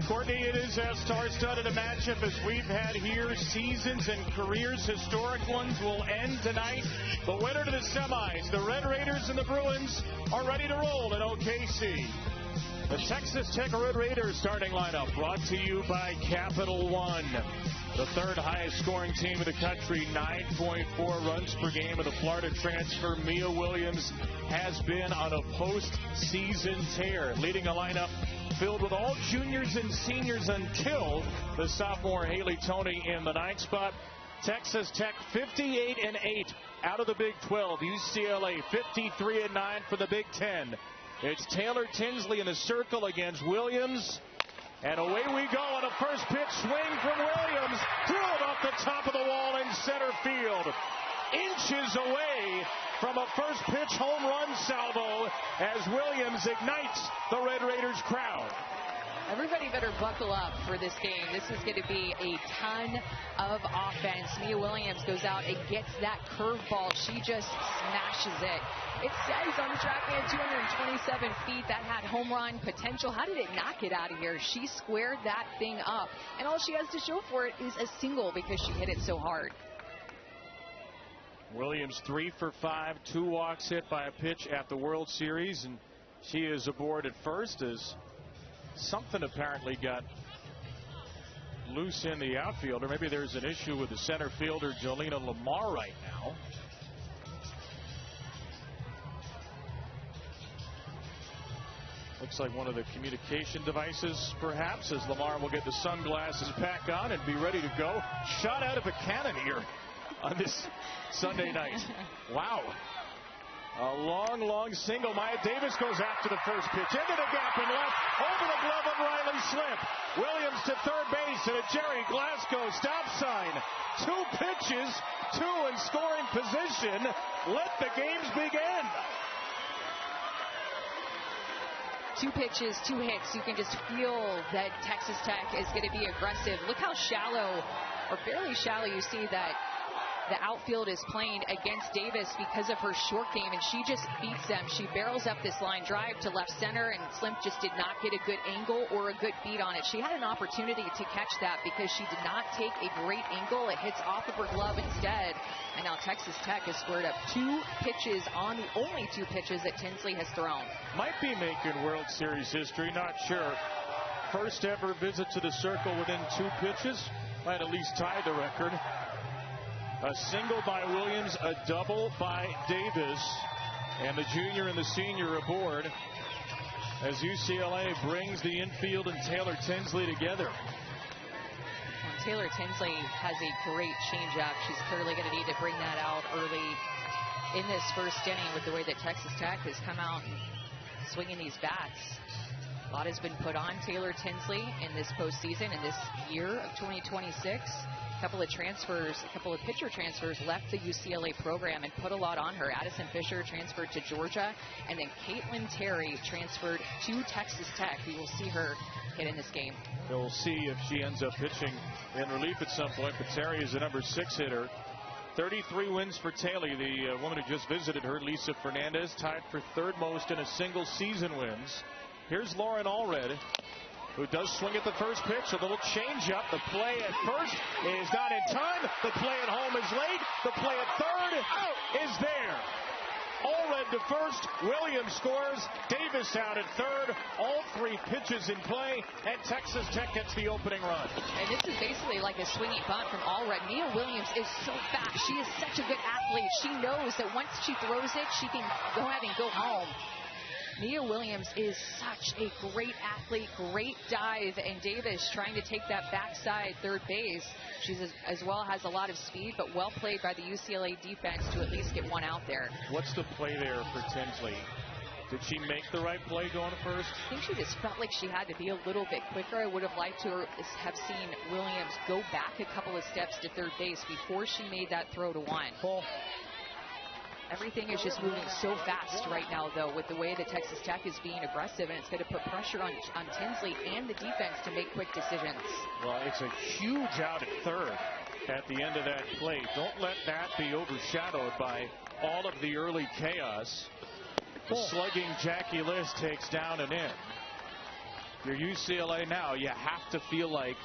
Courtney, it is as star-studded a matchup as we've had here. Seasons and careers, historic ones, will end tonight. The winner to the semis, the Red Raiders and the Bruins, are ready to roll in OKC. The Texas Tech Red Raiders starting lineup brought to you by Capital One. The third highest scoring team in the country, 9.4 runs per game. And the Florida transfer, Mia Williams, has been on a postseason tear, leading a lineup filled with all juniors and seniors until the sophomore Haley Toney in the 9th spot. Texas Tech 58-8 out of the Big 12. UCLA 53-9 for the Big 10. It's Taylor Tinsley in the circle against Williams. And away we go on a first pitch swing from Williams. Drilled off the top of the wall in center field. Inches away from a first pitch home run salvo as Williams ignites the Red Raiders crowd. Everybody better buckle up for this game. This is going to be a ton of offense. Mia Williams goes out and gets that curveball. She just smashes it. It says on the track man 227 feet. That had home run potential. How did it not get out of here? She squared that thing up. And all she has to show for it is a single because she hit it so hard. Williams 3 for 5, 2 walks hit by a pitch at the World Series, and she is aboard at first as something apparently got loose in the outfield, or maybe there's an issue with the center fielder Jolena Lamar right now. Looks like one of the communication devices, perhaps, as Lamar will get the sunglasses back on and be ready to go. Shot out of a cannon here on this Sunday night. Wow. A long single. Maya Davis goes after the first pitch. Into the gap and left. Over the glove of Riley Slimp. Williams to third base and a Jerry Glasgow stop sign. 2 pitches, 2 in scoring position. Let the games begin. 2 pitches, 2 hits. You can just feel that Texas Tech is going to be aggressive. Look how shallow, or fairly shallow, you see that the outfield is playing against Davis because of her short game, and she just beats them. She barrels up this line drive to left center, and Slimp just did not get a good angle or a good beat on it. She had an opportunity to catch that because she did not take a great angle. It hits off of her glove instead, and now Texas Tech has squared up 2 pitches on the only 2 pitches that Tinsley has thrown. Might be making World Series history, not sure. First ever visit to the circle within 2 pitches. Might at least tie the record. A single by Williams, a double by Davis, and the junior and the senior aboard as UCLA brings the infield and Taylor Tinsley together. And Taylor Tinsley has a great changeup. She's clearly going to need to bring that out early in this first inning with the way that Texas Tech has come out and swinging these bats. A lot has been put on Taylor Tinsley in this postseason, in this year of 2026. A couple of pitcher transfers left the UCLA program and put a lot on her. Addison Fisher transferred to Georgia, and then Caitlin Terry transferred to Texas Tech. We will see her hit in this game. We'll see if she ends up pitching in relief at some point, but Terry is the number 6 hitter. 33 wins for Taylor. The woman who just visited her, Lisa Fernandez, tied for 3rd most in a single season wins. Here's Lauren Allred, who does swing at the first pitch. A little change-up. The play at first is not in time. The play at home is late. The play at third is there. Allred to first. Williams scores. Davis out at third. All 3 pitches in play, and Texas Tech gets the opening run. And this is basically like a swinging bunt from Allred. Mia Williams is so fast. She is such a good athlete. She knows that once she throws it, she can go ahead and go home. Mia Williams is such a great athlete, great dive, and Davis trying to take that backside third base. She's as well has a lot of speed, but well played by the UCLA defense to at least get one out there. What's the play there for Tinsley? Did she make the right play going to first? I think she just felt like she had to be a little bit quicker. I would have liked to have seen Williams go back a couple of steps to third base before she made that throw to one. Full. Everything is just moving so fast right now, though, with the way that Texas Tech is being aggressive, and it's going to put pressure on Tinsley and the defense to make quick decisions. Well, it's a huge out at third at the end of that play. Don't let that be overshadowed by all of the early chaos. The slugging Jackie Liss takes down and in. you're UCLA now, you have to feel like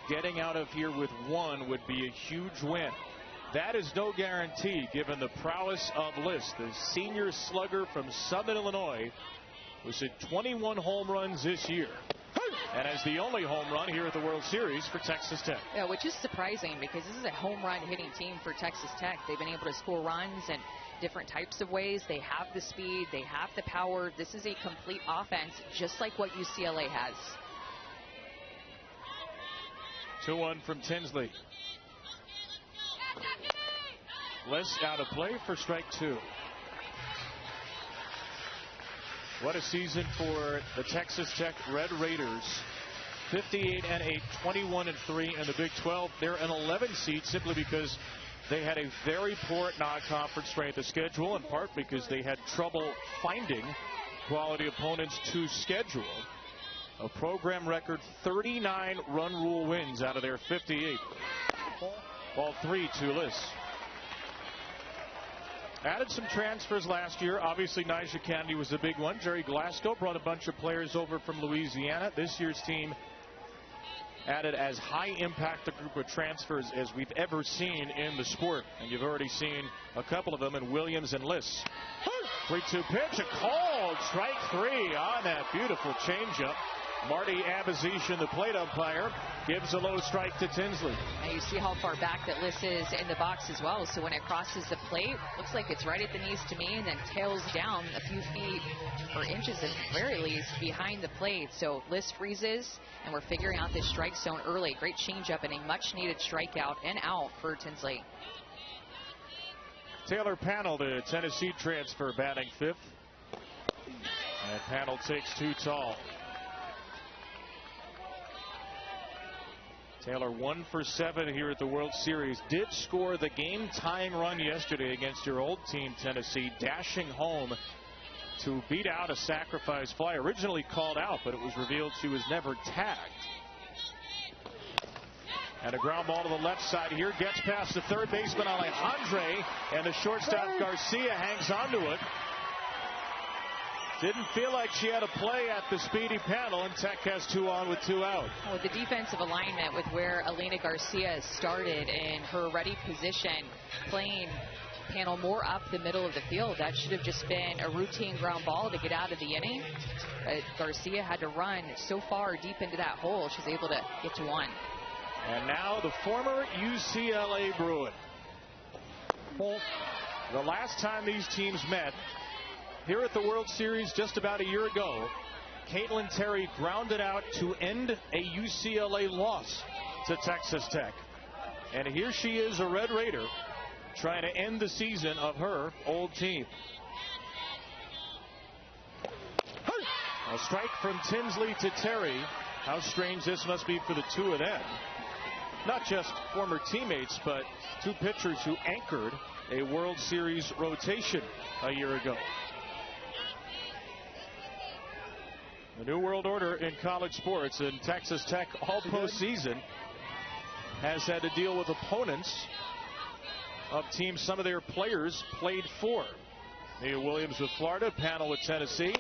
getting out of here with one would be a huge win. That is no guarantee given the prowess of Liss, the senior slugger from Southern Illinois, who's hit 21 home runs this year. And has the only home run here at the World Series for Texas Tech. Yeah, which is surprising because this is a home run hitting team for Texas Tech. They've been able to score runs in different types of ways. They have the speed. They have the power. This is a complete offense, just like what UCLA has. 2-1 from Tinsley. Liss out of play for strike two. What a season for the Texas Tech Red Raiders. 58-8, 21-3 in the Big 12. They're an 11 seed simply because they had a very poor non-conference strength of schedule, in part because they had trouble finding quality opponents to schedule. A program record 39 run rule wins out of their 58. Ball 3 to Liss. Added some transfers last year. Obviously, Nyjah Kennedy was a big one. Jerry Glasgow brought a bunch of players over from Louisiana. This year's team added as high impact a group of transfers as we've ever seen in the sport. And you've already seen a couple of them in Williams and Liss. 3-2 pitch, a called strike three on that beautiful changeup. Marty Abazishan, the plate umpire, gives a low strike to Tinsley. Now you see how far back that Liss is in the box as well. So when it crosses the plate, looks like it's right at the knees to me and then tails down a few feet or inches at the very least behind the plate. So Liss freezes and we're figuring out this strike zone early. Great changeup and a much needed strikeout and out for Tinsley. Taylor Pannell, the Tennessee transfer, batting fifth. And Pannell takes two tall. Taylor 1 for 7 here at the World Series. Did score the game-tying run yesterday against your old team, Tennessee, dashing home to beat out a sacrifice fly. Originally called out, but it was revealed she was never tagged. And a ground ball to the left side here. Gets past the third baseman, Alejandre, and the shortstop, Garcia, hangs onto it. Didn't feel like she had a play at the speedy Pannell, and Tech has 2 on with 2 out. With the defensive alignment with where Alina Garcia started in her ready position, playing Pannell more up the middle of the field, that should have just been a routine ground ball to get out of the inning. But Garcia had to run so far deep into that hole, she's able to get to 1. And now the former UCLA Bruin. The last time these teams met, here at the World Series just about a year ago, Caitlin Terry grounded out to end a UCLA loss to Texas Tech. And here she is, a Red Raider, trying to end the season of her old team. A strike from Tinsley to Terry. How strange this must be for the two of them. Not just former teammates, but two pitchers who anchored a World Series rotation a year ago. The new world order in college sports, and Texas Tech all postseason has had to deal with opponents of teams some of their players played for. Nia Williams with Florida, Pannell with Tennessee,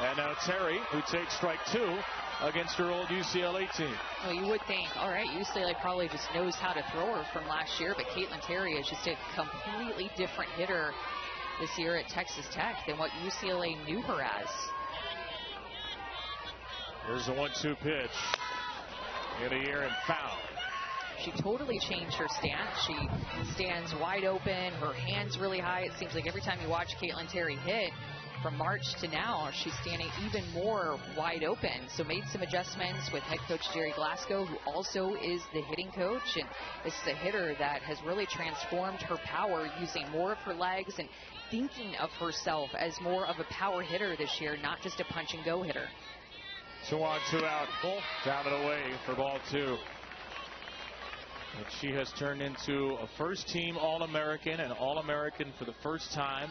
and now Terry, who takes strike 2 against her old UCLA team. Well, you would think, all right, UCLA probably just knows how to throw her from last year, but Caitlin Terry is just a completely different hitter this year at Texas Tech than what UCLA knew her as. Here's the 1-2 pitch. In the air and foul. She totally changed her stance. She stands wide open, her hands really high. It seems like every time you watch Caitlin Terry hit, from March to now, she's standing even more wide open. So made some adjustments with head coach Jerry Glasgow, who also is the hitting coach. And this is a hitter that has really transformed her power, using more of her legs and thinking of herself as more of a power hitter this year, not just a punch and go hitter. 2 on, 2 out. Down and away for ball 2. And she has turned into a first-team All-American, and All-American for the first time.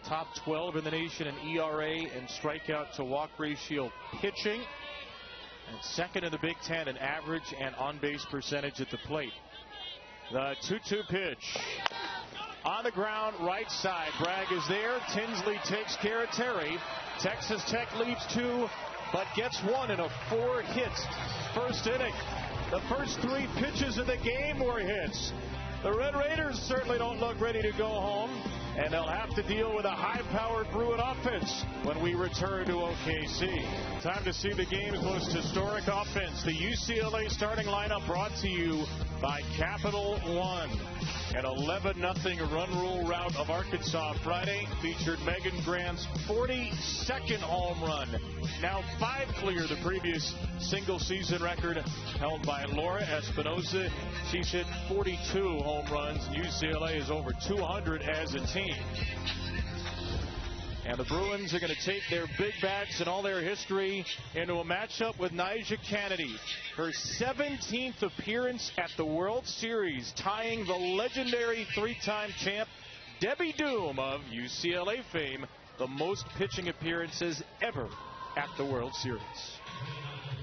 Top 12 in the nation in ERA and strikeout to walk ratio pitching. And second in the Big Ten in average and on-base percentage at the plate. The 2-2 pitch. On the ground, right side. Bragg is there. Tinsley takes care of Terry. Texas Tech leads 2 but gets one in a 4-hit first inning. The first 3 pitches of the game were hits. The Red Raiders certainly don't look ready to go home, and they'll have to deal with a high-powered Bruin offense when we return to OKC. Time to see the game's most historic offense. The UCLA starting lineup brought to you by Capital One. An 11-0 run rule rout of Arkansas Friday featured Megan Grant's 42nd home run. Now 5 clear the previous single-season record held by Laura Espinoza. She's hit 42 home runs. UCLA is over 200 as a team. And the Bruins are going to take their big bats and all their history into a matchup with Nyjah Kennedy. Her 17th appearance at the World Series, tying the legendary 3-time champ Debbie Doom of UCLA fame, the most pitching appearances ever at the World Series.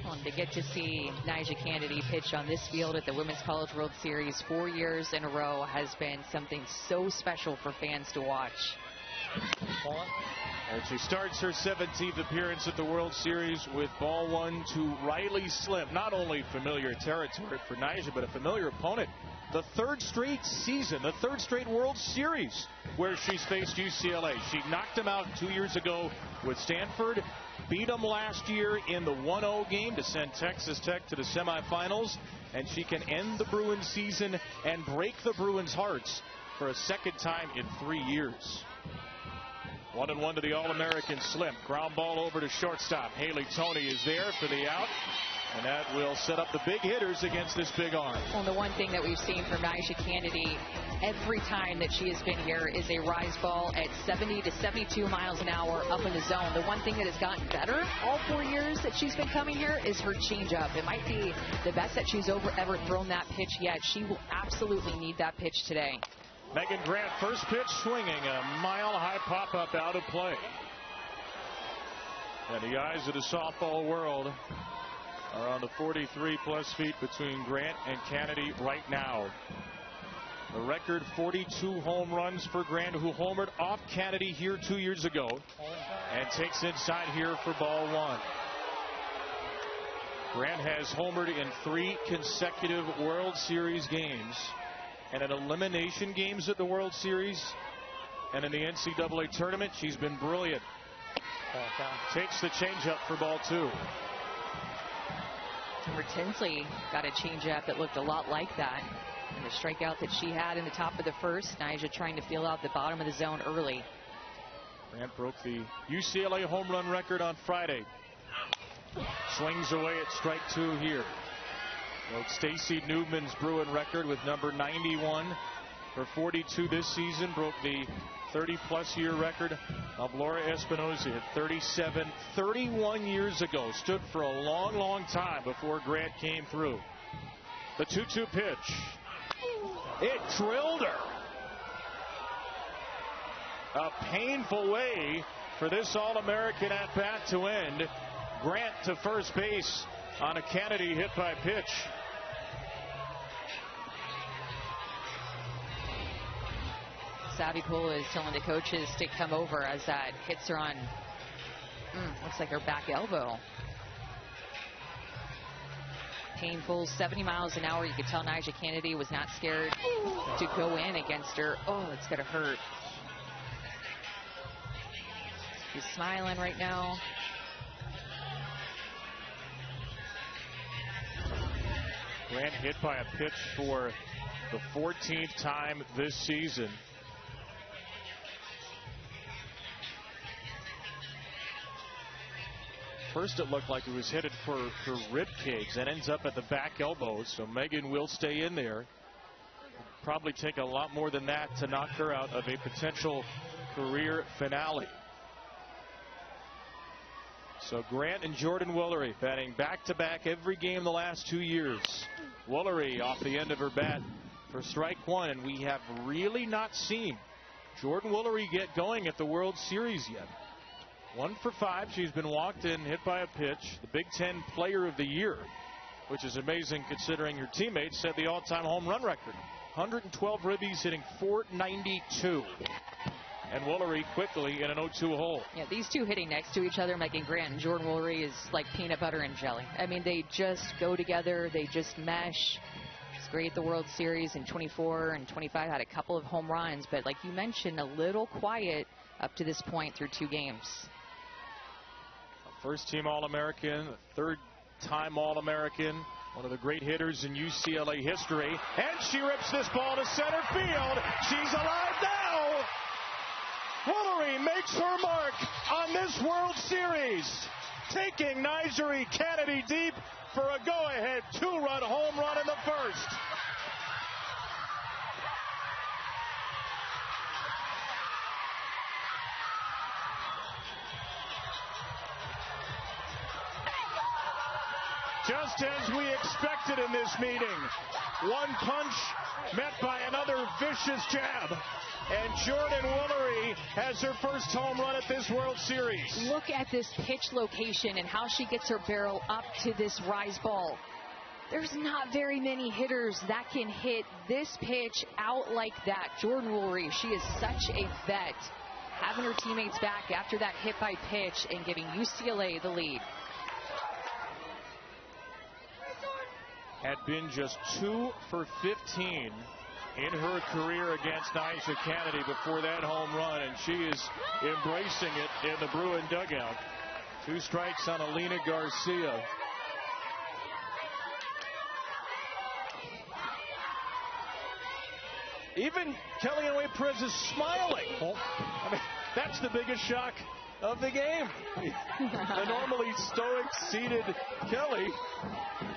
Well, to get to see Nyjah Kennedy pitch on this field at the Women's College World Series 4 years in a row has been something so special for fans to watch. And she starts her 17th appearance at the World Series with ball 1 to Riley Slim. Not only familiar territory for Nyjah, but a familiar opponent. The 3rd straight season, the 3rd straight World Series where she's faced UCLA. She knocked them out 2 years ago with Stanford, beat them last year in the 1-0 game to send Texas Tech to the semifinals, and she can end the Bruins season and break the Bruins' hearts for a second time in 3 years. 1-1 to the All-American Slim. Ground ball over to shortstop. Haley Toney is there for the out, and that will set up the big hitters against this big arm. Well, the one thing that we've seen from Nyjah Kennedy every time that she has been here is a rise ball at 70 to 72 miles an hour up in the zone. The one thing that has gotten better all 4 years that she's been coming here is her changeup. It might be the best that she's ever thrown that pitch yet. She will absolutely need that pitch today. Megan Grant, first pitch swinging, a mile-high pop-up out of play. And the eyes of the softball world are on the 43-plus feet between Grant and Kennedy right now. The record 42 home runs for Grant, who homered off Kennedy here 2 years ago, and takes inside here for ball 1. Grant has homered in 3 consecutive World Series games, and in elimination games at the World Series and in the NCAA tournament. She's been brilliant. Takes the changeup for ball 2. Tinsley got a changeup that looked a lot like that. And the strikeout that she had in the top of the first, Nyjah trying to feel out the bottom of the zone early. Grant broke the UCLA home run record on Friday. Swings away at strike 2 here. Broke Stacy Newman's Bruin record with number 91 for 42 this season. Broke the 30-plus year record of Laura Espinoza at 37, 31 years ago. Stood for a long, long time before Grant came through. The 2-2 pitch. It drilled her. A painful way for this All-American at-bat to end. Grant to first base on a Kennedy hit by pitch. Savikola is telling the coaches to come over as that hits her on, looks like her back elbow. Painful, 70 miles an hour. You could tell Nyjah Kennedy was not scared to go in against her. Oh, it's going to hurt. She's smiling right now. Grant hit by a pitch for the 14th time this season. First it looked like it was headed for her rib cage. That ends up at the back elbow, so Megan will stay in there. Probably take a lot more than that to knock her out of a potential career finale. So Grant and Jordan Woolery batting back-to-back every game the last 2 years. Woolery off the end of her bat for strike 1, and we have really not seen Jordan Woolery get going at the World Series yet. 1 for 5. She's been walked in, hit by a pitch. The Big Ten Player of the Year, which is amazing considering her teammates set the all-time home run record. 112 ribbies, hitting .492. and Woolery quickly in an 0-2 hole. Yeah, these two hitting next to each other, Megan Grant and Jordan Woolery, is like peanut butter and jelly. I mean, they just go together. They just mesh. She's great at the World Series in 24 and 25, had a couple of home runs, but like you mentioned, a little quiet up to this point through 2 games. First-team All-American, third-time All-American, one of the great hitters in UCLA history, and she rips this ball to center field. She's alive now. Woolery makes her mark on this World Series, taking Nyjeri Kennedy deep for a go-ahead 2-run home run in the first. Just as we expected in this meeting, one punch met by another vicious jab. And Jordan Woolery has her first home run at this World Series. Look at this pitch location and how she gets her barrel up to this rise ball. There's not very many hitters that can hit this pitch out like that. Jordan Woolery, she is such a vet, having her teammates back after that hit by pitch and giving UCLA the lead. Had been just 2 for 15 in her career against Nyjeri Kennedy before that home run, and she is embracing it in the Bruin dugout. 2 strikes on Alina Garcia. Even Kelly Anway Perez is smiling. I mean, that's the biggest shock of the game. The normally stoic, seated Kelly.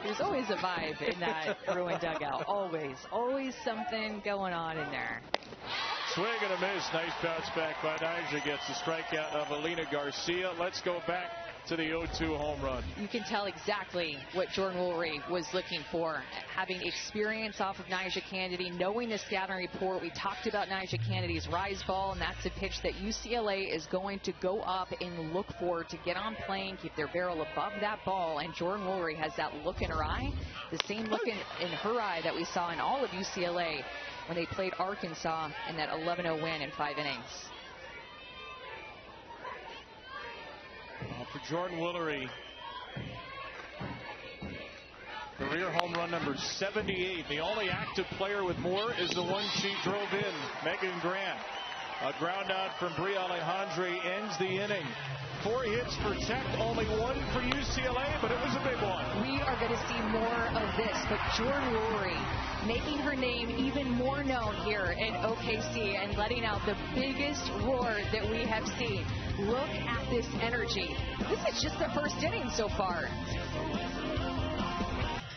There's always a vibe in that Bruin dugout. Always something going on in there. Swing and a miss. Nice bounce back by Nyjeri. Gets the strikeout of Alina Garcia. Let's go back to the 0-2 home run. You can tell exactly what Jordan Woolery was looking for. Having experience off of Nyjeri Kennedy, knowing the scouting report. We talked about Nyjeri Kennedy's rise ball, and that's a pitch that UCLA is going to go up and look for to get on plane, keep their barrel above that ball. And Jordan Woolery has that look in her eye, the same look in her eye that we saw in all of UCLA when they played Arkansas in that 11-0 win in 5 innings. For Jordan Woolery, career home run number 78. The only active player with more is the one she drove in, Megan Grant. A ground out from Bri Alejandre ends the inning. 4 hits for Tech, only 1 for UCLA, but it was a big one. We are going to see more of this, but Jordan Woolery making her name even more known here in OKC and letting out the biggest roar that we have seen. Look at this energy. This is just the first inning so far.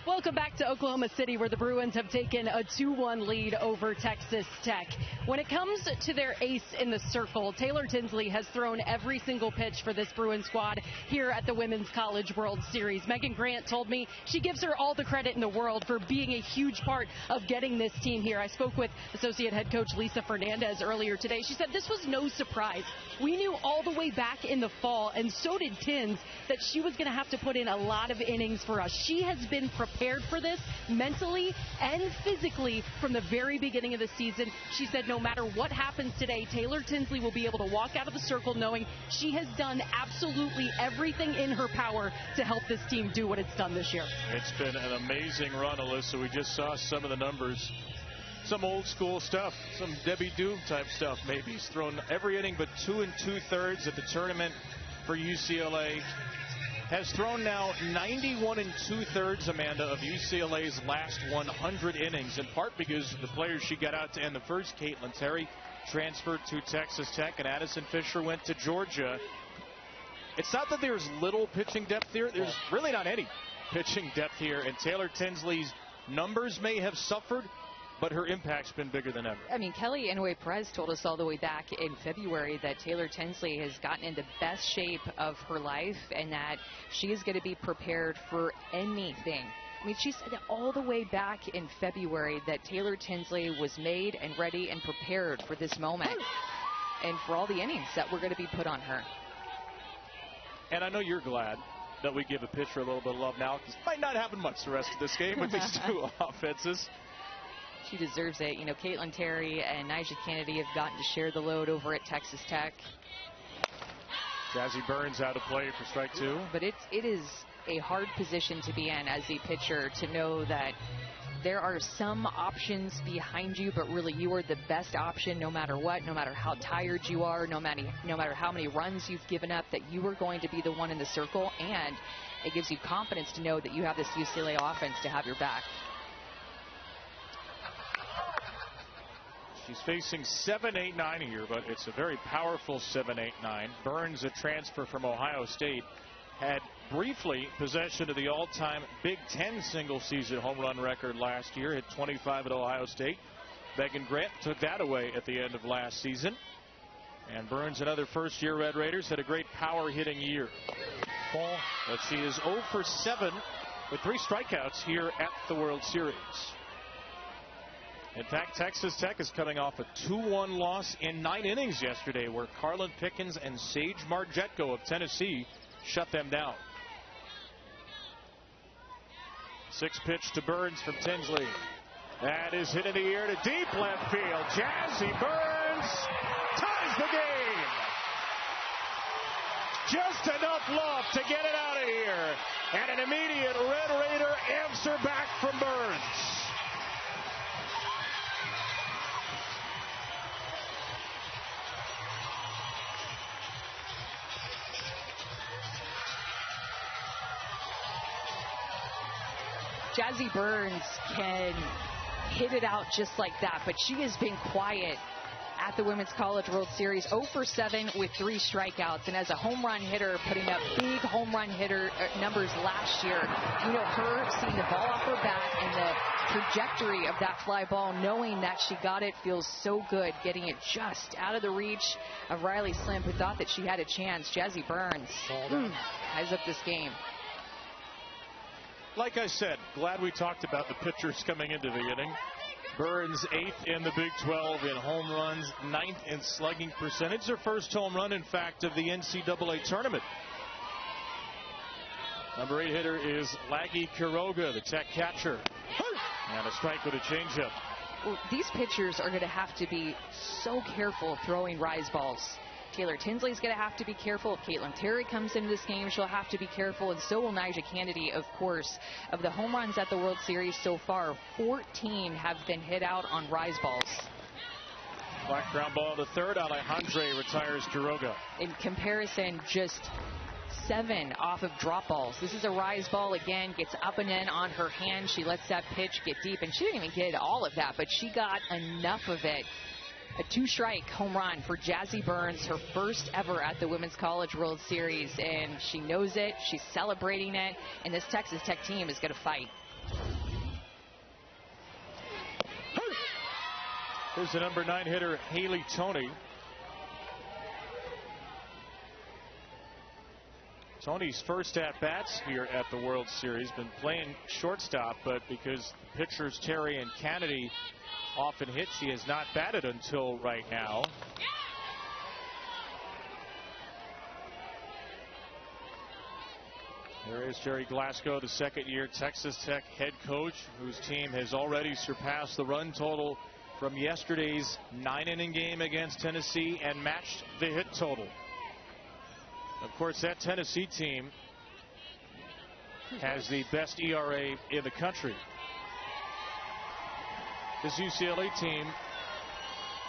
Welcome back to Oklahoma City, where the Bruins have taken a 2-1 lead over Texas Tech. When it comes to their ace in the circle, Taylor Tinsley has thrown every single pitch for this Bruins squad here at the Women's College World Series. Megan Grant told me she gives her all the credit in the world for being a huge part of getting this team here. I spoke with Associate Head Coach Lisa Fernandez earlier today. She said this was no surprise. We knew all the way back in the fall, and so did Tins, that she was going to have to put in a lot of innings for us. She has been prepared for this mentally and physically from the very beginning of the season. She said no matter what happens today, Taylor Tinsley will be able to walk out of the circle knowing she has done absolutely everything in her power to help this team do what it's done this year. It's been an amazing run, Alyssa. We just saw some of the numbers. Some old school stuff, some Debbie Doom type stuff maybe. He's thrown every inning but 2 2/3 at the tournament for UCLA. Has thrown now 91 2/3, Amanda, of UCLA's last 100 innings, in part because the players she got out to end the first, Caitlin Terry, transferred to Texas Tech, and Addison Fisher went to Georgia. It's not that there's little pitching depth here. There's really not any pitching depth here, and Taylor Tinsley's numbers may have suffered, but her impact's been bigger than ever. I mean, Kelly Anway Perez told us all the way back in February that Taylor Tinsley has gotten in the best shape of her life and that she is going to be prepared for anything. I mean, she said all the way back in February that Taylor Tinsley was made and ready and prepared for this moment and for all the innings that were going to be put on her. And I know you're glad that we give a pitcher a little bit of love now, because it might not happen much the rest of this game with these two offenses. She deserves it. You know, Caitlin Terry and Nyjah Kennedy have gotten to share the load over at Texas Tech. Jazzy Burns out of play for strike 2. But it is a hard position to be in as a pitcher, to know that there are some options behind you, but really you are the best option no matter what, no matter how tired you are, no matter how many runs you've given up, that you are going to be the one in the circle. And it gives you confidence to know that you have this UCLA offense to have your back. She's facing 7-8-9 here, but it's a very powerful 7-8-9. Burns, a transfer from Ohio State, had briefly possession of the all-time Big Ten single-season home run record last year, hit 25 at Ohio State. Megan Grant took that away at the end of last season. And Burns, another first-year Red Raiders, had a great power-hitting year. Ball, but she is 0 for 7 with 3 strikeouts here at the World Series. In fact, Texas Tech is coming off a 2-1 loss in 9 innings yesterday, where Carlin Pickens and Sage Margetko of Tennessee shut them down. 6 pitch to Burns from Tinsley. That is hit in the air to deep left field. Jazzy Burns ties the game. Just enough love to get it out of here. And an immediate Red Raider answer back from Burns. Jazzy Burns can hit it out just like that, but she has been quiet at the Women's College World Series. 0 for 7 with 3 strikeouts, and as a home run hitter, putting up big home run hitter numbers last year. You know, her seeing the ball off her bat and the trajectory of that fly ball, knowing that she got it, feels so good. Getting it just out of the reach of Riley Slimp, who thought that she had a chance. Jazzy Burns ties up this game. Like I said, glad we talked about the pitchers coming into the inning. Burns 8th in the Big 12 in home runs, 9th in slugging percentage. Her first home run, in fact, of the NCAA tournament. Number 8 hitter is Laggy Quiroga, the Tech catcher. And a strike with a changeup. Well, these pitchers are going to have to be so careful throwing rise balls. Taylor Tinsley's going to have to be careful. If Caitlin Terry comes into this game, she'll have to be careful, and so will Nyjah Kennedy, of course. Of the home runs at the World Series so far, 14 have been hit out on rise balls. Black ground ball to third. Alejandre retires Quiroga. In comparison, just 7 off of drop balls. This is a rise ball again, gets up and in on her hand. She lets that pitch get deep, and she didn't even get all of that, but she got enough of it. A 2-strike home run for Jazzy Burns, her first ever at the Women's College World Series, and she knows it. She's celebrating it, and this Texas Tech team is going to fight. Here's the number 9 hitter, Haley Toney. Tony's first at-bats here at the World Series. Been playing shortstop, but because pitchers Terry and Kennedy often hit, she has not batted until right now. There is Jerry Glasgow, the second-year Texas Tech head coach, whose team has already surpassed the run total from yesterday's 9-inning game against Tennessee and matched the hit total. Of course, that Tennessee team has the best ERA in the country. This UCLA team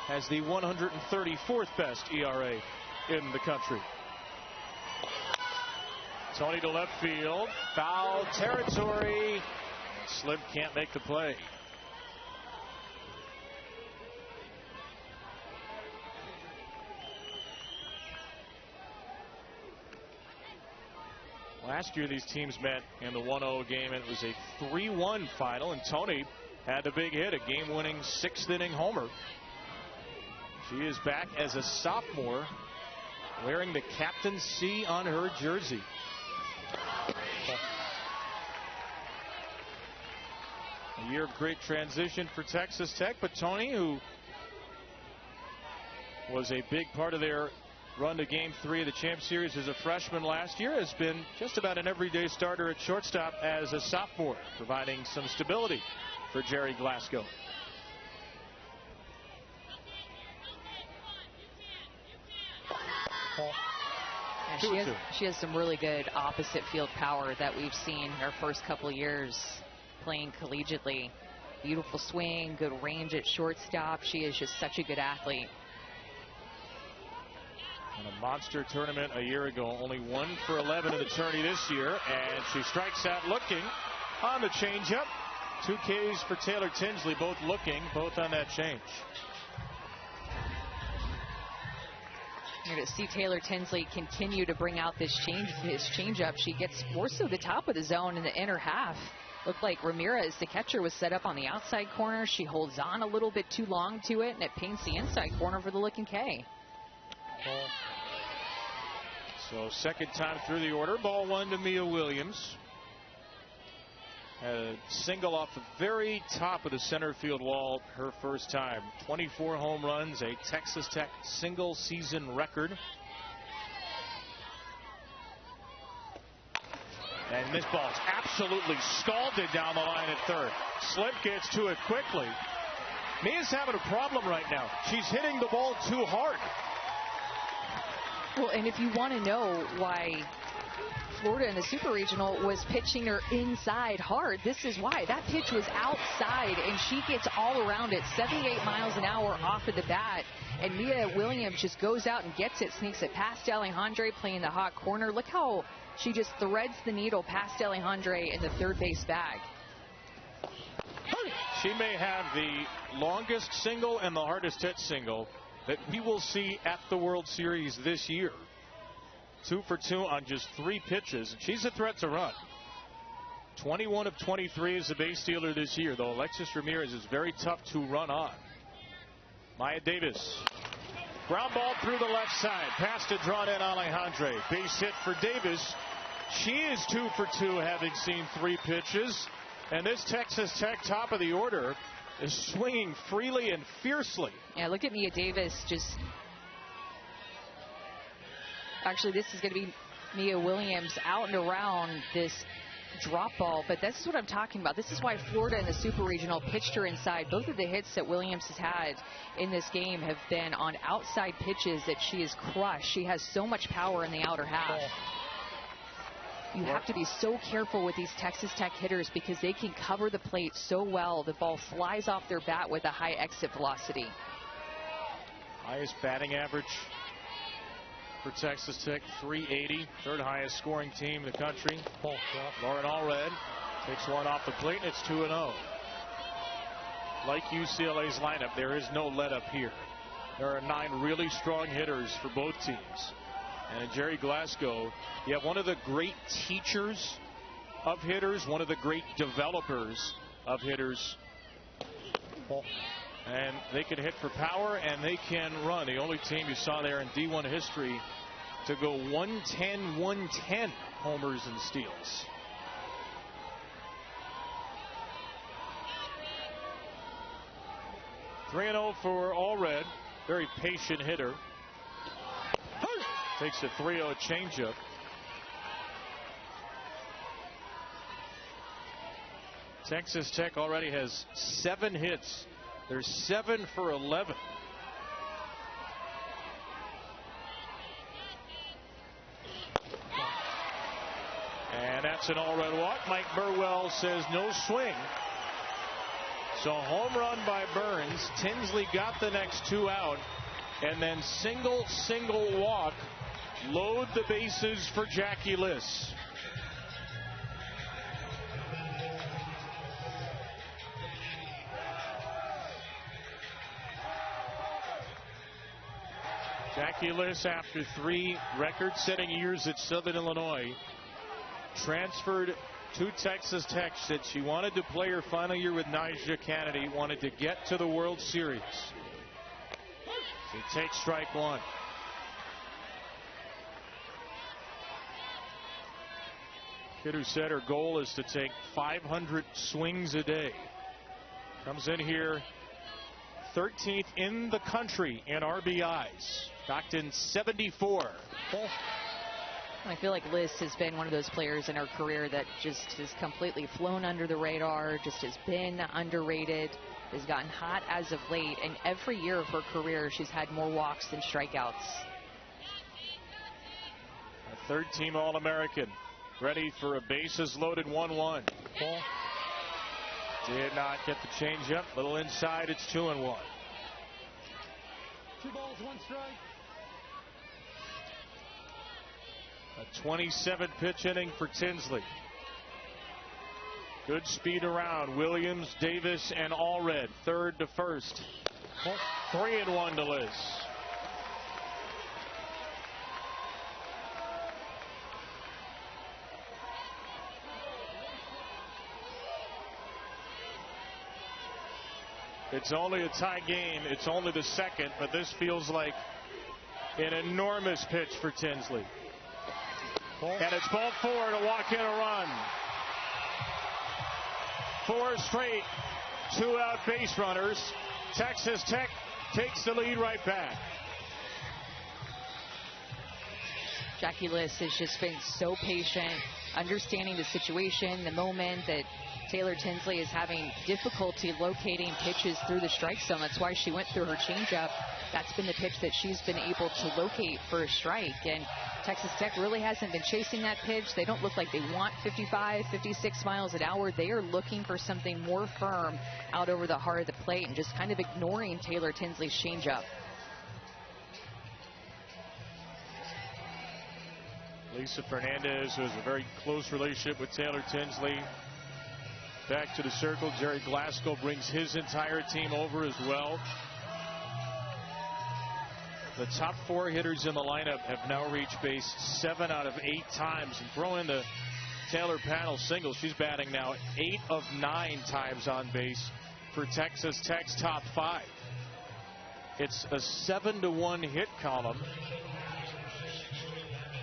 has the 134th best ERA in the country. Toney to left field. Foul territory. Slim can't make the play. Last year these teams met in the 1-0 game, and it was a 3-1 final, and Toney had the big hit, a game-winning 6th-inning homer. She is back as a sophomore, wearing the Captain C on her jersey. A year of great transition for Texas Tech, but Toney, who was a big part of their run to Game 3 of the Champ Series as a freshman last year, has been just about an everyday starter at shortstop as a sophomore, providing some stability for Jerry Glasgow. Yeah, she has some really good opposite field power that we've seen in her first couple of years playing collegiately. Beautiful swing, good range at shortstop. She is just such a good athlete. In a monster tournament a year ago, only 1 for 11 in the tourney this year, and she strikes out looking on the changeup. 2 Ks for Taylor Tinsley, both looking, both on that change. You're going to see Taylor Tinsley continue to bring out his changeup. She gets more so the top of the zone in the inner half. Looked like Ramirez, the catcher, was set up on the outside corner. She holds on a little bit too long to it, and it paints the inside corner for the looking K. So second time through the order. Ball 1 to Mia Williams. Had a single off the very top of the center field wall her first time. 24 home runs, a Texas Tech single season record. And this ball is absolutely scalded down the line at third. Slip gets to it quickly. Mia's having a problem right now. She's hitting the ball too hard. Well, and if you want to know why Florida in the Super Regional was pitching her inside hard, this is why. That pitch was outside, and she gets all around it, 78 miles an hour off of the bat. And Mia Williams just goes out and gets it, sneaks it past Alejandre playing the hot corner. Look how she just threads the needle past Alejandre in the third base bag. She may have the longest single and the hardest hit single that we will see at the World Series this year. 2 for 2 on just 3 pitches, and she's a threat to run. 21 of 23 as a base stealer this year, though Alexis Ramirez is very tough to run on. Maya Davis. Ground ball through the left side. Pass to drawn in Alejandre. Base hit for Davis. She is 2 for 2, having seen 3 pitches. And this Texas Tech top of the order is swinging freely and fiercely. Yeah, look at Mia Davis. Actually, this is going to be Mia Williams out and around this drop ball, but this is what I'm talking about. This is why Florida in the Super Regional pitched her inside. Both of the hits that Williams has had in this game have been on outside pitches that she has crushed. She has so much power in the outer half. You have to be so careful with these Texas Tech hitters because they can cover the plate so well. The ball flies off their bat with a high exit velocity. Highest batting average for Texas Tech, 380. Third highest scoring team in the country. Lauren Allred takes one off the plate, and it's 2-0. Like UCLA's lineup, there is no let up here. There are 9 really strong hitters for both teams. And Jerry Glasgow, you have one of the great teachers of hitters, one of the great developers of hitters. And they can hit for power, and they can run. The only team you saw there in D1 history to go 110 homers and steals. (3-0) for Allred. Very patient hitter. Takes a 3-0 changeup. Texas Tech already has 7 hits. They're 7 for 11. And that's an Allred walk. Mike Burwell says no swing. So home run by Burns. Tinsley got the next 2 out. And then single walk. Load the bases for Jackie Liss. Jackie Liss, after 3 record-setting years at Southern Illinois, transferred to Texas Tech. Said she wanted to play her final year with Nyjah Kennedy, wanted to get to the World Series. She takes strike 1. Kid who said her goal is to take 500 swings a day. Comes in here 13th in the country in RBIs. Knocked in 74. I feel like Liss has been one of those players in her career that just has completely flown under the radar, just has been underrated, has gotten hot as of late, and every year of her career she's had more walks than strikeouts. Third-team All-American. Ready for a bases-loaded 1-1. Did not get the changeup. Little inside. It's 2-1. 2 balls, 1 strike. A 27-pitch inning for Tinsley. Good speed around. Williams, Davis, and Allred. Third to first. 3-1 to Liz. It's only a tie game. It's only the second, but this feels like an enormous pitch for Tinsley. And it's ball 4 to walk in a run. 4 straight 2-out base runners. Texas Tech takes the lead right back. Jackie Liss has just been so patient, understanding the situation, the moment that Taylor Tinsley is having difficulty locating pitches through the strike zone. That's why she went through her changeup. That's been the pitch that she's been able to locate for a strike. And Texas Tech really hasn't been chasing that pitch. They don't look like they want 55, 56 miles an hour. They are looking for something more firm out over the heart of the plate and just kind of ignoring Taylor Tinsley's changeup. Lisa Fernandez, who has a very close relationship with Taylor Tinsley. Back to the circle. Jerry Glasgow brings his entire team over as well. The top 4 hitters in the lineup have now reached base 7 out of 8 times. And throw in the Taylor Panel single. She's batting now 8 of 9 times on base for Texas Tech's top 5. It's a 7-1 hit column.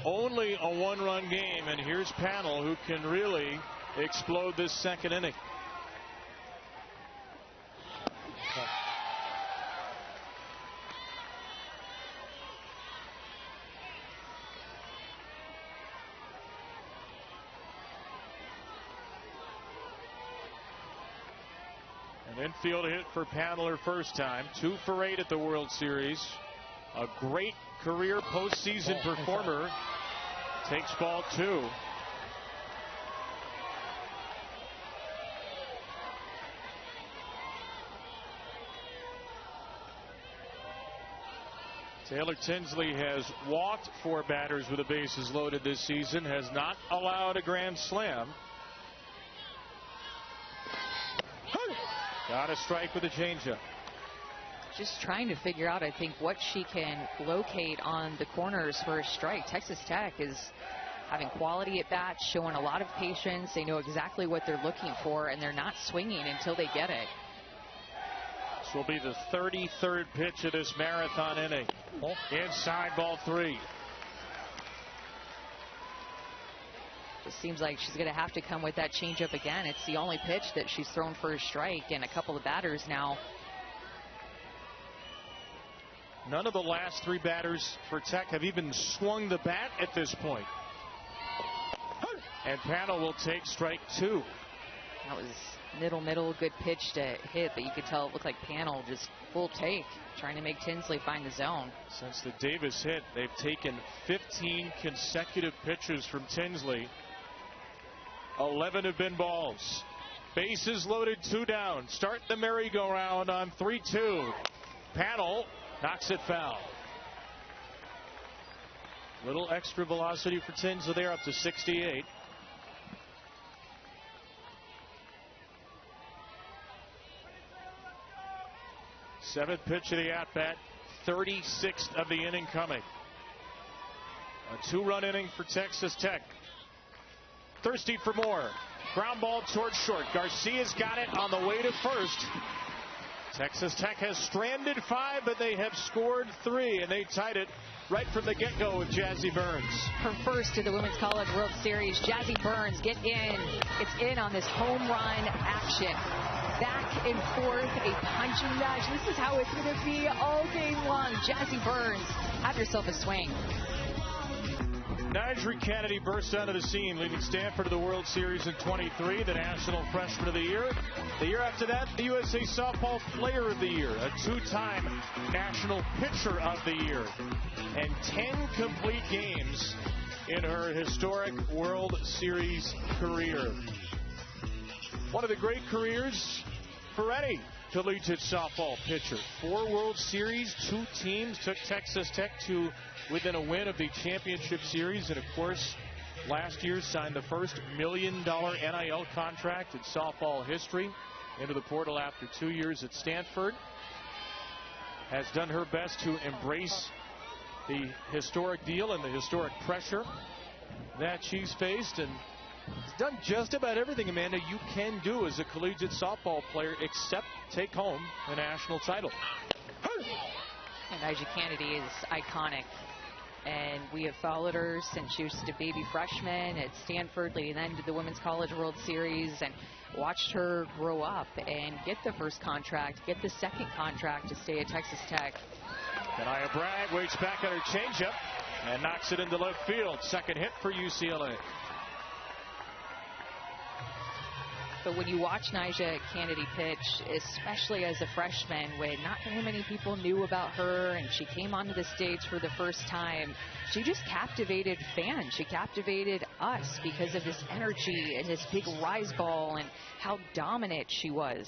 Only a 1-run game, and here's Panel, who can really explode this second inning. An infield hit for Panel her first time. 2 for 8 at the World Series. A great career postseason performer. Takes ball 2. Taylor Tinsley has walked 4 batters with the bases loaded this season, has not allowed a grand slam. Got a strike with a changeup. Just trying to figure out, I think, what she can locate on the corners for a strike. Texas Tech is having quality at bats, showing a lot of patience. They know exactly what they're looking for, and they're not swinging until they get it. This will be the 33rd pitch of this marathon inning. Inside, ball 3. Just seems like she's going to have to come with that changeup again. It's the only pitch that she's thrown for a strike, and a couple of batters now. None of the last 3 batters for Tech have even swung the bat at this point. And Panel will take strike 2. That was middle, good pitch to hit, but you could tell it looked like Panel just full take, trying to make Tinsley find the zone. Since the Davis hit, they've taken 15 consecutive pitches from Tinsley. 11 have been balls. Bases loaded, 2 down. Start the merry-go-round on 3-2. Panel knocks it foul. Little extra velocity for Tinsley there, up to 68. Seventh pitch of the at-bat, 36th of the inning coming. A 2-run inning for Texas Tech. Thirsty for more. Ground ball towards short. Garcia's got it on the way to first. Texas Tech has stranded 5, but they have scored 3, and they tied it right from the get-go with Jazzy Burns. Her first to the Women's College World Series. Jazzy Burns gets in on this home run action. Back and forth, a punching match. This is how it's going to be all game long. Jazzy Burns, have yourself a swing. Najri Kennedy burst onto the scene, leading Stanford to the World Series in 23, the National Freshman of the Year. The year after that, the USA Softball Player of the Year, a 2-time National Pitcher of the Year, and 10 complete games in her historic World Series career. One of the great careers for any collegiate softball pitcher. 4 World Series, 2 teams took Texas Tech to within a win of the championship series, and of course last year signed the first $1 million NIL contract in softball history. Into the portal after 2 years at Stanford. Has done her best to embrace the historic deal and the historic pressure that she's faced, and has done just about everything, Amanda, you can do as a collegiate softball player except take home a national title. And Nyjah Kennedy is iconic, and we have followed her since she was just a baby freshman at Stanford, leading then to the Women's College World Series, and watched her grow up and get the first contract, get the second contract to stay at Texas Tech. Kanaya Bragg waits back on her changeup and knocks it into left field. Second hit for UCLA. But when you watch Nyjah Kennedy pitch, especially as a freshman, when not very many people knew about her and she came onto the stage for the first time, she just captivated fans. She captivated us because of this energy and this big rise ball and how dominant she was.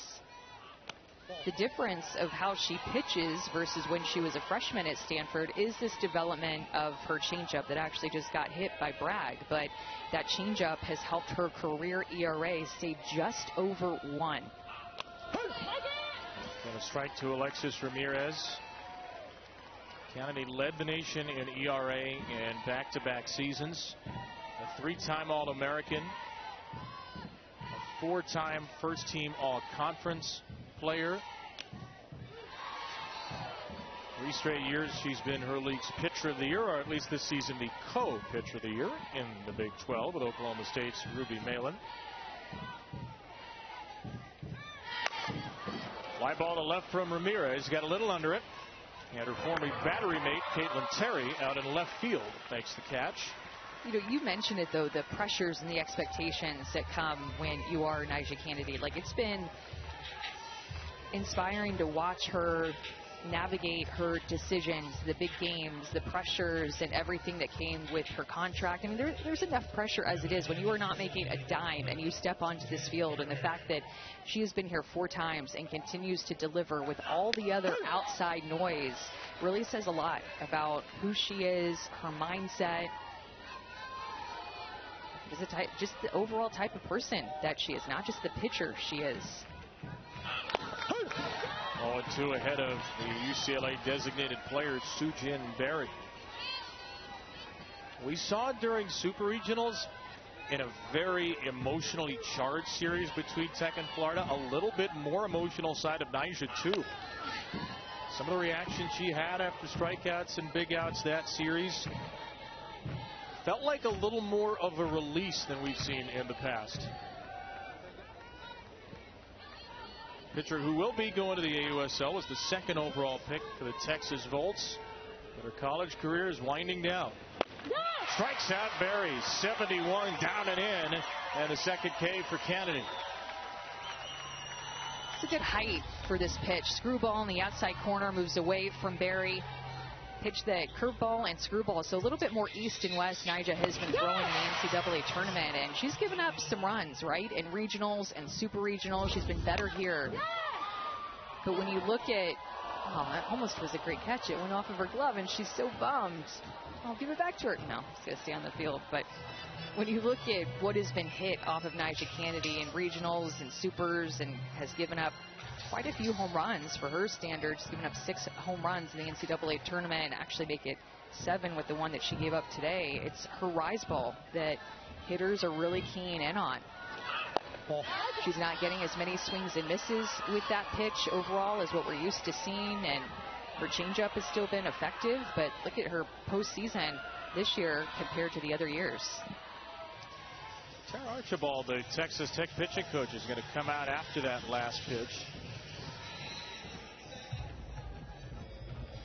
The difference of how she pitches versus when she was a freshman at Stanford is this development of her changeup that actually just got hit by Bragg. But that changeup has helped her career ERA stay just over 1. And a strike to Alexis Ramirez. Kennedy led the nation in ERA in back-to-back seasons. A 3-time All-American. A 4-time first-team All-Conference player. 3 straight years she's been her league's pitcher of the year, or at least this season the co-pitcher of the year in the Big 12 with Oklahoma State's Ruby Malin. Fly ball to left from Ramirez, got a little under it, and her former battery mate Caitlin Terry out in left field makes the catch. You know, you mentioned it though, the pressures and the expectations that come when you are Nyjah Kennedy. Like, it's been inspiring to watch her navigate her decisions, the big games, the pressures, and everything that came with her contract. I mean, there's enough pressure as it is when you are not making a dime and you step onto this field. And the fact that she has been here 4 times and continues to deliver with all the other outside noise really says a lot about who she is, her mindset, just the overall type of person that she is, not just the pitcher she is. 0-2 ahead of the UCLA designated player Sujin Berry. We saw during Super Regionals in a very emotionally charged series between Tech and Florida, a little bit more emotional side of Nyjah too. Some of the reactions she had after strikeouts and big outs that series felt like a little more of a release than we've seen in the past. Pitcher who will be going to the AUSL was the 2nd overall pick for the Texas Volts. But her college career is winding down. Strikes out Berry, 71 down and in, and the 2nd K for Kennedy. It's a good height for this pitch. Screwball in the outside corner, moves away from Berry. Pitch that curveball and screwball, so a little bit more east and west. Nyjah has been throwing in the NCAA tournament, and she's given up some runs, right? In regionals and super regionals, she's been better here. But when you look at, oh, that almost was a great catch. It went off of her glove, and she's so bummed. I'll give it back to her. No, it's going to stay on the field. But when you look at what has been hit off of Nyjah Kennedy in regionals and supers, and has given up quite a few home runs for her standards, giving up 6 home runs in the NCAA tournament, and actually make it 7 with the one that she gave up today. It's her rise ball that hitters are really keying in on. She's not getting as many swings and misses with that pitch overall as what we're used to seeing, and her changeup has still been effective, but look at her postseason this year compared to the other years. Tara Archibald, the Texas Tech pitching coach, is going to come out after that last pitch.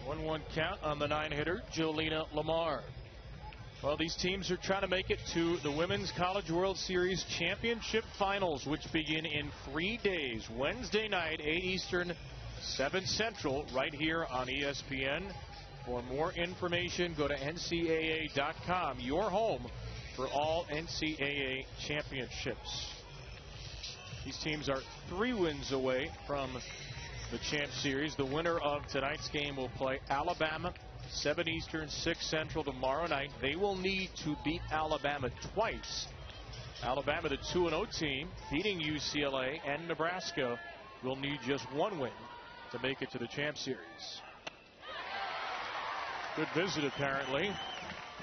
1-1 count on the 9-hitter, Jolena Lamar. Well, these teams are trying to make it to the Women's College World Series Championship Finals, which begin in 3 days. Wednesday night, 8 Eastern, 7 Central, right here on ESPN. For more information, go to NCAA.com, your home for all NCAA championships. These teams are 3 wins away from the Champ Series. The winner of tonight's game will play Alabama, 7 Eastern, 6 Central tomorrow night. They will need to beat Alabama twice. Alabama, the 2-0 team, beating UCLA, and Nebraska will need just 1 win to make it to the Champ Series. Good visit, apparently.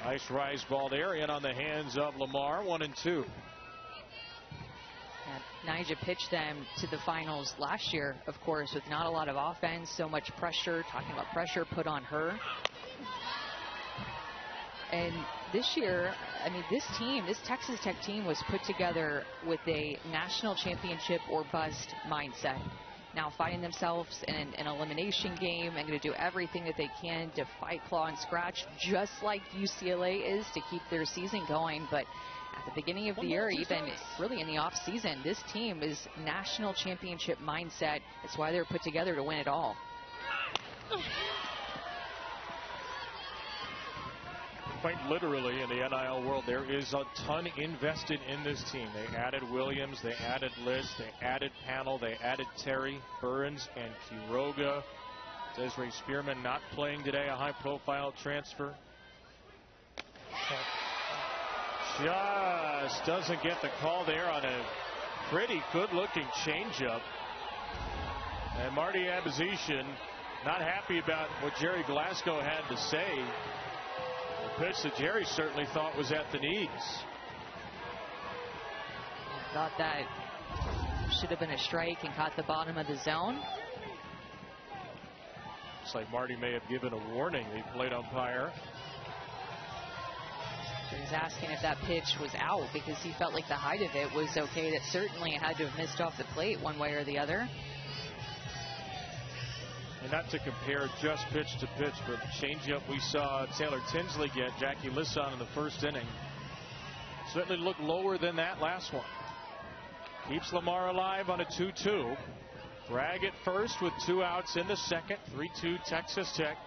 Nice rise ball there, in on the hands of Lamar, 1-2. Nyjah pitched them to the finals last year, of course, with not a lot of offense, so much pressure. Talking about pressure put on her. And this year, I mean, this Texas Tech team was put together with a national championship or bust mindset. Now finding themselves in an elimination game and going to do everything that they can to fight, claw, and scratch, just like UCLA is, to keep their season going. But at the beginning of the year, even really in the off season, this team is national championship mindset. It's why they're put together to win it all. Quite literally, in the NIL world, there is a ton invested in this team. They added Williams, they added Liss, they added Panel, they added Terry, Burns, and Quiroga. Desiree Spearman not playing today, a high-profile transfer. Just doesn't get the call there on a pretty good-looking changeup. And Marty Abizishan not happy about what Jerry Glasgow had to say. The pitch that Jerry certainly thought was at the knees. Thought that should have been a strike and caught the bottom of the zone. Looks like Marty may have given a warning, the plate umpire. He's asking if that pitch was out because he felt like the height of it was okay. That certainly had to have missed off the plate one way or the other. And not to compare just pitch to pitch, but the changeup we saw Taylor Tinsley get Jackie Liss on in the first inning certainly looked lower than that last one. Keeps Lamar alive on a 2-2. Bragg at first with 2 outs in the second. 3-2 Texas Tech.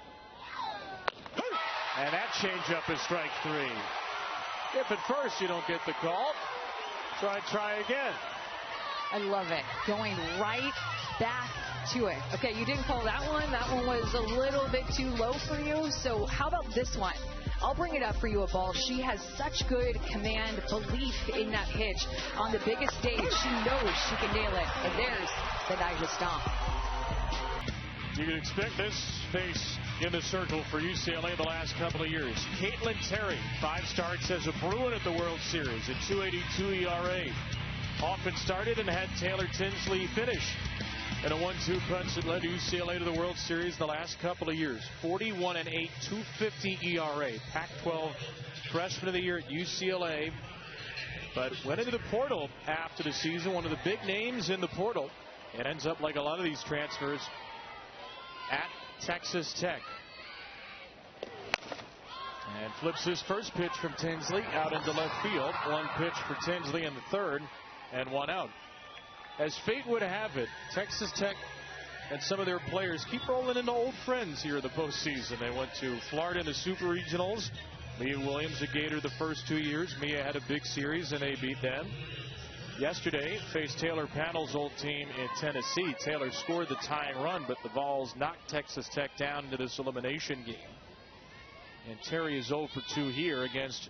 And that changeup is strike 3. If at first you don't get the call, try again. I love it. Going right back to it. Okay, you didn't call that one. That one was a little bit too low for you. So how about this one? I'll bring it up for you, a ball. She has such good command, belief in that pitch. On the biggest stage, she knows she can nail it. And there's the Nyjah stomp. You can expect this face in the circle for UCLA the last couple of years. Caitlin Terry, 5 starts as a Bruin at the World Series, a 2.82 ERA. Often started and had Taylor Tinsley finish in a 1-2 punch that led UCLA to the World Series the last couple of years. 41-8, 2.50 ERA. Pac-12 freshman of the year at UCLA, but went into the portal after the season. One of the big names in the portal. It ends up like a lot of these transfers at Texas Tech. And flips his first pitch from Tinsley out into left field. 1 pitch for Tinsley in the third, and 1 out. As fate would have it, Texas Tech and some of their players keep rolling into old friends here in the postseason. They went to Florida in the Super Regionals. Mia Williams, a Gator, the first 2 years. Mia had a big series, and they beat them. Yesterday, faced Taylor Panel's old team in Tennessee. Taylor scored the tying run, but the Vols knocked Texas Tech down into this elimination game. And Terry is 0 for 2 here against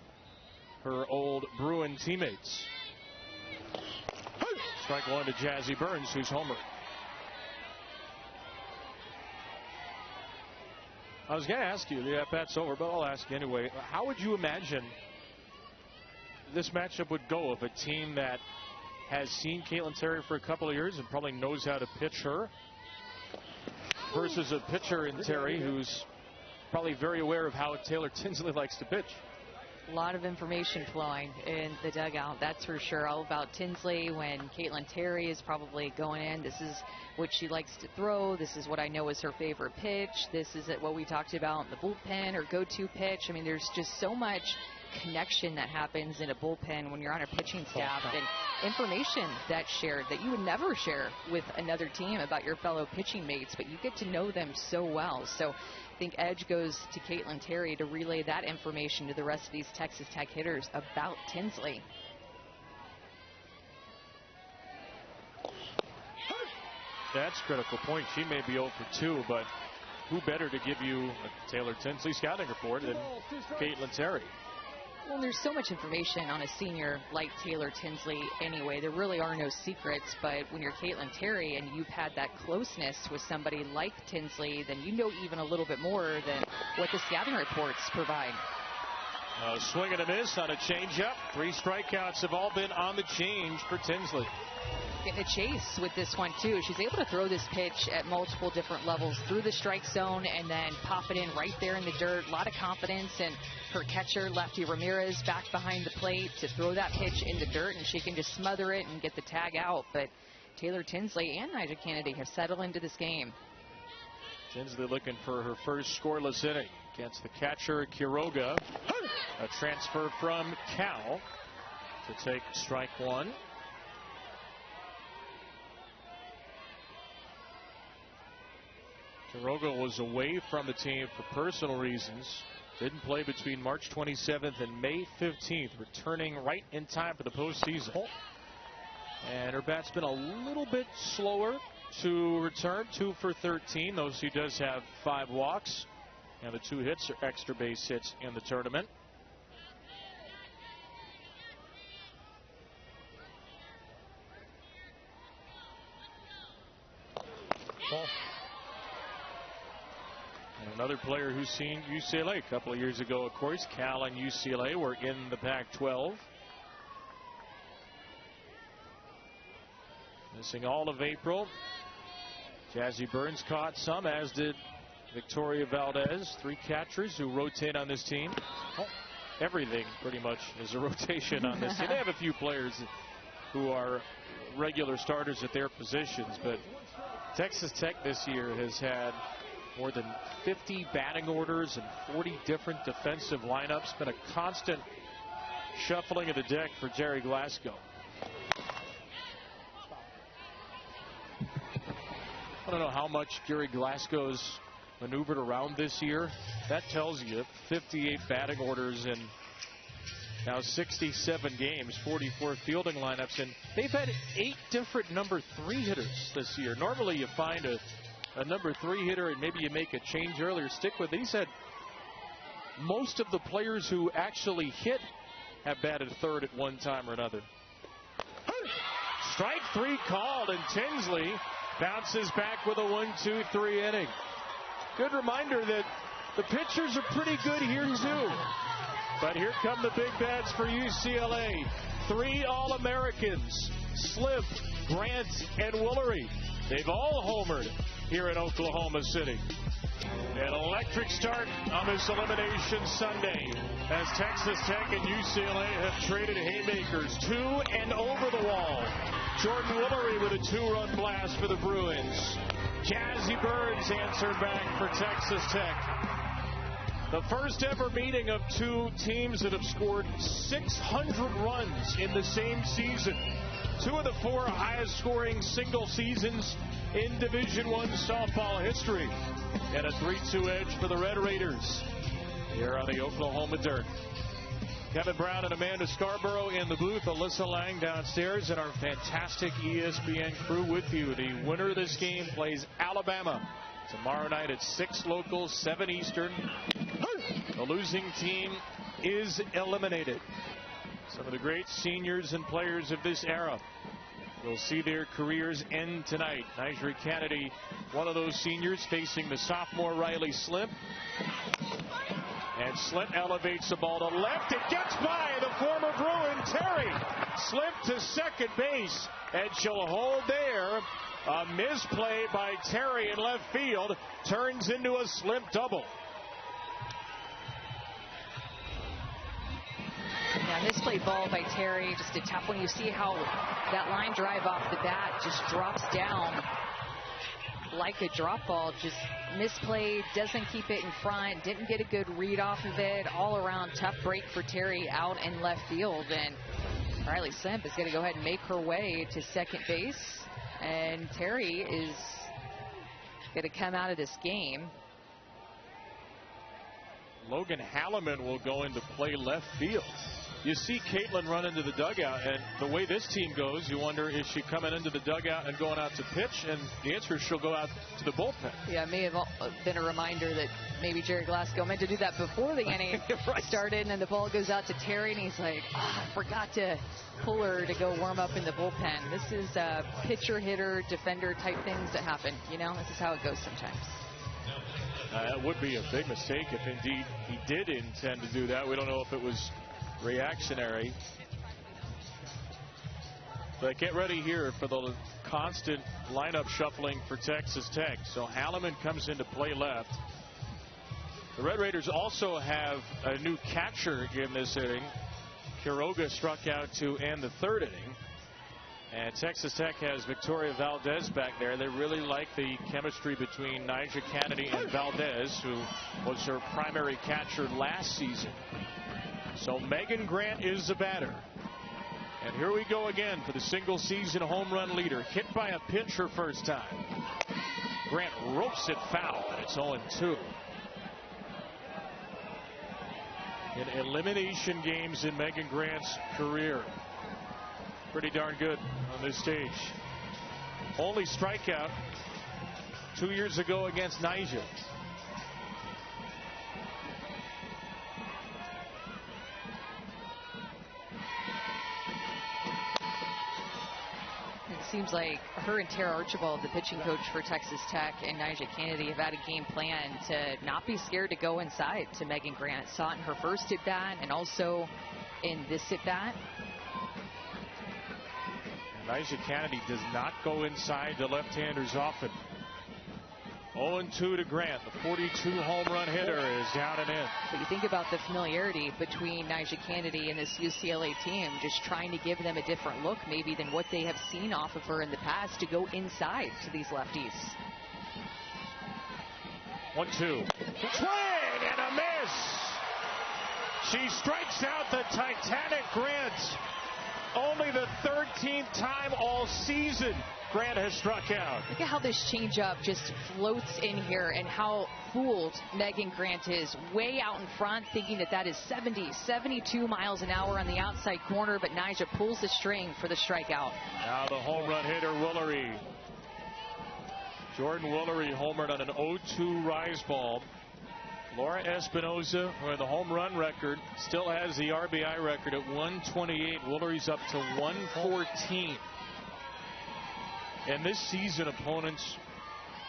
her old Bruin teammates. Strike 1 to Jazzy Burns, who's homered. I was going to ask you, the at-bat's over, but I'll ask you anyway. How would you imagine this matchup would go if a team that has seen Caitlin Terry for a couple of years and probably knows how to pitch her versus a pitcher in Terry who's probably very aware of how Taylor Tinsley likes to pitch? A lot of information flowing in the dugout, that's for sure. All about Tinsley when Caitlin Terry is probably going in. This is what she likes to throw. This is what I know is her favorite pitch. This is what we talked about in the bullpen, or go-to pitch. I mean, there's just so much connection that happens in a bullpen when you're on a pitching staff, and information that's shared that you would never share with another team about your fellow pitching mates, but you get to know them so well. So I think edge goes to Caitlin Terry to relay that information to the rest of these Texas Tech hitters about Tinsley. That's a critical point. She may be 0 for 2, but who better to give you a Taylor Tinsley scouting report than Caitlin Terry? Well, there's so much information on a senior like Taylor Tinsley anyway. There really are no secrets, but when you're Caitlin Terry and you've had that closeness with somebody like Tinsley, then you know even a little bit more than what the scouting reports provide. Swing and a miss on a changeup. 3 strikeouts have all been on the change for Tinsley. Getting a chase with this one too. She's able to throw this pitch at multiple different levels through the strike zone and then pop it in right there in the dirt. A lot of confidence in her catcher, Lefty Ramirez, back behind the plate to throw that pitch in the dirt, and she can just smother it and get the tag out. But Taylor Tinsley and Nyjah Kennedy have settled into this game. Tinsley looking for her first scoreless inning against the catcher Quiroga. A transfer from Cal to take strike 1. Quiroga was away from the team for personal reasons. Didn't play between March 27th and May 15th, returning right in time for the postseason. And her bat's been a little bit slower to return, 2 for 13, though she does have 5 walks. And the 2 hits are extra base hits in the tournament. And another player who's seen UCLA a couple of years ago, of course. Cal and UCLA were in the Pac-12. Missing all of April. Jazzy Burns caught some, as did Victoria Valdez. 3 catchers who rotate on this team. Everything pretty much is a rotation on this team. They have a few players who are regular starters at their positions, but Texas Tech this year has had more than 50 batting orders and 40 different defensive lineups. Been a constant shuffling of the deck for Jerry Glasgow. I don't know how much Gary Glasgow's maneuvered around this year. That tells you 58 batting orders in now 67 games, 44 fielding lineups, and they've had 8 different number 3 hitters this year. Normally you find a number 3 hitter and maybe you make a change early or stick with it. He's had most of the players who actually hit have batted third at one time or another. Strike 3 called, and Tinsley bounces back with a 1-2-3 inning. Good reminder that the pitchers are pretty good here too. But here come the big bats for UCLA. 3 All-Americans, Slim, Grant, and Woolery. They've all homered here in Oklahoma City. An electric start on this elimination Sunday as Texas Tech and UCLA have traded haymakers 2 and over the wall. Jordan Woolery with a 2-run blast for the Bruins. Jazzy Burns answered back for Texas Tech. The first ever meeting of 2 teams that have scored 600 runs in the same season. 2 of the 4 highest scoring single seasons in Division I softball history. And a 3-2 edge for the Red Raiders here on the Oklahoma dirt. Kevin Brown and Amanda Scarborough in the booth. Alyssa Lang downstairs, and our fantastic ESPN crew with you. The winner of this game plays Alabama tomorrow night at 6 local, 7 Eastern. The losing team is eliminated. Some of the great seniors and players of this era will see their careers end tonight. Nyjah Kennedy, one of those seniors, facing the sophomore Riley Slim. And Slim elevates the ball to left. It gets by the former Bruin, Terry. Slim to second base, and she'll hold there. A misplay by Terry in left field turns into a Slim double. Yeah, misplay ball by Terry, just a tough one. You see how that line drive off the bat just drops down. like a drop ball, just misplayed, doesn't keep it in front, didn't get a good read off of it. All around tough break for Terry out in left field, and Riley Simp is going to go ahead and make her way to second base, and Terry is going to come out of this game. Logan Halliman will go into play left field. You see Caitlin run into the dugout, and the way this team goes, you wonder, is she coming into the dugout and going out to pitch? And the answer is she'll go out to the bullpen. Yeah, it may have been a reminder that maybe Jerry Glasgow meant to do that before the inning right. started, and then the ball goes out to Terry, and he's like, I forgot to pull her to go warm up in the bullpen. This is pitcher, hitter, defender type things that happen. You know, this is how it goes sometimes. That would be a big mistake if indeed he did intend to do that. We don't know if it was reactionary. But get ready here for the constant lineup shuffling for Texas Tech. So Halliman comes into play left. The Red Raiders also have a new catcher in this inning. Quiroga struck out to end the third inning. And Texas Tech has Victoria Valdez back there. They really like the chemistry between Nyjah Kennedy and Valdez, who was her primary catcher last season. So Megan Grant is the batter. And here we go again for the single season home run leader. Hit by a pitch her first time. Grant ropes it foul, and it's 0-2. In elimination games in Megan Grant's career. Pretty darn good on this stage. Only strikeout 2 years ago against Nyjah. It seems like her and Tara Archibald, the pitching coach for Texas Tech, and Nyjah Kennedy have had a game plan to not be scared to go inside to Megan Grant. Saw it in her first at bat and also in this at bat. Nyjah Kennedy does not go inside to left-handers often. 0-2 to Grant. The 42 home run hitter is down and in. But you think about the familiarity between Nyjah Kennedy and this UCLA team, just trying to give them a different look maybe than what they have seen off of her in the past to go inside to these lefties. 1-2. Swing and a miss. She strikes out the Titanic Grant. Only the 13th time all season Grant has struck out. Look at how this changeup just floats in here and how fooled Megan Grant is. Way out in front, thinking that that is 70, 72 miles an hour on the outside corner, but Nyjah pulls the string for the strikeout. Now the home run hitter, Woolery. Jordan Woolery homered on an 0-2 rise ball. Laura Espinoza, who had the home run record, still has the RBI record at 128. Woolery's up to 114. And this season, opponents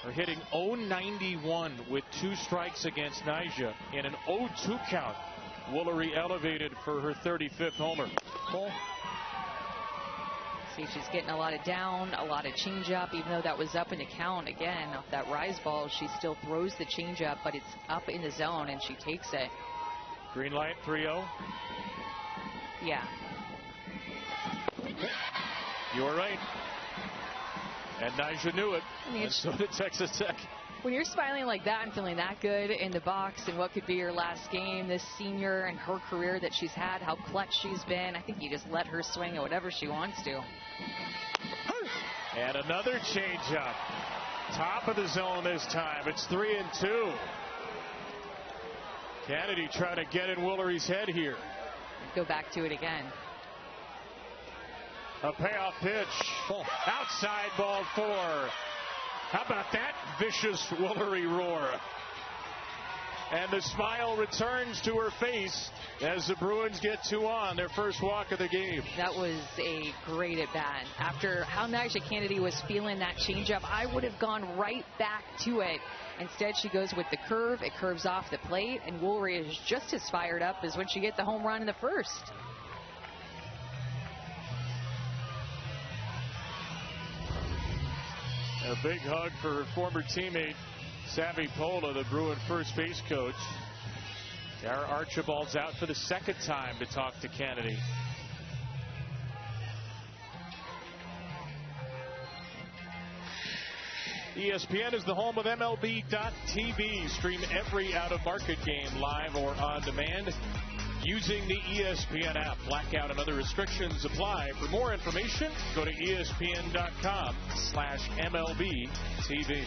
are hitting 091 with 2 strikes against Nyjah. In an 0-2 count, Woolery elevated for her 35th homer. See, she's getting a lot of down, a lot of changeup, even though that was up in the count. Again, off that rise ball, she still throws the changeup, but it's up in the zone, and she takes it. Green light, 3-0. Yeah. You were right. And Nyjah knew it, and so did Texas Tech. When you're smiling like that and feeling that good in the box and what could be your last game, this senior and her career that she's had, how clutch she's been, I think you just let her swing at whatever she wants to. And another changeup. Top of the zone this time. It's 3-2. Kennedy trying to get in Woolery's head here. Go back to it again. A payoff pitch. Outside, ball 4. How about that vicious Woolery roar? And the smile returns to her face as the Bruins get 2 on, their first walk of the game. That was a great at bat. After how Nyjah Kennedy was feeling that changeup, I would have gone right back to it. Instead, she goes with the curve. It curves off the plate, and Woolery is just as fired up as when she hit the home run in the first. A big hug for her former teammate, Savvy Pola, the Bruin first base coach. Tara Archibald's out for the second time to talk to Kennedy. ESPN is the home of MLB.TV. Stream every out-of-market game live or on demand using the ESPN app. Blackout and other restrictions apply. For more information, go to ESPN.com/MLB.TV.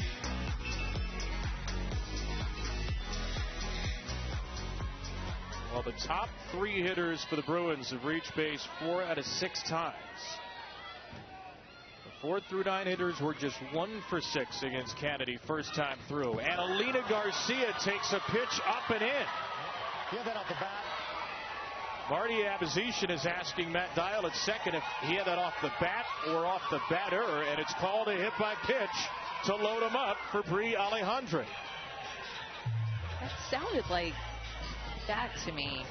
Well, the top 3 hitters for the Bruins have reached base 4 out of 6 times. The 4 through 9 hitters were just 1 for 6 against Kennedy first time through. And Alina Garcia takes a pitch up and in. Get that off the bat. Marty Abizishin is asking Matt Dial at second if he had that off the bat or off the batter, and it's called a hit by pitch to load him up for Brie Alejandre. That sounded like that to me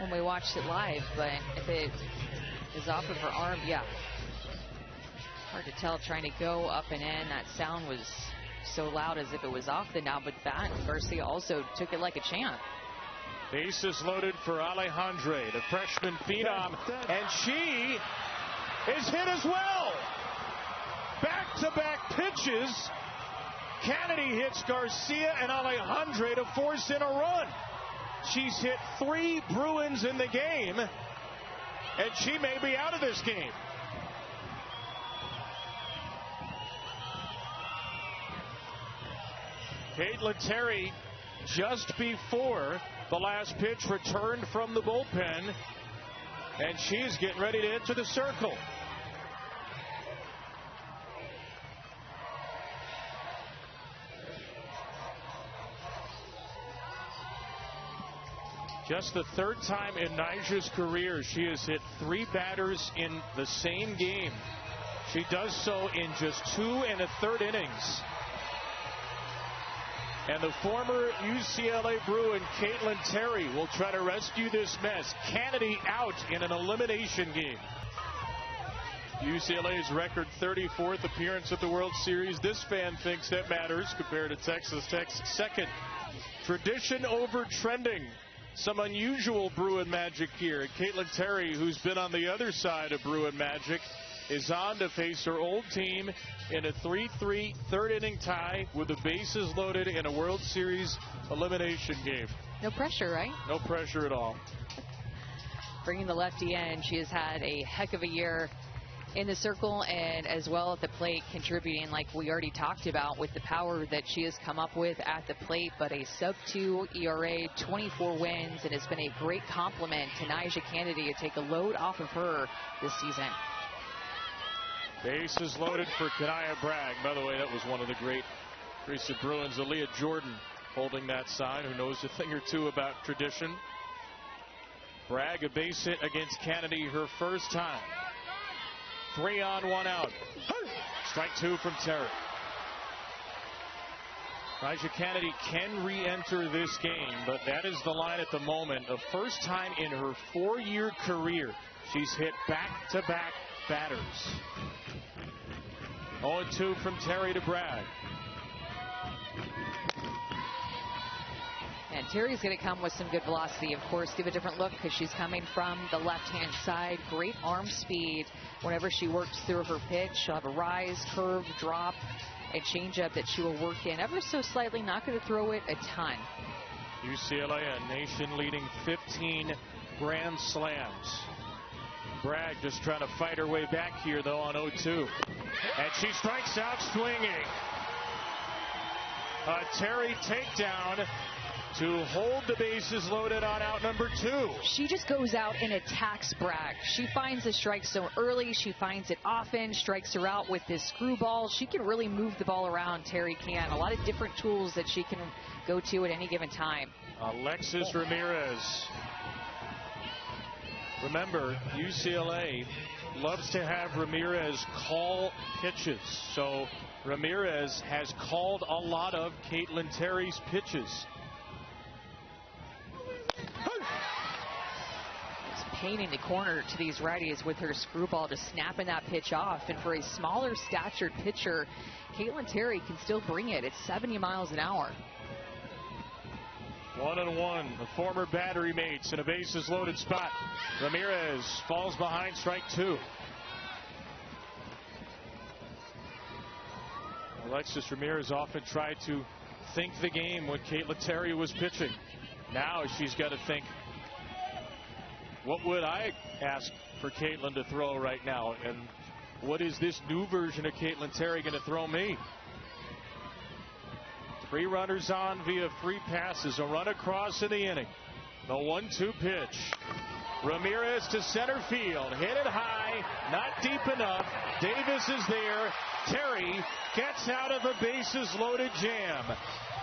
when we watched it live, but if it is off of her arm, yeah. Hard to tell trying to go up and in. That sound was so loud as if it was off the knob with the bat. Garcia also took it like a champ. Bases loaded for Alejandre, the freshman phenom, and she is hit as well. Back-to-back pitches. Kennedy hits Garcia and Alejandre to force in a run. She's hit 3 Bruins in the game, and she may be out of this game. Caitlin Terry, just before the last pitch, returned from the bullpen, and she's getting ready to enter the circle. Just the 3rd time in Nyjah's career she has hit 3 batters in the same game. She does so in just 2 1/3 innings. And the former UCLA Bruin, Caitlin Terry, will try to rescue this mess. Kennedy out in an elimination game. UCLA's record 34th appearance at the World Series. This fan thinks that matters compared to Texas Tech's 2nd. Tradition over trending. Some unusual Bruin magic here. Caitlin Terry, who's been on the other side of Bruin magic, is on to face her old team in a 3-3 3rd inning tie with the bases loaded in a World Series elimination game. No pressure, right? No pressure at all. Bringing the lefty in, she has had a heck of a year in the circle and as well at the plate, contributing like we already talked about with the power that she has come up with at the plate. But a sub-2 ERA, 24 wins, and it's been a great compliment to Nyjah Kennedy to take a load off of her this season. Bases loaded for Kanaya Bragg. By the way, that was one of the great recent Bruins. Aaliyah Jordan holding that sign, who knows a thing or two about tradition. Bragg, a base hit against Kennedy, her first time. 3 on, 1 out. Strike 2 from Terry. Nyjah Kennedy can re-enter this game, but that is the line at the moment. The first time in her 4-year career she's hit back-to-back batters. 0-2 from Terry to Bragg. And Terry's going to come with some good velocity, of course. Give a different look because she's coming from the left-hand side. Great arm speed whenever she works through her pitch. She'll have a rise, curve, drop, and changeup that she will work in ever so slightly. Not going to throw it a ton. UCLA, a nation-leading 15 grand slams. Bragg just trying to fight her way back here, though, on 0-2. And she strikes out swinging. A Terry takedown to hold the bases loaded on out number 2. She just goes out and attacks Bragg. She finds the strike so early. She finds it often, strikes her out with this screwball. She can really move the ball around, Terry can. A lot of different tools that she can go to at any given time. Alexis Ramirez. Remember, UCLA loves to have Ramirez call pitches. So Ramirez has called a lot of Caitlin Terry's pitches. Painting the corner to these righties with her screwball, just snapping that pitch off. And for a smaller statured pitcher, Caitlin Terry can still bring it. It's 70 miles an hour. 1-1. The former battery mates in a bases loaded spot. Ramirez falls behind, strike 2. Alexis Ramirez often tried to think the game when Caitlin Terry was pitching. Now she's got to think, what would I ask for Caitlin to throw right now? And what is this new version of Caitlin Terry going to throw me? 3 runners on via 3 passes. A run across in the inning. The 1-2 pitch. Ramirez to center field. Hit it high. Not deep enough. Davis is there. Terry gets out of a bases-loaded jam.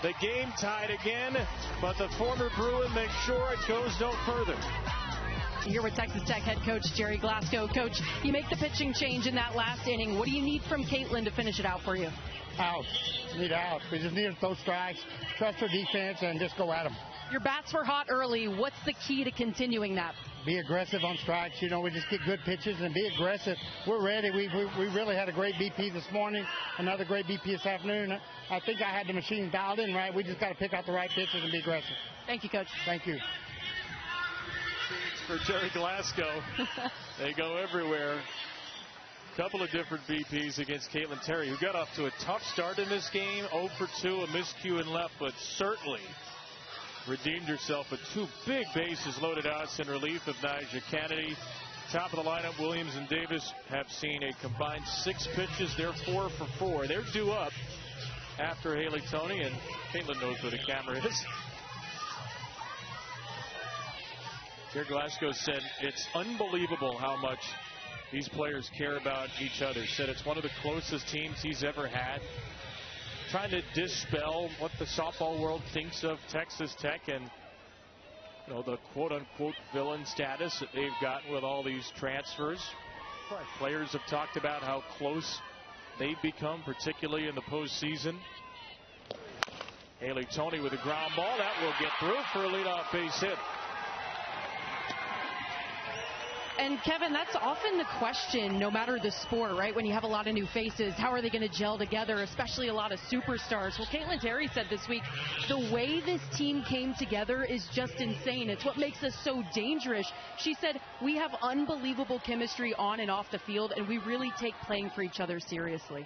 The game tied again, but the former Bruin makes sure it goes no further. Here with Texas Tech head coach Jerry Glasgow. Coach, you make the pitching change in that last inning. What do you need from Caitlin to finish it out for you? Out. Need out. We just need to throw strikes, trust our defense, and just go at them. Your bats were hot early. What's the key to continuing that? Be aggressive on strikes. You know, we just get good pitches and be aggressive. We're ready. We really had a great BP this morning, another great BP this afternoon. I think I had the machine dialed in right. We just got to pick out the right pitches and be aggressive. Thank you, Coach. Thank you. For Jerry Glasgow. They go everywhere. Couple of different BPs against Caitlin Terry, who got off to a tough start in this game. 0 for 2, a miscue in left, but certainly redeemed herself with 2 big bases loaded outs in relief of Nyjah Kennedy. Top of the lineup, Williams and Davis have seen a combined 6 pitches. They're 4 for 4. They're due up after Haley Toney, and Caitlin knows where the camera is. Jerry Glasgow said it's unbelievable how much these players care about each other. Said it's one of the closest teams he's ever had. Trying to dispel what the softball world thinks of Texas Tech and, you know, the quote-unquote villain status that they've gotten with all these transfers. Players have talked about how close they've become, particularly in the postseason. Haley Toney with a ground ball. That will get through for a leadoff base hit. And Kevin, that's often the question, no matter the sport, right? When you have a lot of new faces, how are they going to gel together, especially a lot of superstars? Well, Caitlin Terry said this week, the way this team came together is just insane. It's what makes us so dangerous. She said, we have unbelievable chemistry on and off the field, and we really take playing for each other seriously.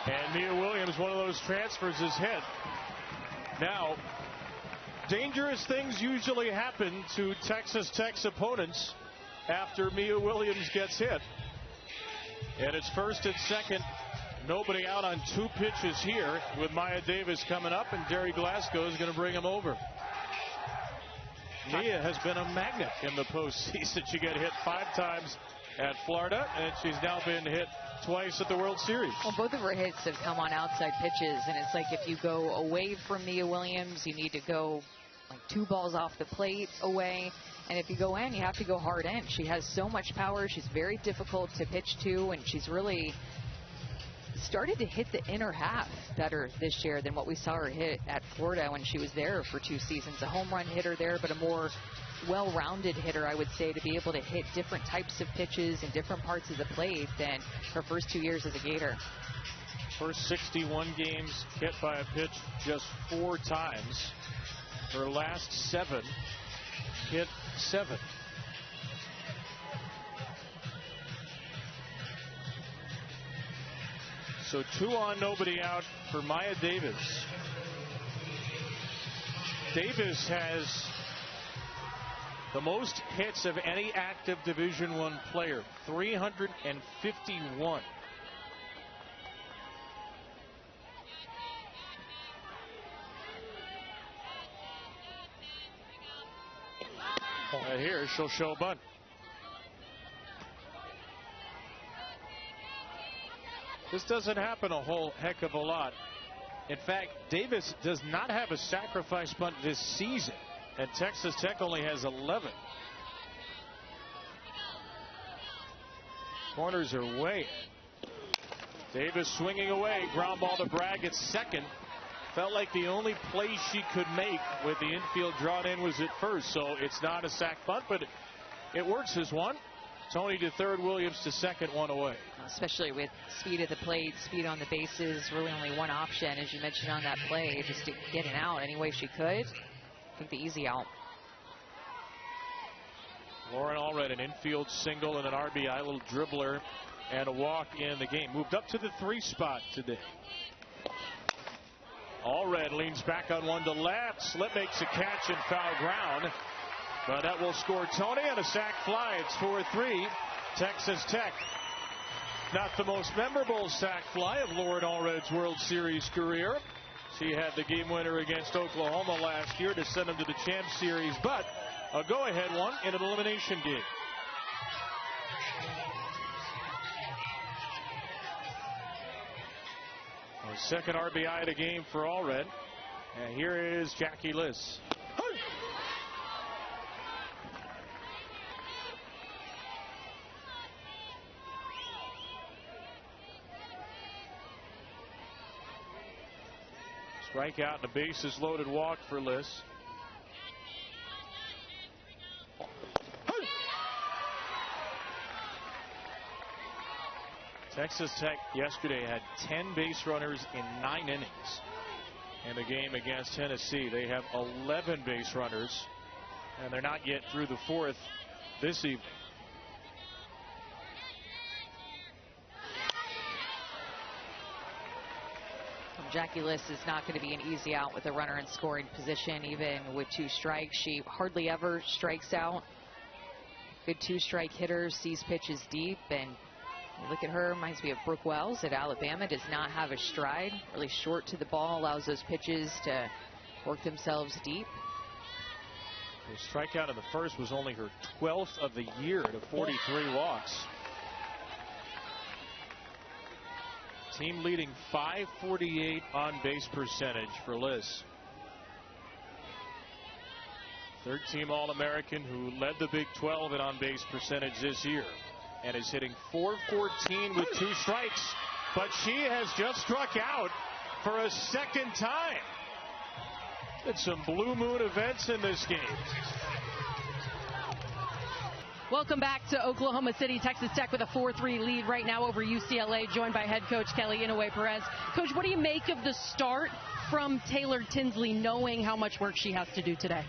And Mia Williams, one of those transfers, is hit. Now, dangerous things usually happen to Texas Tech's opponents after Mia Williams gets hit. And it's first and second. Nobody out on 2 pitches here with Maya Davis coming up, and Jerry Glasgow is going to bring him over. Mia has been a magnet in the postseason. She got hit 5 times at Florida, and she's now been hit twice at the World Series. Well, both of her hits have come on outside pitches, and it's like if you go away from Mia Williams, you need to go like 2 balls off the plate away, and if you go in, you have to go hard in. She has so much power. She's very difficult to pitch to, and she's really started to hit the inner half better this year than what we saw her hit at Florida when she was there for 2 seasons. A home run hitter there, but a more well-rounded hitter, I would say, to be able to hit different types of pitches in different parts of the plate than her first 2 years as a Gator. First 61 games hit by a pitch just 4 times. Her last 7 hit 7. So 2 on, nobody out for Maya Davis. Davis has the most hits of any active Division I player, 351. Here she'll show a bunt. This doesn't happen a whole heck of a lot. In fact, Davis does not have a sacrifice bunt this season, and Texas Tech only has 11. Corners are way in. Davis swinging away, ground ball to Bragg at second. Felt like the only play she could make with the infield drawn in was at first, so it's not a sac bunt, but it works as one. Toney to third, Williams to second, 1 away. Especially with speed at the plate, speed on the bases, really only one option, as you mentioned on that play, just to get it out any way she could. Take the easy out. Lauren Allred, an infield single and an RBI, little dribbler and a walk in the game. Moved up to the 3 spot today. Allred leans back on one to left. Slip makes a catch and foul ground. But that will score Tony on a sac fly. It's 4-3. Texas Tech. Not the most memorable sac fly of Lauren Allred's World Series career. She had the game winner against Oklahoma last year to send them to the Champ Series, but a go-ahead one in an elimination game. A second RBI of the game for Allred. And here is Jackie Liss. Strikeout and a bases loaded walk for Liss. Texas Tech yesterday had 10 base runners in 9 innings. In the game against Tennessee, they have 11 base runners, and they're not yet through the 4th this evening. Jackie Liss is not going to be an easy out with a runner in scoring position. Even with 2 strikes, she hardly ever strikes out. Good 2-strike hitter, sees pitches deep, and you look at her, reminds me of Brooke Wells at Alabama. Does not have a stride, really short to the ball, allows those pitches to work themselves deep. The strikeout in the first was only her 12th of the year to 43 walks. Team leading .548 on base percentage for Liss. 3rd-team All-American who led the Big 12 in on base percentage this year and is hitting .414 with 2 strikes. But she has just struck out for a 2nd time. It's some blue moon events in this game. Welcome back to Oklahoma City. Texas Tech with a 4-3 lead right now over UCLA, joined by head coach Kelly Inouye-Perez. Coach, what do you make of the start from Taylor Tinsley, knowing how much work she has to do today?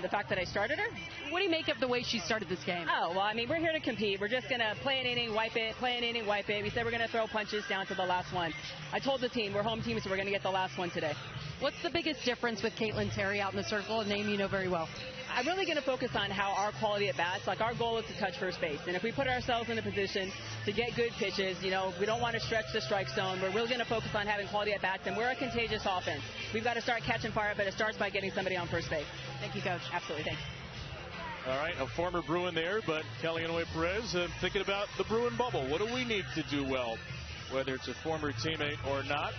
The fact that I started her? What do you make of the way she started this game? Oh, well, I mean, we're here to compete. We're just going to play an inning, wipe it, play an inning, wipe it. We said we're going to throw punches down to the last one. I told the team, we're home team, so we're going to get the last one today. What's the biggest difference with Caitlin Terry out in the circle, a name you know very well? I'm really going to focus on how our quality at bats, like our goal is to touch first base. And if we put ourselves in a position to get good pitches, you know, we don't want to stretch the strike zone. We're really going to focus on having quality at bats, and we're a contagious offense. We've got to start catching fire, but it starts by getting somebody on first base. Thank you, Coach. Absolutely. Thanks. All right, a former Bruin there, but Kelly Inouye-Perez thinking about the Bruin bubble. What do we need to do well, whether it's a former teammate or not?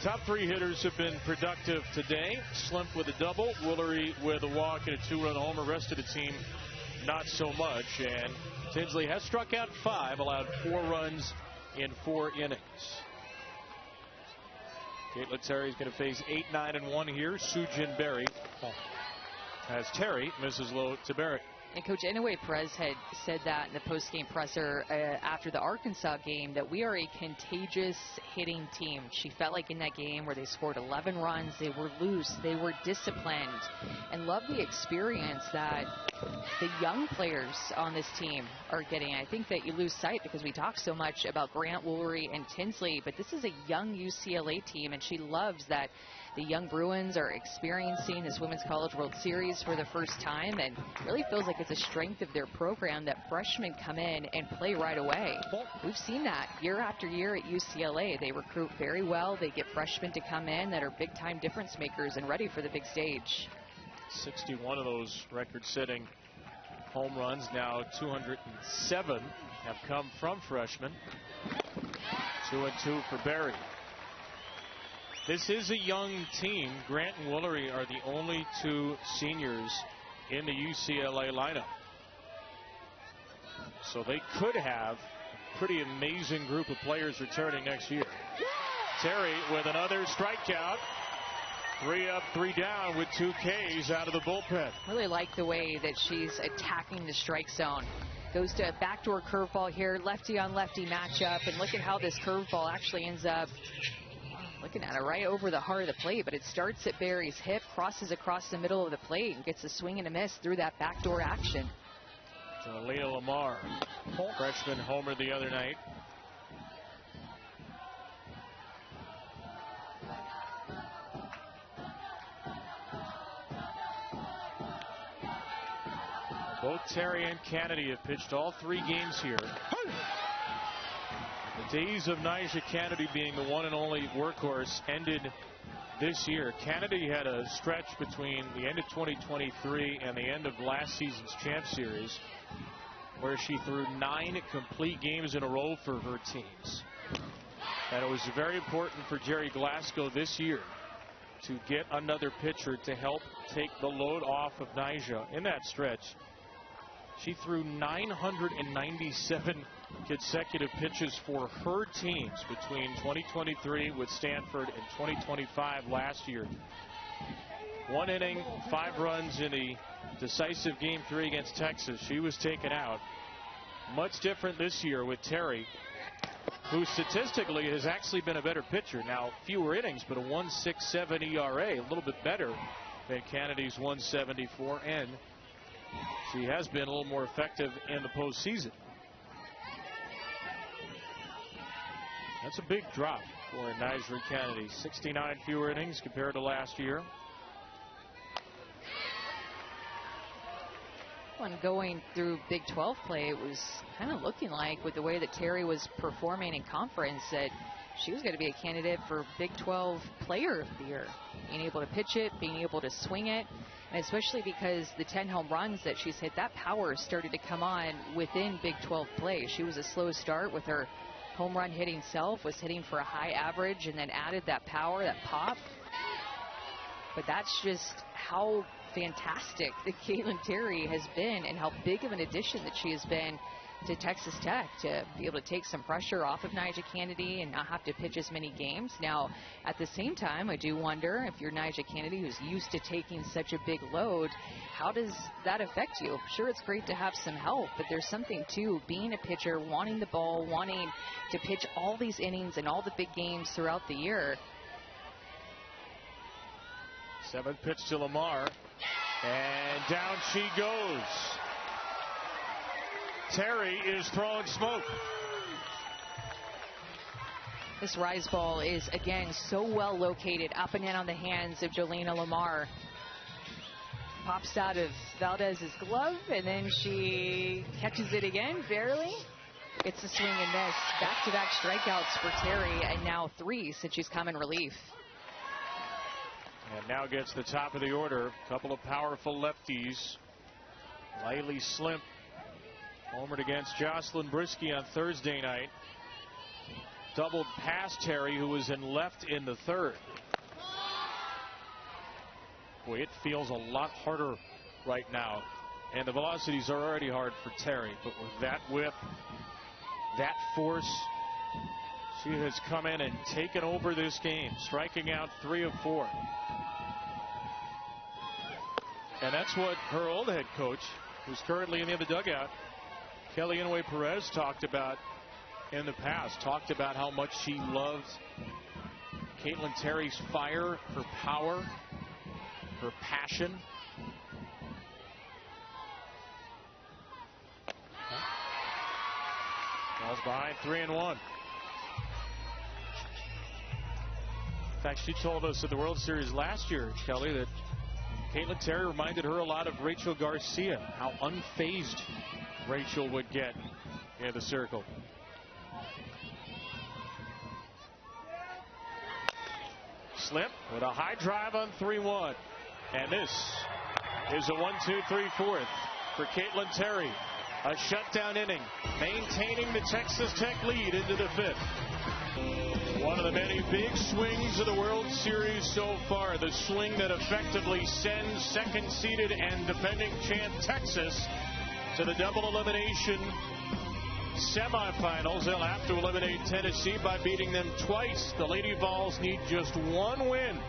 Top 3 hitters have been productive today. Slimp with a double, Woolery with a walk and a 2-run homer. Rest of the team, not so much. And Tinsley has struck out 5, allowed 4 runs in 4 innings. Caitlin Terry is going to face 8-9-1 here. Sujin Berry as Terry misses low to Berry. And Coach Inouye-Perez had said that in the post-game presser after the Arkansas game, that we are a contagious hitting team. She felt like in that game where they scored 11 runs, they were loose, they were disciplined, and love the experience that the young players on this team are getting. I think that you lose sight because we talk so much about Grant, Woolery, and Tinsley, but this is a young UCLA team, and she loves that the young Bruins are experiencing this Women's College World Series for the first time, and really feels like it's a strength of their program that freshmen come in and play right away. We've seen that year after year at UCLA. They recruit very well. They get freshmen to come in that are big-time difference makers and ready for the big stage. 61 of those record-setting home runs, now 207, have come from freshmen. 2-2 for Berry. This is a young team. Grant and Woolery are the only 2 seniors in the UCLA lineup. So they could have a pretty amazing group of players returning next year. Terry with another strikeout. 3 up, 3 down with 2 Ks out of the bullpen. Really like the way that she's attacking the strike zone. Goes to a backdoor curveball here, lefty on lefty matchup, and look at how this curveball actually ends up looking at it right over the heart of the plate, but it starts at Berry's hip, crosses across the middle of the plate, and gets a swing and a miss through that backdoor action. Jolena Lamar, freshman homer the other night. Both Terry and Kennedy have pitched all 3 games here. The days of Nyjah Kennedy being the one and only workhorse ended this year. Kennedy had a stretch between the end of 2023 and the end of last season's Champ Series where she threw 9 complete games in a row for her teams. And it was very important for Jerry Glasgow this year to get another pitcher to help take the load off of Nyjah. In that stretch, she threw 997 consecutive pitches for her teams between 2023 with Stanford and 2025 last year. 1 inning, 5 runs in the decisive Game 3 against Texas. She was taken out. Much different this year with Terry, who statistically has actually been a better pitcher. Now, fewer innings, but a 1.67 ERA, a little bit better than Kennedy's 1.74, and she has been a little more effective in the postseason. That's a big drop for Nyjah Kennedy. 69 fewer innings compared to last year. When going through Big 12 play, it was kind of looking like, with the way that Terry was performing in conference, that she was going to be a candidate for Big 12 Player of the Year. Being able to pitch it, being able to swing it, and especially because the 10 home runs that she's hit, that power started to come on within Big 12 play. She was a slow start with her home run hitting self, was hitting for a high average, and then added that power, that pop. But that's just how fantastic that Caitlin Terry has been, and how big of an addition that she has been to Texas Tech, to be able to take some pressure off of Nyjah Kennedy and not have to pitch as many games. Now, at the same time, I do wonder if you're Nyjah Kennedy, who's used to taking such a big load, how does that affect you? Sure, it's great to have some help, but there's something to being a pitcher, wanting the ball, wanting to pitch all these innings and all the big games throughout the year. 7th pitch to Lamar, and down she goes. Terry is throwing smoke. This rise ball is, again, so well located up and in on the hands of Jolena Lamar. Pops out of Valdez's glove, and then she catches it again, barely. It's a swing and miss. Back-to-back strikeouts for Terry, and now 3 since she's come in relief. And now gets the top of the order. A couple of powerful lefties. Riley Slimp homered against Jocelyn Brisky on Thursday night. Doubled past Terry, who was in left in the 3rd. Boy, it feels a lot harder right now. And the velocities are already hard for Terry. But with that whip, that force, she has come in and taken over this game, striking out 3 of 4. And that's what her old head coach, who's currently in the other dugout, Kelly Inouye Perez, talked about in the past. Talked about how much she loved Caitlin Terry's fire, her power, her passion. Ball's behind, 3-1. In fact, she told us at the World Series last year, Kelly, that Caitlin Terry reminded her a lot of Rachel Garcia, how unfazed Rachel would get in the circle. Slip with a high drive on 3-1. And this is a 1-2-3-4 for Caitlin Terry. A shutdown inning, maintaining the Texas Tech lead into the 5th. One of the many big swings of the World Series so far. The swing that effectively sends second-seeded and defending champ Texas to the double elimination semifinals. They'll have to eliminate Tennessee by beating them twice. The Lady Vols need just 1 win.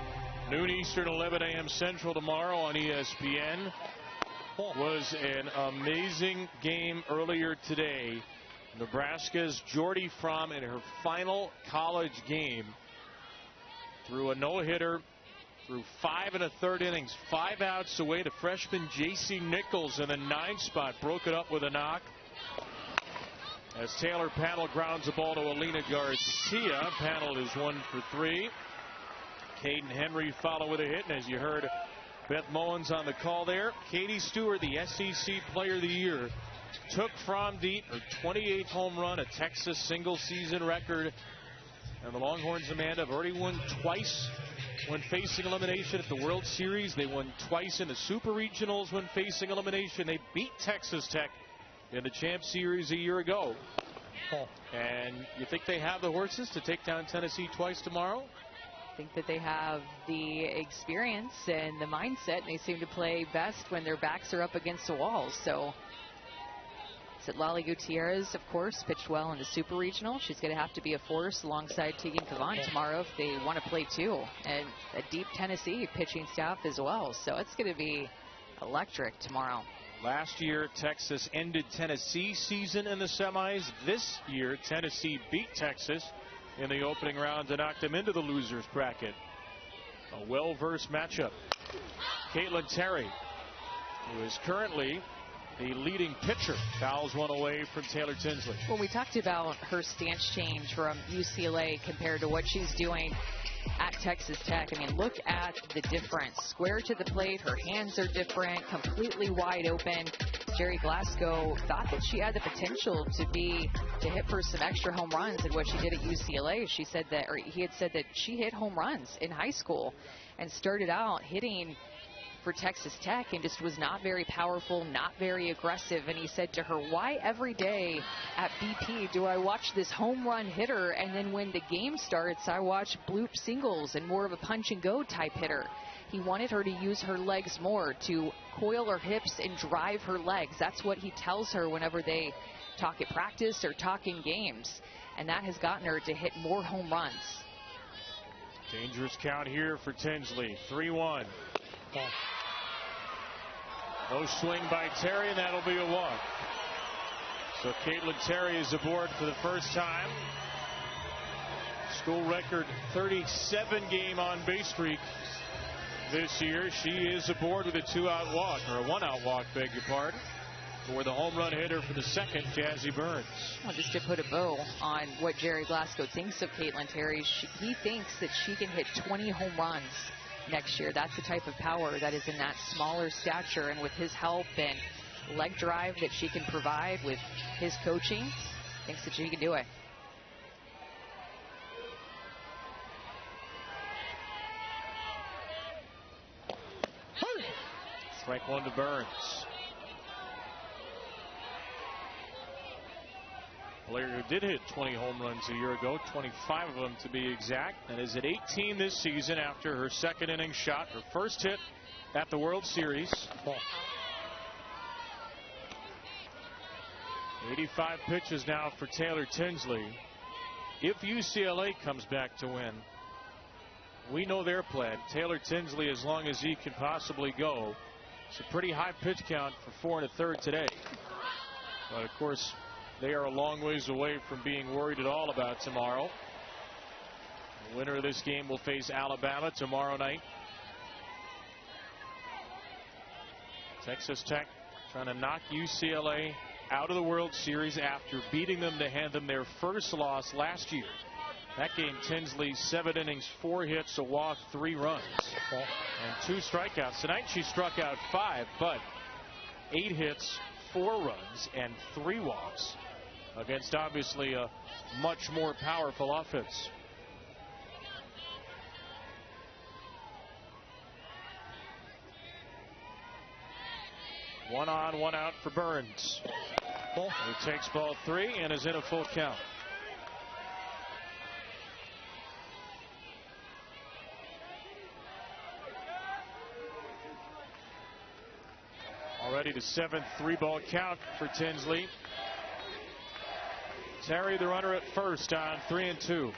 Noon Eastern, 11 a.m. Central tomorrow on ESPN. Was an amazing game earlier today. Nebraska's Jordy Fromm in her final college game threw a no-hitter through 5 1/3 innings, 5 outs away. The freshman J.C. Nichols in the 9th spot broke it up with a knock. As Taylor Panel grounds the ball to Alina Garcia. Panel is 1 for 3. Caden Henry follow with a hit, and as you heard Beth Mowens on the call there, Katie Stewart, the SEC Player of the Year, took from deep her 28th home run, a Texas single season record. And the Longhorns, Amanda, have already won twice when facing elimination at the World Series. They won twice in the Super Regionals when facing elimination. They beat Texas Tech in the Champ Series a year ago. And you think they have the horses to take down Tennessee twice tomorrow? I think that they have the experience and the mindset, and they seem to play best when their backs are up against the walls. So Lali Gutierrez, of course, pitched well in the Super Regional. She's going to have to be a force alongside Tegan Cavan tomorrow if they want to play too. And a deep Tennessee pitching staff as well. So it's going to be electric tomorrow. Last year, Texas ended Tennessee's season in the semis. This year, Tennessee beat Texas in the opening round to knock them into the losers bracket. A well-versed matchup. Caitlin Terry, who is currently the leading pitcher, fouls one away from Taylor Tinsley. Well, we talked about her stance change from UCLA compared to what she's doing at Texas Tech. I mean, look at the difference. Square to the plate, her hands are different, completely wide open. Jerry Glasgow thought that she had the potential to hit for some extra home runs, and what she did at UCLA, she said that, or he had said that she hit home runs in high school and started out hitting for Texas Tech and just was not very powerful, not very aggressive. And he said to her, why every day at BP do I watch this home run hitter, and then when the game starts I watch bloop singles and more of a punch and go type hitter? He wanted her to use her legs more, to coil her hips and drive her legs. That's what he tells her whenever they talk at practice or talk in games, and that has gotten her to hit more home runs. Dangerous count here for Tinsley. 3-1. No swing by Terry, and that'll be a walk. So Caitlin Terry is aboard for the first time. School record 37 game on base streak this year. She is aboard with a 2-out walk, or a 1-out walk, beg your pardon, for the home run hitter for the second, Jazzy Burns. Well, just to put a bow on what Jerry Glasgow thinks of Caitlin Terry, he thinks that she can hit 20 home runs next year. That's the type of power that is in that smaller stature, and with his help and leg drive that she can provide with his coaching, thinks that she can do it. Strike one to Burns. Player who did hit 20 home runs a year ago, 25 of them to be exact, and is at 18 this season after her second inning shot, her first hit at the World Series. 85 pitches now for Taylor Tinsley. If UCLA comes back to win, we know their plan. Taylor Tinsley, as long as he can possibly go. It's a pretty high pitch count for 4 1/3 today. But of course, they are a long ways away from being worried at all about tomorrow. The winner of this game will face Alabama tomorrow night. Texas Tech trying to knock UCLA out of the World Series after beating them to hand them their first loss last year. That game, Tinsley, 7 innings, 4 hits, a walk, 3 runs, and 2 strikeouts. Tonight she struck out 5, but 8 hits, 4 runs, and 3 walks against obviously a much more powerful offense. One on, 1 out for Burns. He takes ball 3 and is in a full count. Already the 7th 3-ball count for Tinsley. Terry, the runner at first, on 3-2.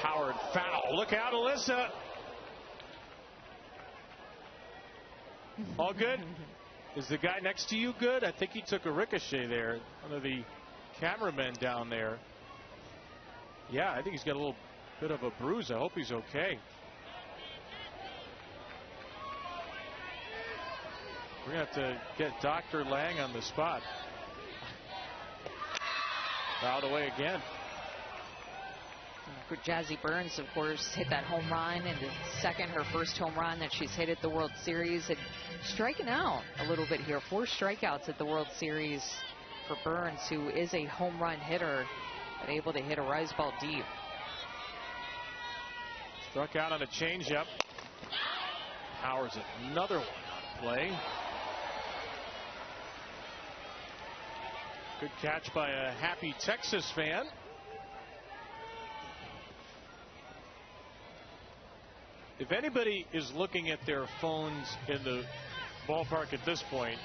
Powered foul. Look out, Alyssa. All good? Is the guy next to you good? I think he took a ricochet there. One of the cameramen down there. Yeah, I think he's got a little bit of a bruise. I hope he's okay. We're going to have to get Dr. Lang on the spot. Fouled away again. Jazzy Burns, of course, hit that home run, and her first home run that she's hit at the World Series, and striking out a little bit here. 4 strikeouts at the World Series for Burns, who is a home run hitter, but able to hit a rise ball deep. Struck out on a changeup. Powers another one on play. Good catch by a happy Texas fan. If anybody is looking at their phones in the ballpark at this point,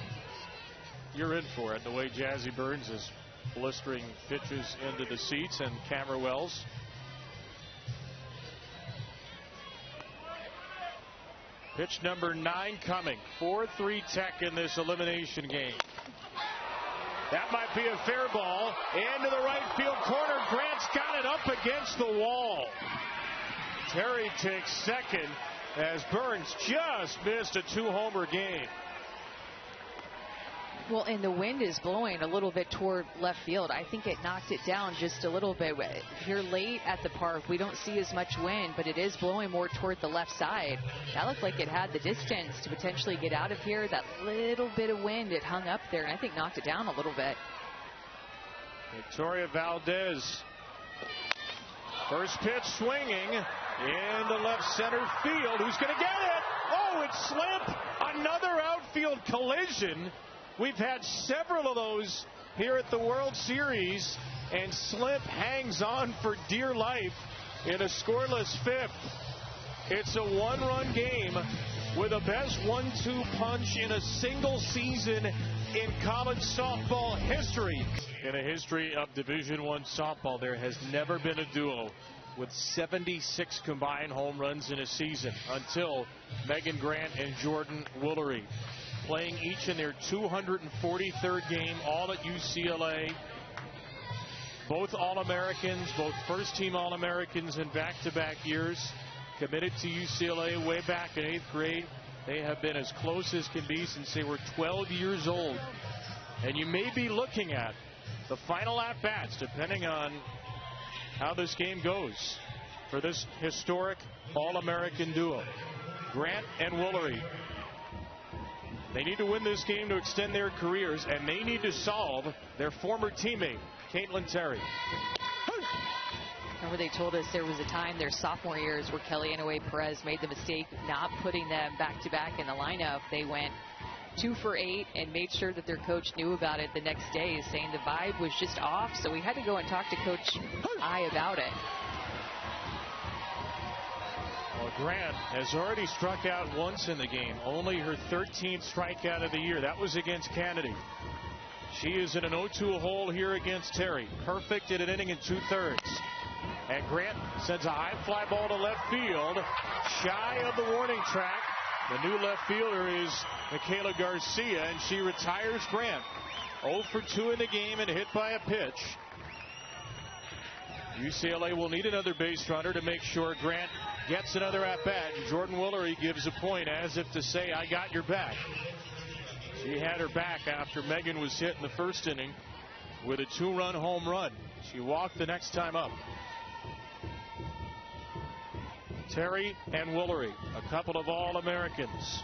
you're in for it. The way Jazzy Burns is blistering pitches into the seats and camera wells. Pitch number 9 coming. 4-3 Tech in this elimination game. That might be a fair ball. Into the right field corner. Grant's got it up against the wall. Terry takes second as Burns just missed a 2-homer game. Well, and the wind is blowing a little bit toward left field. I think it knocked it down just a little bit. Here late at the park, we don't see as much wind, but it is blowing more toward the left side. That looked like it had the distance to potentially get out of here. That little bit of wind, it hung up there, and I think knocked it down a little bit. Victoria Valdez. First pitch swinging in the left center field. Who's going to get it? Oh, it's Slimp. Another outfield collision. We've had several of those here at the World Series, and Slimp hangs on for dear life in a scoreless 5th. It's a 1-run game with the best 1-2 punch in a single season in college softball history. In a history of Division I softball, there has never been a duo with 76 combined home runs in a season until Megan Grant and Jordan Woolery, playing each in their 243rd game, all at UCLA. Both All-Americans, both first-team All-Americans in back-to-back years. Committed to UCLA way back in 8th grade. They have been as close as can be since they were 12 years old. And you may be looking at the final at-bats, depending on how this game goes, for this historic All-American duo. Grant and Woolery. They need to win this game to extend their careers, and they need to solve their former teammate, Caitlin Terry. Remember, they told us there was a time their sophomore years where Kelly Inouye Perez made the mistake not putting them back-to-back in the lineup. They went 2 for 8 and made sure that their coach knew about it the next day, saying the vibe was just off, so we had to go and talk to Coach I about it. Well, Grant has already struck out once in the game, only her 13th strikeout of the year. That was against Kennedy. She is in an 0-2 hole here against Terry. Perfect in an inning and 2/3. And Grant sends a high fly ball to left field, shy of the warning track. The new left fielder is Michaela Garcia, and she retires Grant. 0 for 2 in the game and hit by a pitch. UCLA will need another base runner to make sure Grant gets another at-bat. Jordan Woolery gives a point as if to say, I got your back. She had her back after Megan was hit in the first inning with a 2-run home run. She walked the next time up. Terry and Woolery, a couple of All-Americans.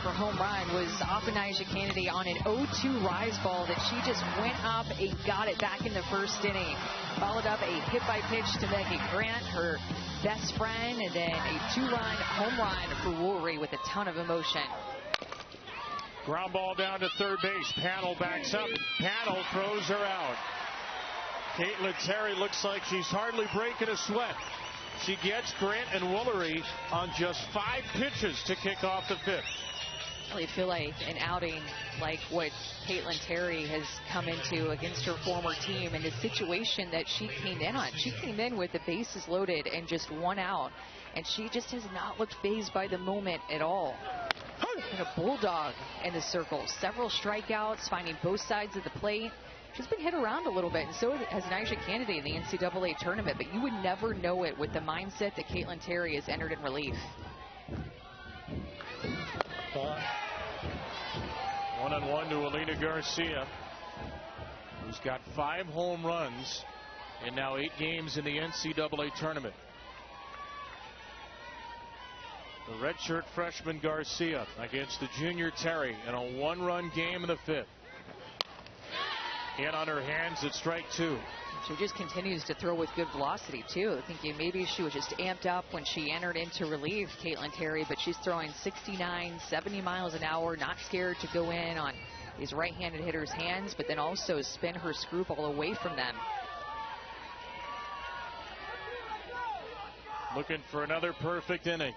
Her home run was Afanasia Kennedy on an 0-2 rise ball that she just went up and got it back in the first inning. Followed up a hit by pitch to Megan Grant, her best friend, and then a 2-run home run for Woolery with a ton of emotion. Ground ball down to third base. Panel backs up. Panel throws her out. Caitlin Terry looks like she's hardly breaking a sweat. She gets Grant and Woolery on just 5 pitches to kick off the 5th. I feel like an outing like what Caitlin Terry has come into against her former team and the situation that she came in on. She came in with the bases loaded and just 1 out. and she just has not looked fazed by the moment at all. And a bulldog in the circle. Several strikeouts, finding both sides of the plate. She's been hit around a little bit, and so has Nyjah Kennedy in the NCAA tournament, but you would never know it with the mindset that Caitlin Terry has entered in relief. 1-1 to Alina Garcia, who's got 5 home runs in now 8 games in the NCAA tournament. The redshirt freshman Garcia against the junior Terry in a 1-run game in the 5th. In on her hands at strike 2. She just continues to throw with good velocity, too. Thinking maybe she was just amped up when she entered into relief, Caitlin Terry, but she's throwing 69, 70 miles an hour, not scared to go in on these right-handed hitters' hands, but then also spin her screwball away from them. Looking for another perfect inning.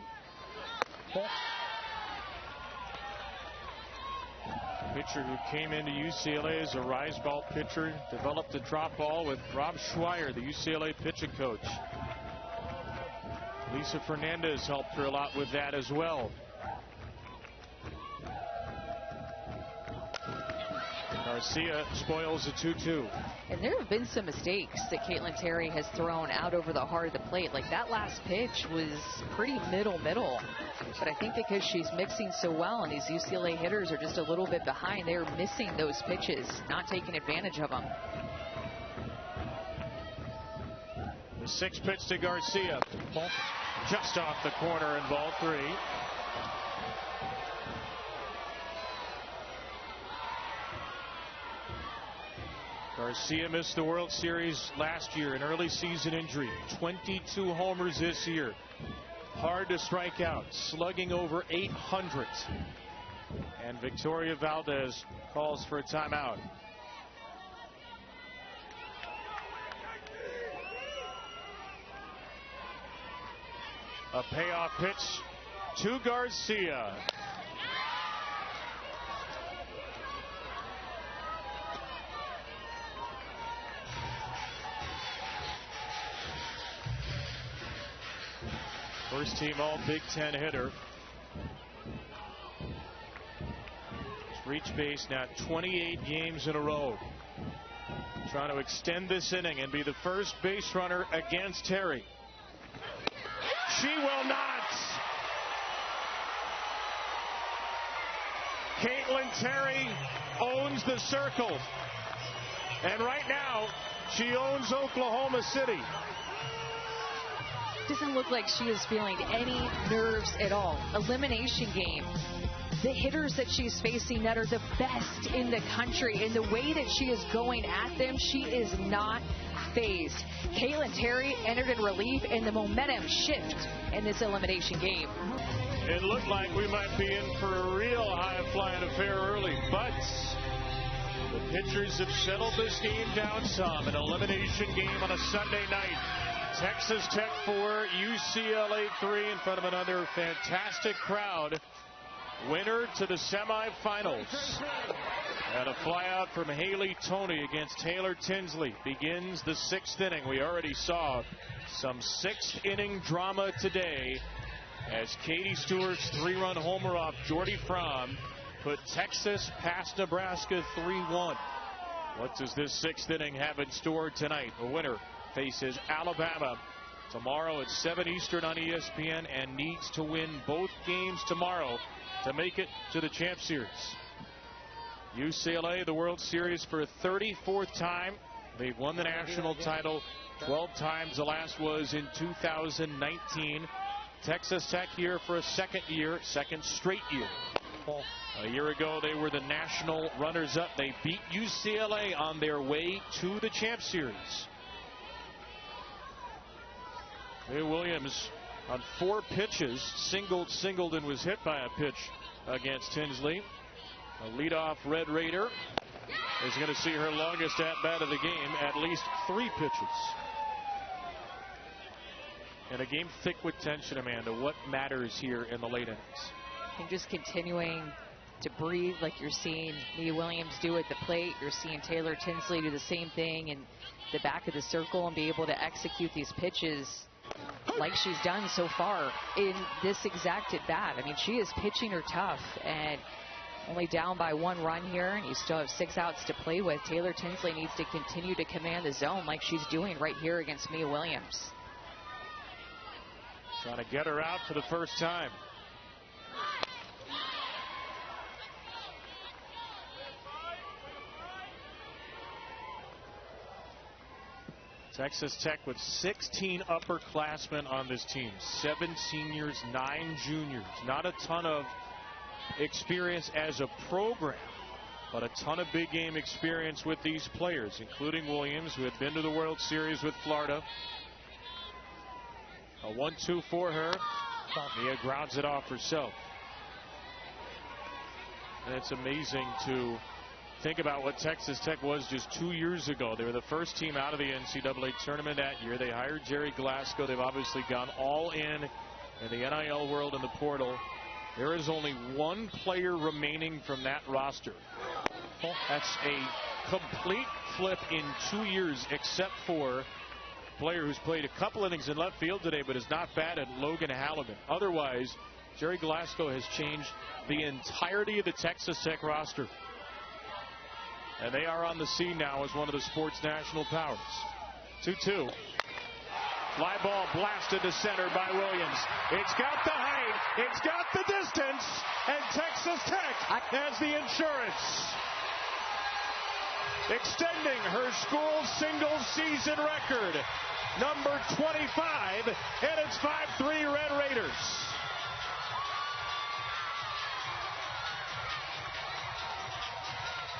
Pitcher who came into UCLA as a rise ball pitcher, developed a drop ball with Rob Schweier, the UCLA pitching coach. Lisa Fernandez helped her a lot with that as well. Garcia spoils a 2-2. And there have been some mistakes that Caitlin Terry has thrown out over the heart of the plate. Like that last pitch was pretty middle. But I think because she's mixing so well and these UCLA hitters are just a little bit behind, they're missing those pitches, not taking advantage of them. The 6th pitch to Garcia. Just off the corner in ball 3. Garcia missed the World Series last year, an early season injury. 22 homers this year. Hard to strike out, slugging over 800. And Victoria Valdez calls for a timeout. A payoff pitch to Garcia. First team all Big Ten hitter. She's reached base now 28 games in a row. Trying to extend this inning and be the first base runner against Terry. She will not. Caitlin Terry owns the circle. And right now, she owns Oklahoma City. Doesn't look like she is feeling any nerves at all. Elimination game. The hitters that she's facing that are the best in the country, and the way that she is going at them, she is not phased. Caitlin Terry entered in relief, and the momentum shift in this elimination game. It looked like we might be in for a real high-flying affair early, but the pitchers have settled this game down some. An elimination game on a Sunday night. Texas Tech 4, UCLA 3 in front of another fantastic crowd. Winner to the semifinals. And a flyout from Haley Toney against Taylor Tinsley begins the 6th inning. We already saw some 6th inning drama today as Katie Stewart's 3-run homer off Jordy Fromm put Texas past Nebraska 3-1. What does this 6th inning have in store tonight? The winner faces Alabama tomorrow at 7 Eastern on ESPN and needs to win both games tomorrow to make it to the Champ Series. UCLA, the World Series for a 34th time. They've won the national title 12 times. The last was in 2019. Texas Tech here for a second straight year. A year ago, they were the national runners-up. They beat UCLA on their way to the Champ Series. Leah Williams on 4 pitches, singled and was hit by a pitch against Tinsley. A leadoff Red Raider is going to see her longest at-bat of the game, at least 3 pitches. And a game thick with tension, Amanda. What matters here in the late innings? And just continuing to breathe like you're seeing Leah Williams do at the plate. You're seeing Taylor Tinsley do the same thing in the back of the circle and be able to execute these pitches. like she's done so far in this exact at bat. I mean, she is pitching her tough, and only down by 1 run here, and you still have 6 outs to play with. Taylor Tinsley needs to continue to command the zone like she's doing right here against Mia Williams. Trying to get her out for the first time. Texas Tech with 16 upperclassmen on this team. 7 seniors, 9 juniors. Not a ton of experience as a program, but a ton of big game experience with these players, including Williams, who had been to the World Series with Florida. A 1-2 for her. Mia grounds it off herself. And it's amazing to think about what Texas Tech was just 2 years ago. They were the first team out of the NCAA tournament that year. They hired Jerry Glasgow. They've obviously gone all in the NIL world and the portal. There is only 1 player remaining from that roster. That's a complete flip in 2 years, except for a player who's played a couple innings in left field today but is not batted, Logan Halligan. Otherwise, Jerry Glasgow has changed the entirety of the Texas Tech roster. And they are on the scene now as one of the sports national powers. 2-2. Fly ball blasted to center by Williams. It's got the height, it's got the distance, and Texas Tech has the insurance. Extending her school single season record, number 25, and it's 5-3 Red Raiders.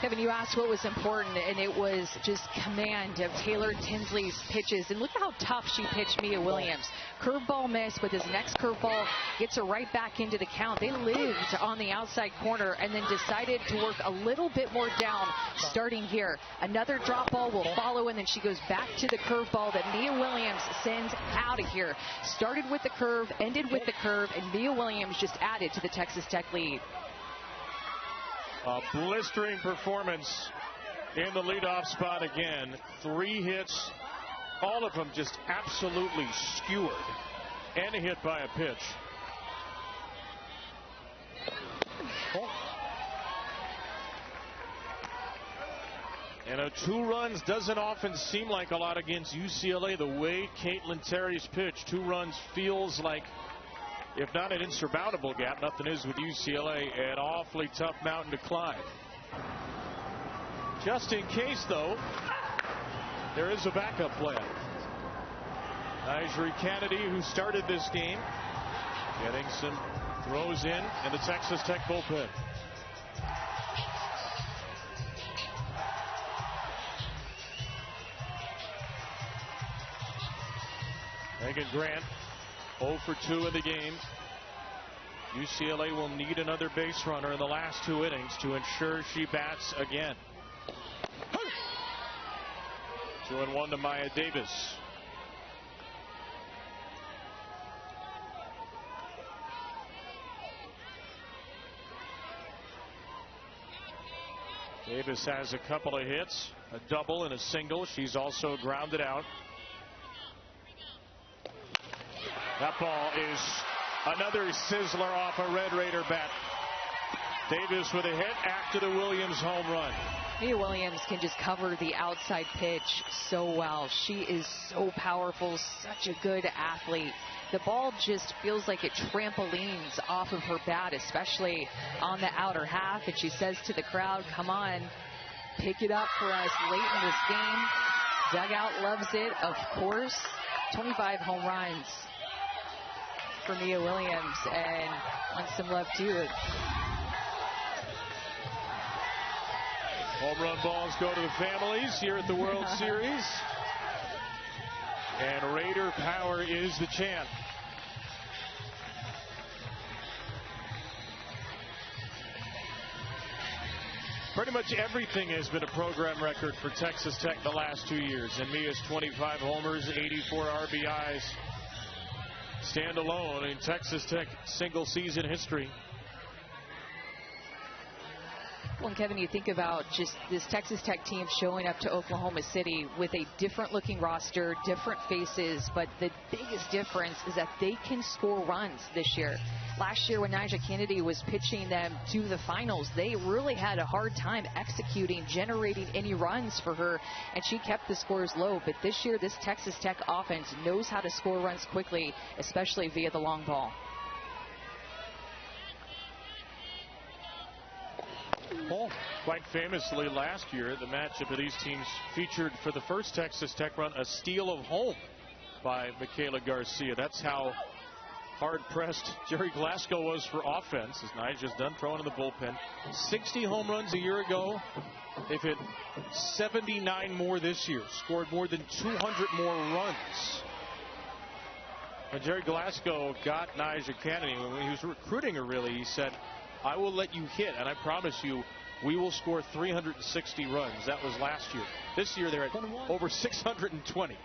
Kevin, you asked what was important, and it was just command of Taylor Tinsley's pitches. And look how tough she pitched Mia Williams. Curveball missed, but his next curveball gets her right back into the count. They lived on the outside corner and then decided to work a little bit more down starting here. Another drop ball will follow, and then she goes back to the curveball that Mia Williams sends out of here. Started with the curve, ended with the curve, and Mia Williams just added to the Texas Tech lead. A blistering performance in the leadoff spot again. 3 hits, all of them just absolutely skewered and hit by a pitch. And a 2 runs doesn't often seem like a lot against UCLA. The way Caitlin Terry's pitched, 2 runs feels like, if not an insurmountable gap, nothing is with UCLA, an awfully tough mountain to climb. Just in case, though, there is a backup plan. Nigel Kennedy, who started this game, getting some throws in the Texas Tech bullpen. Megan Grant 0 for 2 in the game. UCLA will need another base runner in the last 2 innings to ensure she bats again. 2-1 to Maya Davis. Davis has a couple of hits, a double and a single. She's also grounded out. That ball is another sizzler off a Red Raider bat. Davis with a hit after the Williams home run. Mia Williams can just cover the outside pitch so well. She is so powerful, such a good athlete. The ball just feels like it trampolines off of her bat, especially on the outer half. And she says to the crowd, come on, pick it up for us late in this game. Dugout loves it, of course. 25 home runs for Mia Williams, and wants some love too. Home run balls go to the families here at the World Series. And Raider power is the chant. Pretty much everything has been a program record for Texas Tech the last 2 years. And Mia's 25 homers, 84 RBIs. Stand alone in Texas Tech single season history. Well, and Kevin, you think about just this Texas Tech team showing up to Oklahoma City with a different looking roster, different faces, but the biggest difference is that they can score runs this year. Last year when Nyjah Kennedy was pitching them to the finals, they really had a hard time executing, generating any runs for her, and she kept the scores low. But this year, this Texas Tech offense knows how to score runs quickly, especially via the long ball. Quite famously last year, the matchup of these teams featured for the first Texas Tech run a steal of home by Michaela Garcia. That's how hard-pressed Jerry Glasgow was for offense, as Nyjah's done throwing in the bullpen. 60 home runs a year ago. They've hit 79 more this year, scored more than 200 more runs. When Jerry Glasgow got Nyjah Kennedy, when he was recruiting her, really, he said, I will let you hit, and I promise you we will score 360 runs. That was last year. This year they're at over 620.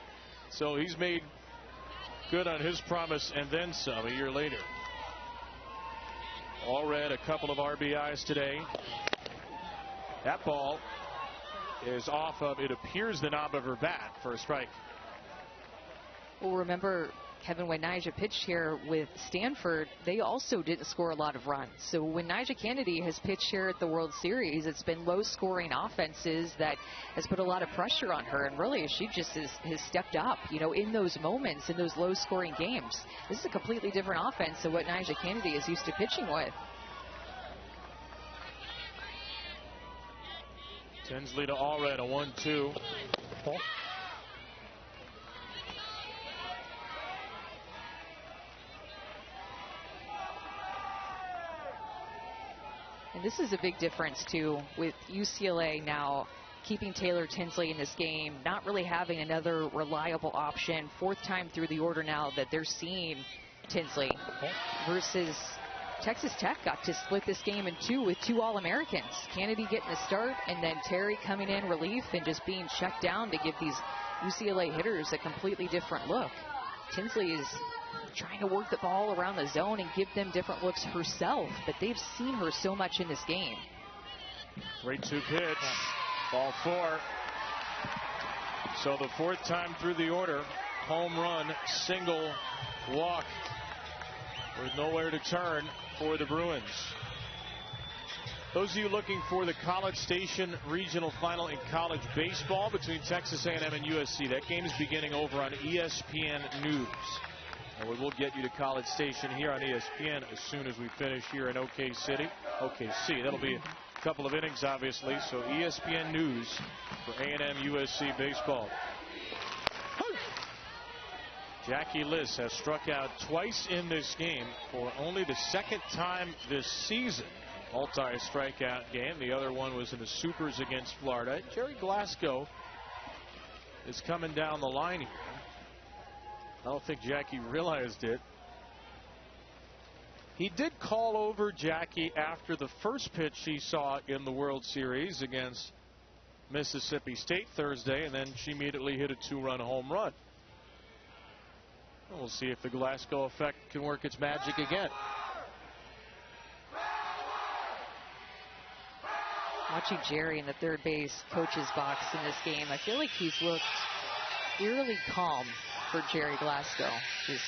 So he's made good on his promise and then some a year later. Allred, a couple of RBIs today. That ball is off of, it appears, the knob of her bat for a strike. Well, remember, Kevin, when Nyjah pitched here with Stanford, they also didn't score a lot of runs. So when Nyjah Kennedy has pitched here at the World Series, it's been low-scoring offenses that has put a lot of pressure on her. And really, she just has stepped up, you know, in those moments, in those low-scoring games. This is a completely different offense than what Nyjah Kennedy is used to pitching with. Tinsley to Allred, a 1-2. And this is a big difference, too, with UCLA now keeping Taylor Tinsley in this game, not really having another reliable option. Fourth time through the order now that they're seeing Tinsley versus Texas Tech got to split this game in two with two All-Americans. Kennedy getting the start and then Terry coming in relief and just being shut down to give these UCLA hitters a completely different look. Tinsley is trying to work the ball around the zone and give them different looks herself, but they've seen her so much in this game. 3-2 pitch, ball 4. So the fourth time through the order, home run, single, walk, with nowhere to turn for the Bruins. Those of you looking for the College Station regional final in college baseball between Texas A&M and USC, that game is beginning over on ESPN News. And we will get you to College Station here on ESPN as soon as we finish here in OKC. That'll be a couple of innings, obviously. So ESPN News for A&M USC baseball. Jackie Liss has struck out twice in this game for only the second time this season. Multi-strikeout game. The other one was in the Supers against Florida. Jerry Glasgow is coming down the line here. I don't think Jackie realized it. He did call over Jackie after the first pitch he saw in the World Series against Mississippi State Thursday, and then she immediately hit a 2-run home run. We'll see if the Glasgow effect can work its magic again. Watching Jerry in the third base coach's box in this game, I feel like he's looked eerily calm for Jerry Glasgow. Just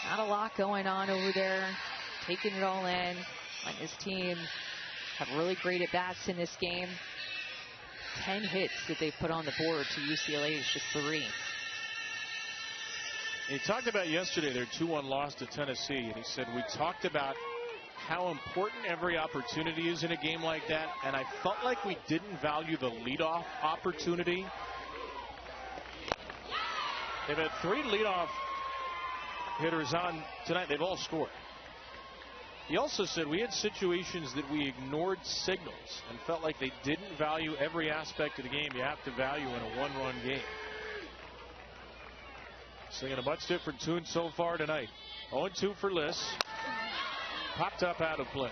not a lot going on over there, taking it all in, letting his team have really great at-bats in this game. 10 hits that they put on the board to UCLA's just 3. He talked about yesterday their 2-1 loss to Tennessee, and he said, we talked about how important every opportunity is in a game like that, and I felt like we didn't value the leadoff opportunity. They've had 3 leadoff hitters on tonight. They've all scored. He also said we had situations that we ignored signals and felt like they didn't value every aspect of the game you have to value in a 1-run game. Singing a much different tune so far tonight. 0-2 for Liss. Popped up out of play.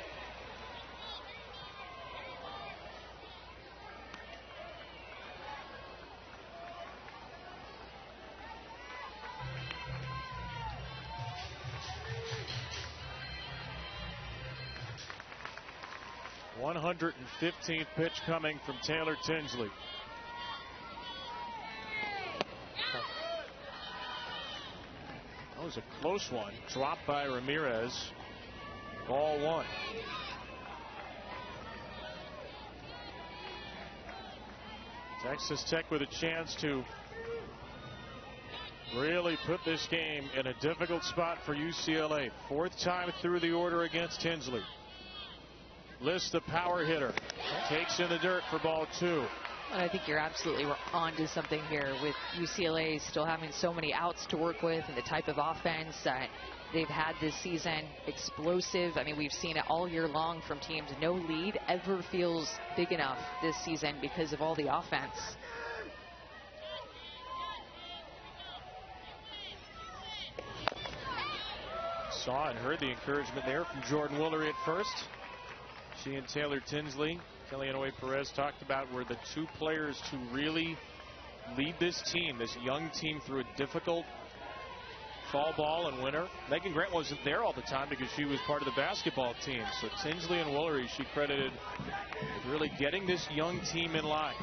115th pitch coming from Taylor Tinsley. That was a close one. Dropped by Ramirez. Ball one. Texas Tech with a chance to really put this game in a difficult spot for UCLA. Fourth time through the order against Tinsley. List the power hitter. Takes in the dirt for ball two. I think you're absolutely on to something here with UCLA still having so many outs to work with and the type of offense that they've had this season. Explosive. I mean, we've seen it all year long from teams. No lead ever feels big enough this season because of all the offense. Saw and heard the encouragement there from Jordan Woolery at first. She and Taylor Tinsley, Kellyanne Perez talked about were the two players to really lead this team, this young team, through a difficult fall ball and winter. Megan Grant wasn't there all the time because she was part of the basketball team. So Tinsley and Woolery she credited with really getting this young team in line.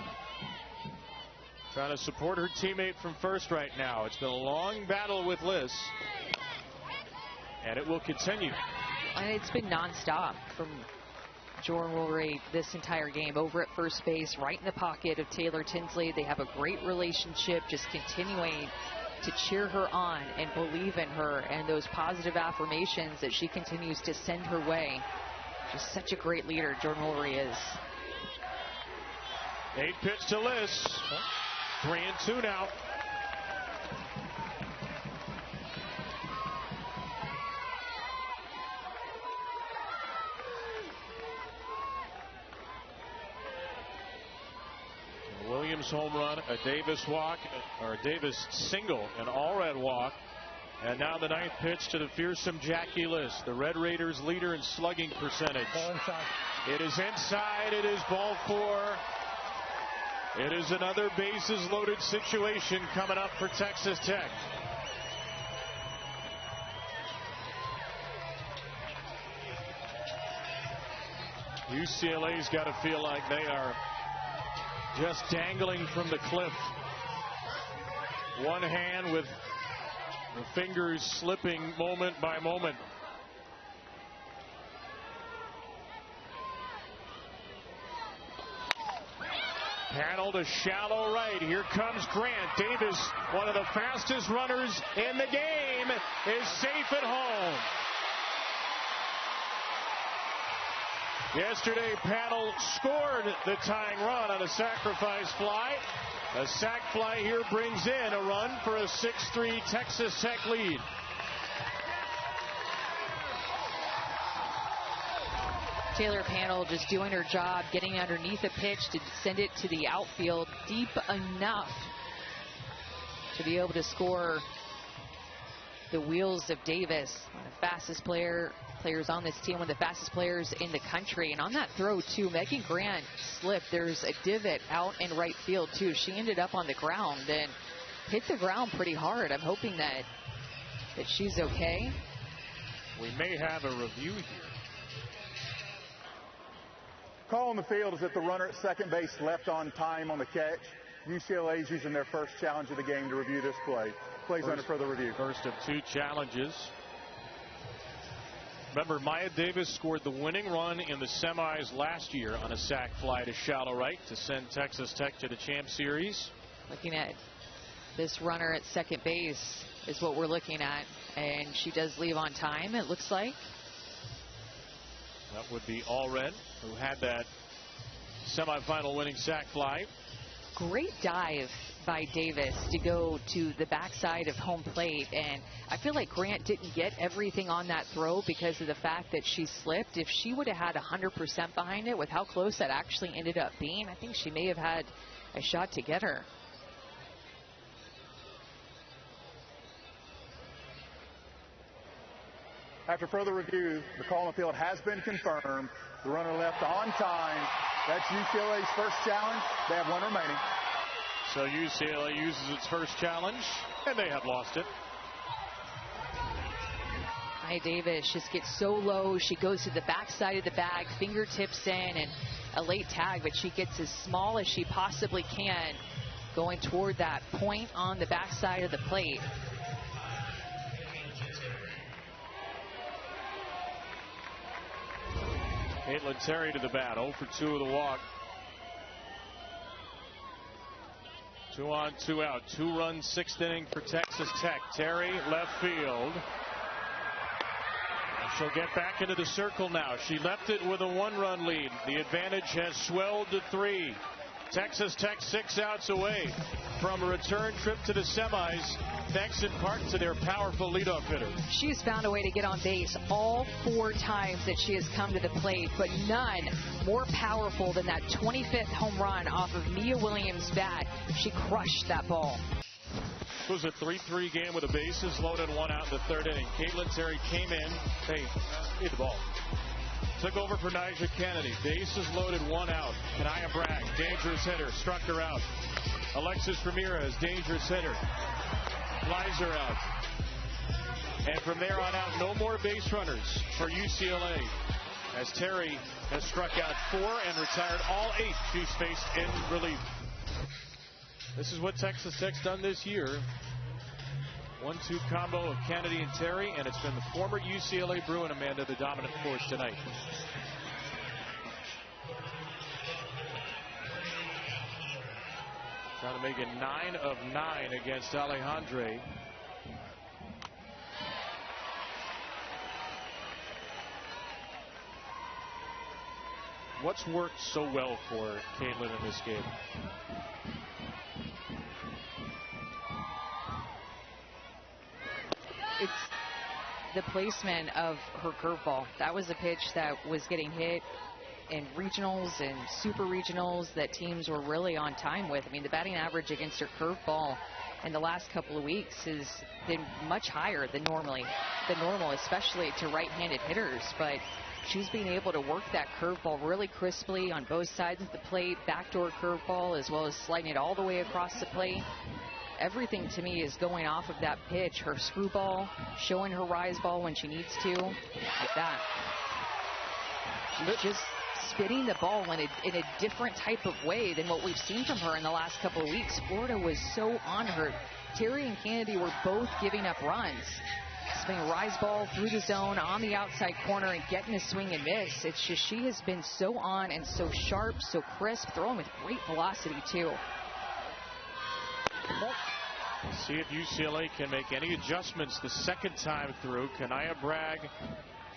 Trying to support her teammate from first right now. It's been a long battle with Liz. And it will continue. And it's been nonstop from Jordan Woolery this entire game. Over at first base, right in the pocket of Taylor Tinsley. They have a great relationship, just continuing to cheer her on and believe in her and those positive affirmations that she continues to send her way. Just such a great leader, Jordan Woolery is. 8-pitch to Liz. 3-2 now. Williams home run, a Davis walk, or a Davis single, an Allred walk, and now the 9th pitch to the fearsome Jackie Liss, the Red Raiders leader in slugging percentage. It is inside. It is ball 4. It is another bases loaded situation coming up for Texas Tech. UCLA's got to feel like they are just dangling from the cliff. One hand with the fingers slipping moment by moment. Panel to shallow right. Here comes Grant. Davis, one of the fastest runners in the game, is safe at home. Yesterday, Panel scored the tying run on a sacrifice fly. A sac fly here brings in a run for a 6-3 Texas Tech lead. Taylor Panel just doing her job, getting underneath the pitch to send it to the outfield deep enough to be able to score the wheels of Davis, one of the fastest players on this team, one of the fastest players in the country. And on that throw too, Megan Grant slipped. There's a divot out in right field too. She ended up on the ground and hit the ground pretty hard. I'm hoping that she's okay. We may have a review here. Call on the field is that the runner at second base left on time on the catch. UCLA is using their first challenge of the game to review this play. Plays under further review. First of 2 challenges. Remember, Maya Davis scored the winning run in the semis last year on a sac fly to shallow right to send Texas Tech to the Champ Series. Looking at this runner at second base is what we're looking at, and she does leave on time, it looks like. That would be Allred, who had that semifinal winning sac fly. Great dive by Davis to go to the backside of home plate, and I feel like Grant didn't get everything on that throw because of the fact that she slipped. If she would have had 100% behind it with how close that actually ended up being, I think she may have had a shot to get her. After further review, the call on the field has been confirmed. The runner left on time. That's UCLA's first challenge. They have 1 remaining. So UCLA uses its first challenge, and they have lost it. Nia Davis just gets so low. She goes to the backside of the bag, fingertips in, and a late tag, but she gets as small as she possibly can going toward that point on the backside of the plate. Caitlin Terry to the bat, 0 for 2 of the walk. 2 on, 2 out. 2 runs, 6th inning for Texas Tech. Terry, left field. She'll get back into the circle now. She left it with a 1-run lead. The advantage has swelled to 3. Texas Tech 6 outs away from a return trip to the semis, thanks in part to their powerful leadoff hitter. She's found a way to get on base all 4 times that she has come to the plate, but none more powerful than that 25th home run off of Mia Williams' bat. She crushed that ball. It was a 3-3 game with the bases loaded, 1 out in the 3rd inning. Caitlin Terry came in. Hey, hit the ball. Took over for Nyjah Kennedy. Bases loaded, 1 out. Kanaya Bragg, dangerous hitter, struck her out. Alexis Ramirez, dangerous hitter, flies her out. And from there on out, no more base runners for UCLA, as Terry has struck out 4 and retired all 8 she's faced in relief. This is what Texas Tech's done this year. 1-2 combo of Kennedy and Terry, and it's been the former UCLA Bruin, Amanda, the dominant force tonight. Trying to make it 9 of 9 against Alejandre. What's worked so well for Caitlin in this game? It's the placement of her curveball. That was a pitch that was getting hit in regionals and super regionals that teams were really on time with. I mean, the batting average against her curveball in the last couple of weeks has been much higher than normal, especially to right-handed hitters. But she's been able to work that curveball really crisply on both sides of the plate, backdoor curveball, as well as sliding it all the way across the plate. Everything to me is going off of that pitch. Her screwball, showing her rise ball when she needs to, like that. She's just spitting the ball in a different type of way than what we've seen from her in the last couple of weeks. Florida was so on her. Terry and Kennedy were both giving up runs. Spinning a rise ball through the zone on the outside corner and getting a swing and miss. It's just she has been so on and so sharp, so crisp, throwing with great velocity too. See if UCLA can make any adjustments the second time through. Kanaya Bragg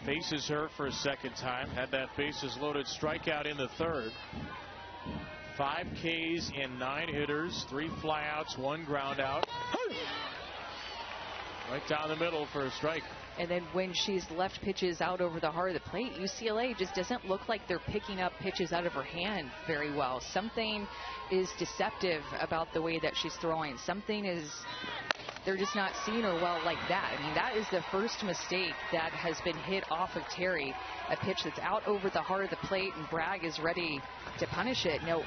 faces her for a second time. Had that bases loaded strikeout in the 3rd. 5 Ks in 9 hitters, 3 flyouts, 1 ground out. Right down the middle for a strike. And then when she's left pitches out over the heart of the plate, UCLA just doesn't look like they're picking up pitches out of her hand very well. Something is deceptive about the way that she's throwing. Something is, they're just not seeing her well like that. I mean, that is the first mistake that has been hit off of Terry. A pitch that's out over the heart of the plate, and Bragg is ready to punish it. No,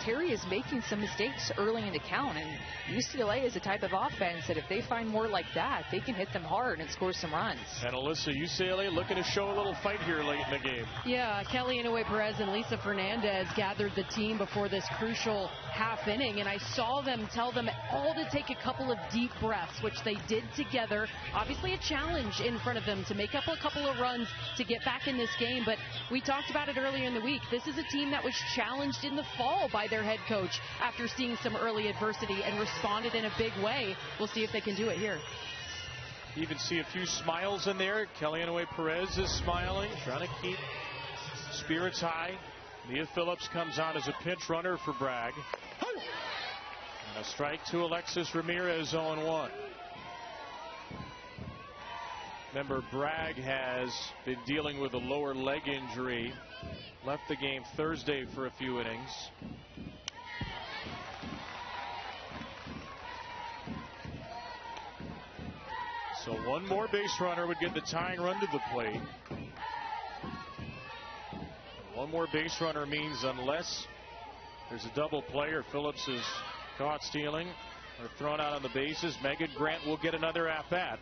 Terry is making some mistakes early in the count, and UCLA is a type of offense that if they find more like that, they can hit them hard and score some runs. And Alyssa, UCLA looking to show a little fight here late in the game. Yeah, Kelly Inouye Perez and Lisa Fernandez gathered the team before this crucial half inning, and I saw them tell them all to take a couple of deep breaths, which they did together. Obviously a challenge in front of them to make up a couple of runs to get back in this game, but we talked about it earlier in the week. This is a team that was challenged in the fall by their head coach after seeing some early adversity and responded in a big way. We'll see if they can do it here. You even see a few smiles in there. Kelly Inouye Perez is smiling, trying to keep spirits high. Mia Phillips comes on as a pinch runner for Bragg. And a strike to Alexis Ramirez, 0-1. Remember, Bragg has been dealing with a lower leg injury. Left the game Thursday for a few innings. So one more base runner would get the tying run to the plate. One more base runner means unless there's a double play or Phillips is caught stealing or thrown out on the bases, Megan Grant will get another at-bat.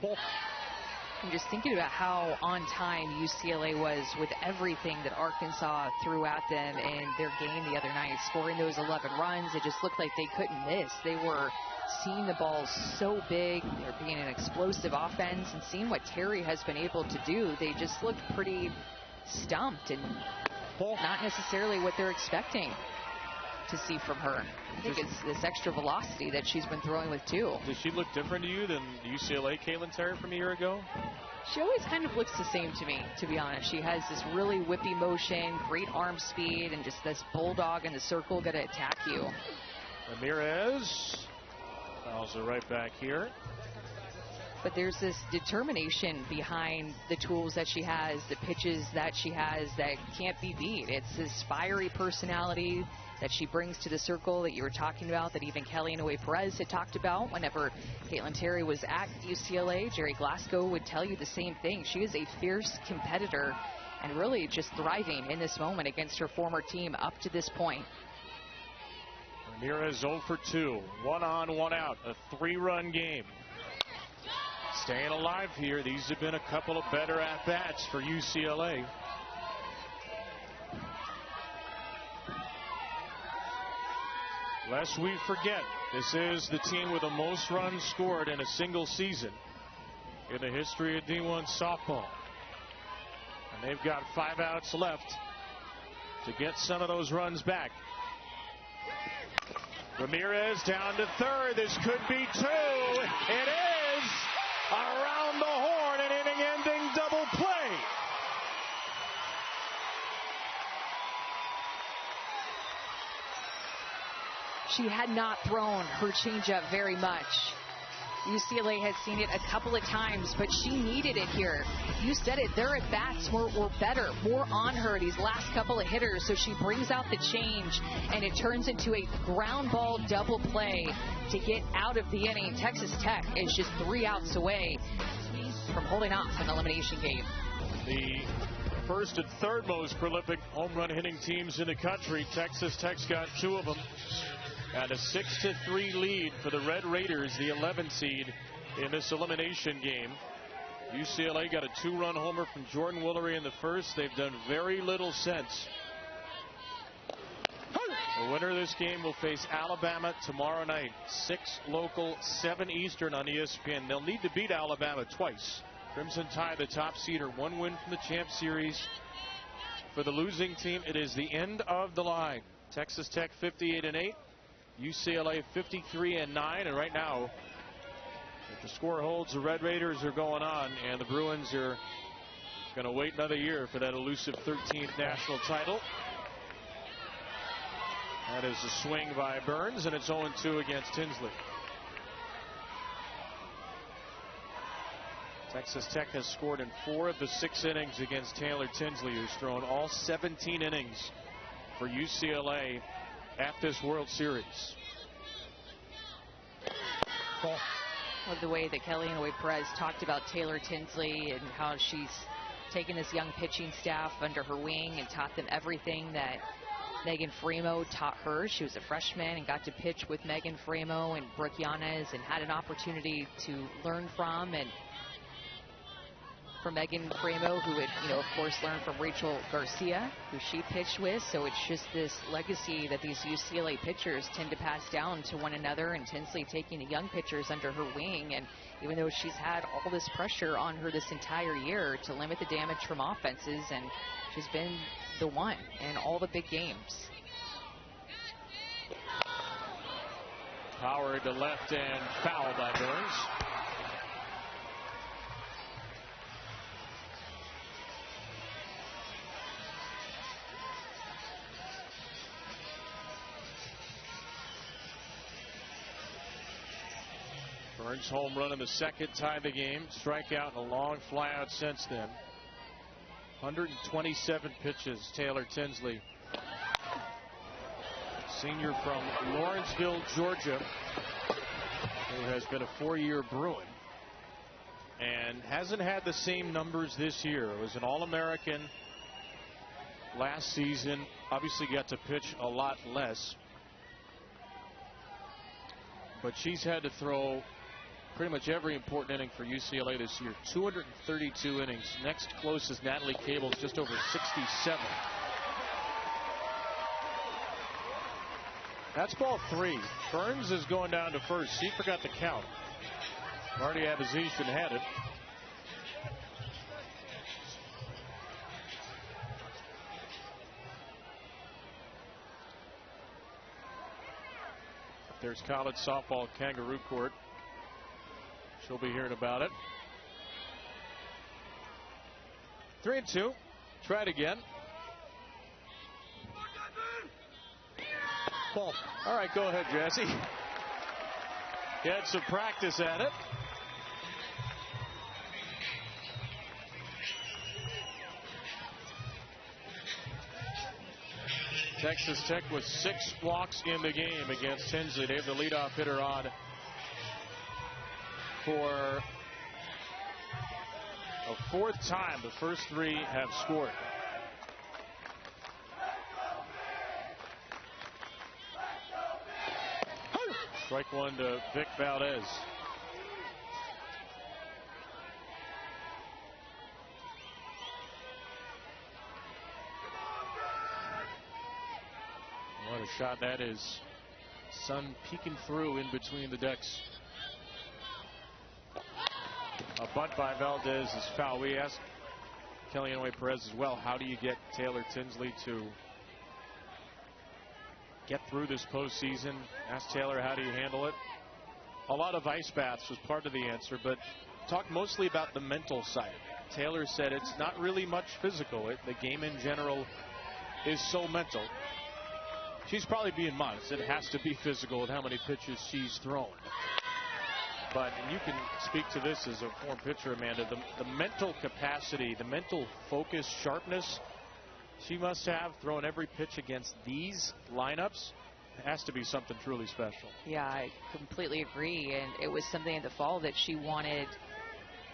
I'm just thinking about how on time UCLA was with everything that Arkansas threw at them in their game the other night, scoring those 11 runs. It just looked like they couldn't miss. They were seeing the ball so big. They're being an explosive offense, and seeing what Terry has been able to do, they just looked pretty stumped and not necessarily what they're expecting to see from her. I think it's this extra velocity that she's been throwing with too. Does she look different to you than UCLA Caitlin Terry from a year ago? She always kind of looks the same to me, to be honest. She has this really whippy motion, great arm speed, and just this bulldog in the circle going to attack you. Ramirez fouls her right back here. But there's this determination behind the tools that she has, the pitches that she has that can't be beat. It's this fiery personality that she brings to the circle that you were talking about, that even Kelly Inouye-Perez had talked about whenever Caitlin Terry was at UCLA. Jerry Glasgow would tell you the same thing. She is a fierce competitor and really just thriving in this moment against her former team up to this point. Ramirez 0 for 2. 1 on, 1 out. A 3-run game. Staying alive here. These have been a couple of better at-bats for UCLA. Lest we forget, this is the team with the most runs scored in a single season in the history of D1 softball. And they've got 5 outs left to get some of those runs back. Ramirez down to third. This could be 2. It is around the horn, an inning-ending double play. She had not thrown her changeup very much. UCLA had seen it a couple of times, but she needed it here. You said it, their at-bats were better, more on her these last couple of hitters, so she brings out the change, and it turns into a ground ball double play to get out of the inning. Texas Tech is just 3 outs away from holding off an elimination game. The first and third most prolific home run hitting teams in the country. Texas Tech's got 2 of them. And a 6-3 lead for the Red Raiders, the 11 seed in this elimination game. UCLA got a 2-run homer from Jordan Woolery in the first. They've done very little since. The winner of this game will face Alabama tomorrow night. 6 local, 7 Eastern on ESPN. They'll need to beat Alabama twice. Crimson Tide, the top seeder, 1 win from the Champ Series. For the losing team, it is the end of the line. Texas Tech 58-8. UCLA 53-9, and right now, if the score holds, the Red Raiders are going on, and the Bruins are going to wait another year for that elusive 13th national title. That is a swing by Burns, and it's 0-2 against Tinsley. Texas Tech has scored in 4 of the 6 innings against Taylor Tinsley, who's thrown all 17 innings for UCLA at this World Series. Love the way that Kelly Inouye-Perez talked about Taylor Tinsley and how she's taken this young pitching staff under her wing and taught them everything that Megan Fremo taught her. She was a freshman and got to pitch with Megan Fremo and Brooke Yanez and had an opportunity to learn from Megan Fremo, who would, of course, learn from Rachel Garcia, who she pitched with. So it's just this legacy that these UCLA pitchers tend to pass down to one another, and Tinsley taking the young pitchers under her wing. And even though she's had all this pressure on her this entire year to limit the damage from offenses, and she's been the one in all the big games. Power to left and foul by Burns. Burns' home run in the second tied the game. Strikeout and a long flyout since then. 127 pitches, Taylor Tinsley. Senior from Lawrenceville, Georgia, who has been a 4-year Bruin and hasn't had the same numbers this year. It was an All-American last season. Obviously got to pitch a lot less. But she's had to throw pretty much every important inning for UCLA this year. 232 innings. Next closest, Natalie Cable's just over 67. That's ball 3. Burns is going down to first. She forgot to count. Marty Abazishan had it. There's college softball Kangaroo Court. She'll be hearing about it. 3-2. Try it again. Ball. All right, go ahead, Jesse. He had some practice at it. Texas Tech with 6 walks in the game against Tinsley. They have the leadoff hitter on for a 4th time. The first 3 have scored. Strike 1 to Vic Valdez. What a shot that is. Sun peeking through in between the decks. A bunt by Valdez is foul. We asked Kellyanne Perez as well, how do you get Taylor Tinsley to get through this postseason? Asked Taylor, how do you handle it? A lot of ice baths was part of the answer, but talked mostly about the mental side. Taylor said it's not really much physical. The game in general is so mental. She's probably being modest. It has to be physical with how many pitches she's thrown. But and you can speak to this as a former pitcher, Amanda, the mental capacity, the mental focus, sharpness she must have throwing every pitch against these lineups. It has to be something truly special. Yeah, I completely agree. And it was something in the fall that she wanted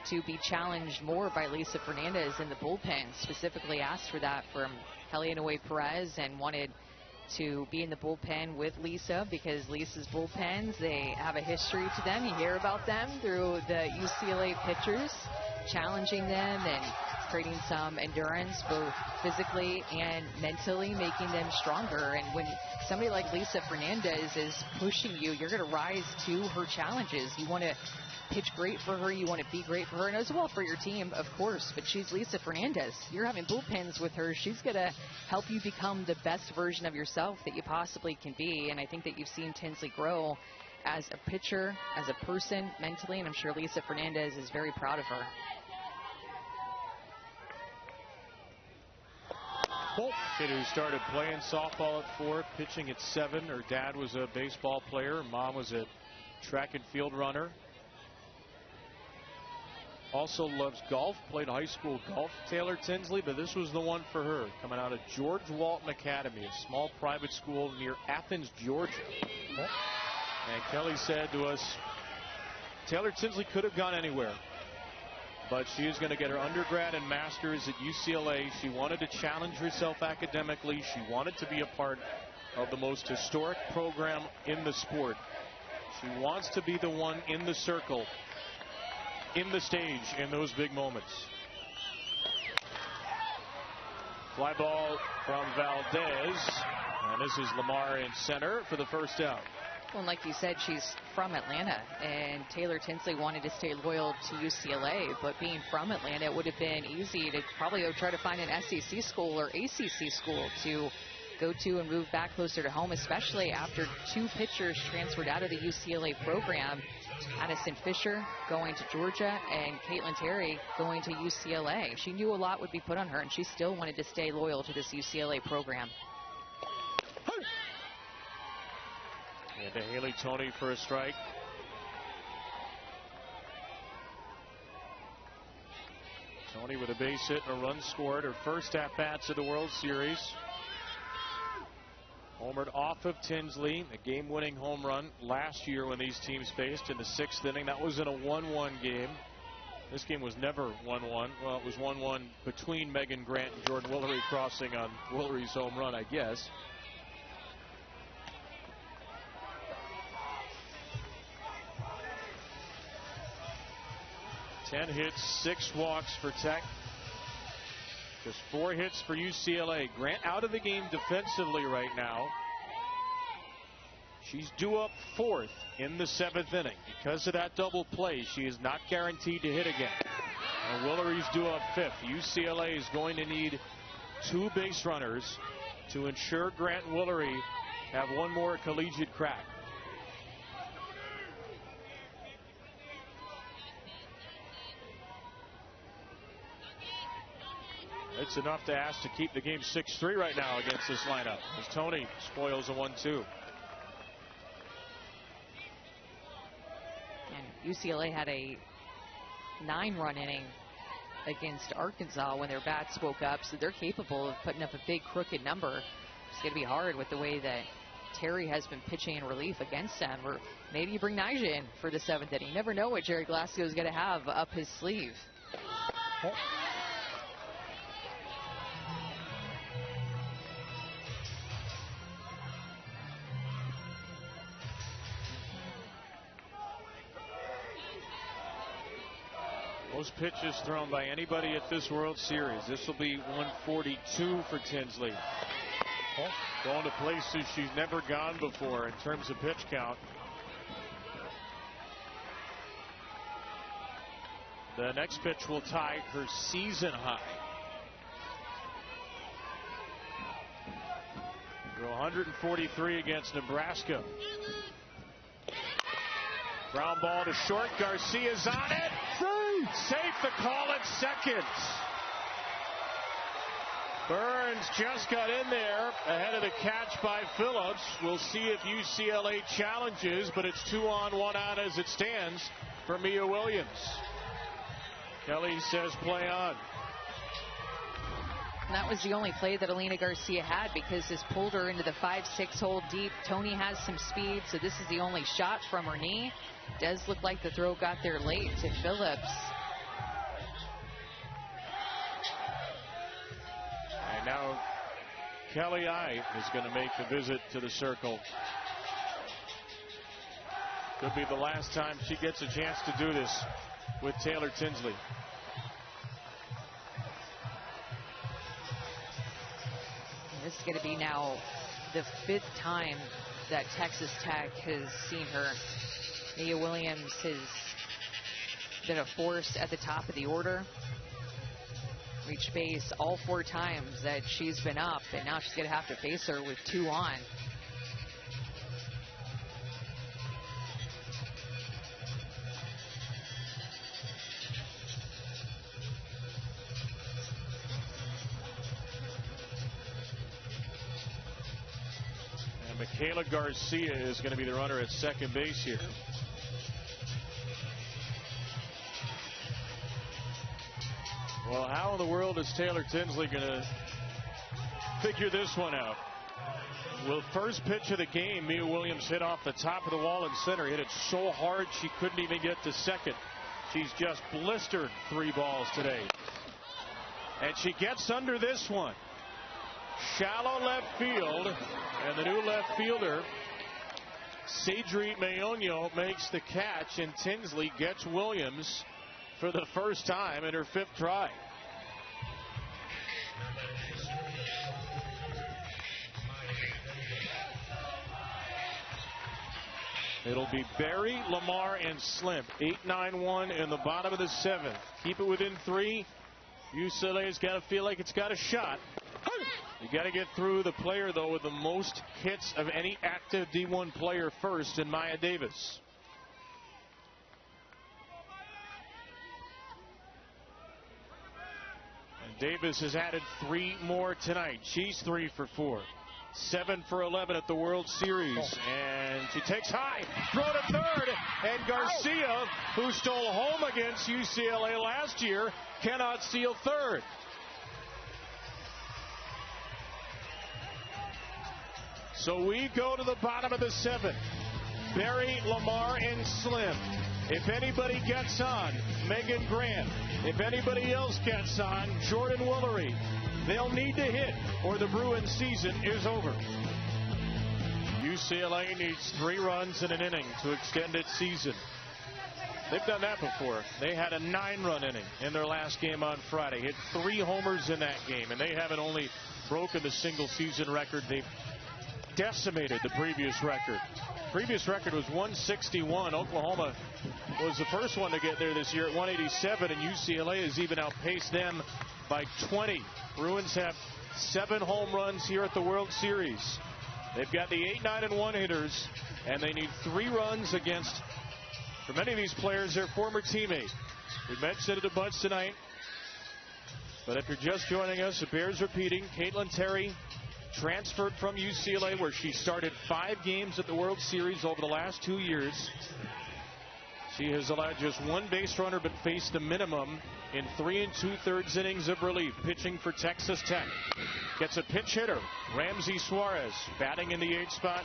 to be challenged more by Lisa Fernandez in the bullpen. Specifically asked for that from Kellyanne Perez and wanted to be in the bullpen with Lisa because Lisa's bullpens, they have a history to them. You hear about them through the UCLA pitchers, challenging them and creating some endurance both physically and mentally, making them stronger. And when somebody like Lisa Fernandez is pushing you, you're going to rise to her challenges. You want to pitch great for her, you want to be great for her, and as well for your team, of course. But she's Lisa Fernandez. You're having bullpens with her. She's going to help you become the best version of yourself that you possibly can be. And I think that you've seen Tinsley grow as a pitcher, as a person, mentally, and I'm sure Lisa Fernandez is very proud of her. Kid who started playing softball at 4, pitching at 7. Her dad was a baseball player. Her mom was a track and field runner. Also loves golf, played high school golf, Taylor Tinsley, but this was the one for her, coming out of George Walton Academy, a small private school near Athens, Georgia. And Kelly said to us, Taylor Tinsley could have gone anywhere, but she is going to get her undergrad and master's at UCLA. She wanted to challenge herself academically. She wanted to be a part of the most historic program in the sport. She wants to be the one in the circle, in the stage, in those big moments. Fly ball from Valdez, and this is Lamar in center for the first out. Well, and like you said, she's from Atlanta, and Taylor Tinsley wanted to stay loyal to UCLA, but being from Atlanta, it would have been easy to probably go try to find an SEC school or ACC school to go to and move back closer to home, especially after 2 pitchers transferred out of the UCLA program. Addison Fisher going to Georgia and Caitlin Terry going to UCLA. She knew a lot would be put on her, and she still wanted to stay loyal to this UCLA program. And to Haley Toney for a strike. Toney with a base hit and a run scored. Her first at-bats of the World Series. Homered off of Tinsley, a game-winning home run last year when these teams faced in the 6th inning. That was in a 1-1 game. This game was never 1-1. Well, it was 1-1 between Megan Grant and Jordan Willery crossing on Willery's home run, I guess. 10 hits, 6 walks for Tech. Just 4 hits for UCLA. Grant out of the game defensively right now. She's due up 4th in the 7th inning. Because of that double play, she is not guaranteed to hit again. And Willery's due up 5th. UCLA is going to need 2 base runners to ensure Grant and Willery have one more collegiate crack. It's enough to ask to keep the game 6-3 right now against this lineup, as Tony spoils a 1-2. And UCLA had a 9-run inning against Arkansas when their bats woke up, so they're capable of putting up a big crooked number. It's going to be hard with the way that Terry has been pitching in relief against them. Or maybe you bring Nyjah in for the 7th inning. You never know what Jerry Glasgow is going to have up his sleeve. Most pitches thrown by anybody at this World Series. This will be 142 for Tinsley. Going to places she's never gone before in terms of pitch count. The next pitch will tie her season high. Through 143 against Nebraska. Ground ball to short. Garcia's on it. Safe to call it second. Burns just got in there ahead of the catch by Phillips. We'll see if UCLA challenges, but it's 2 on, 1 out as it stands for Mia Williams. Kelly says play on. And that was the only play that Alina Garcia had, because this pulled her into the 5-6 hole deep. Tony has some speed, so this is the only shot from her knee. Does look like the throw got there late to Phillips. And now Kelly I is going to make the visit to the circle. Could be the last time she gets a chance to do this with Taylor Tinsley. This is going to be now the 5th time that Texas Tech has seen her. Mia Williams has been a force at the top of the order. Reached base all 4 times that she's been up, and now she's going to have to face her with 2 on. And Michaela Garcia is going to be the runner at second base here. Well, how in the world is Taylor Tinsley going to figure this one out? Well, first pitch of the game, Mia Williams hit off the top of the wall in center. Hit it so hard she couldn't even get to second. She's just blistered 3 balls today. And she gets under this one. Shallow left field. And the new left fielder, Cedri Mayonio, makes the catch. And Tinsley gets Williams for the first time in her 5th try. It'll be Berry, Lamar, and Slim. 8-9-1 in the bottom of the 7th. Keep it within 3. UCLA's got to feel like it's got a shot. You got to get through the player, though, with the most hits of any active D1 player first in Maya Davis. Davis has added 3 more tonight. She's 3 for 4. 7 for 11 at the World Series. And she takes high. Throw to third. And Garcia, who stole home against UCLA last year, cannot steal third. So we go to the bottom of the 7th. Berry, Lamar, and Slim. If anybody gets on, Megan Grant. If anybody else gets on, Jordan Willery. They'll need to hit, or the Bruins season is over. UCLA needs 3 runs in an inning to extend its season. They've done that before. They had a 9-run inning in their last game on Friday. Hit 3 homers in that game, and they haven't only broken the single season record, they've decimated the previous record. Previous record was 161. Oklahoma was the first one to get there this year at 187, and UCLA has even outpaced them by 20. Bruins have 7 home runs here at the World Series. They've got the 8, 9, and 1 hitters, and they need 3 runs against, for many of these players, their former teammate. We mentioned it a bunch tonight, but if you're just joining us, it bears repeating. Caitlin Terry transferred from UCLA, where she started 5 games at the World Series over the last 2 years. She has allowed just 1 base runner, but faced the minimum in 3 2/3 innings of relief. Pitching for Texas Tech. Gets a pinch hitter, Ramsey Suarez, batting in the 8th spot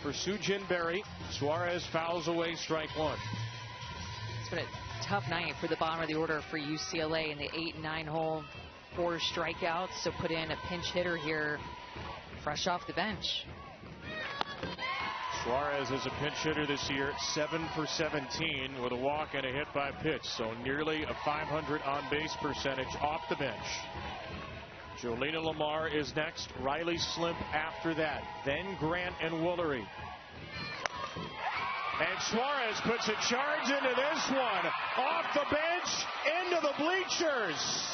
for Sujin Berry. Suarez fouls away strike 1. It's been a tough night for the bottom of the order for UCLA in the 8 and 9 hole. 4 strikeouts, so put in a pinch hitter here, fresh off the bench. Suarez is a pinch hitter this year, 7 for 17 with a walk and a hit by pitch, so nearly a .500 on base percentage off the bench. Jolina Lamar is next, Riley Slimp after that, then Grant and Woolery. And Suarez puts a charge into this one, off the bench, into the bleachers.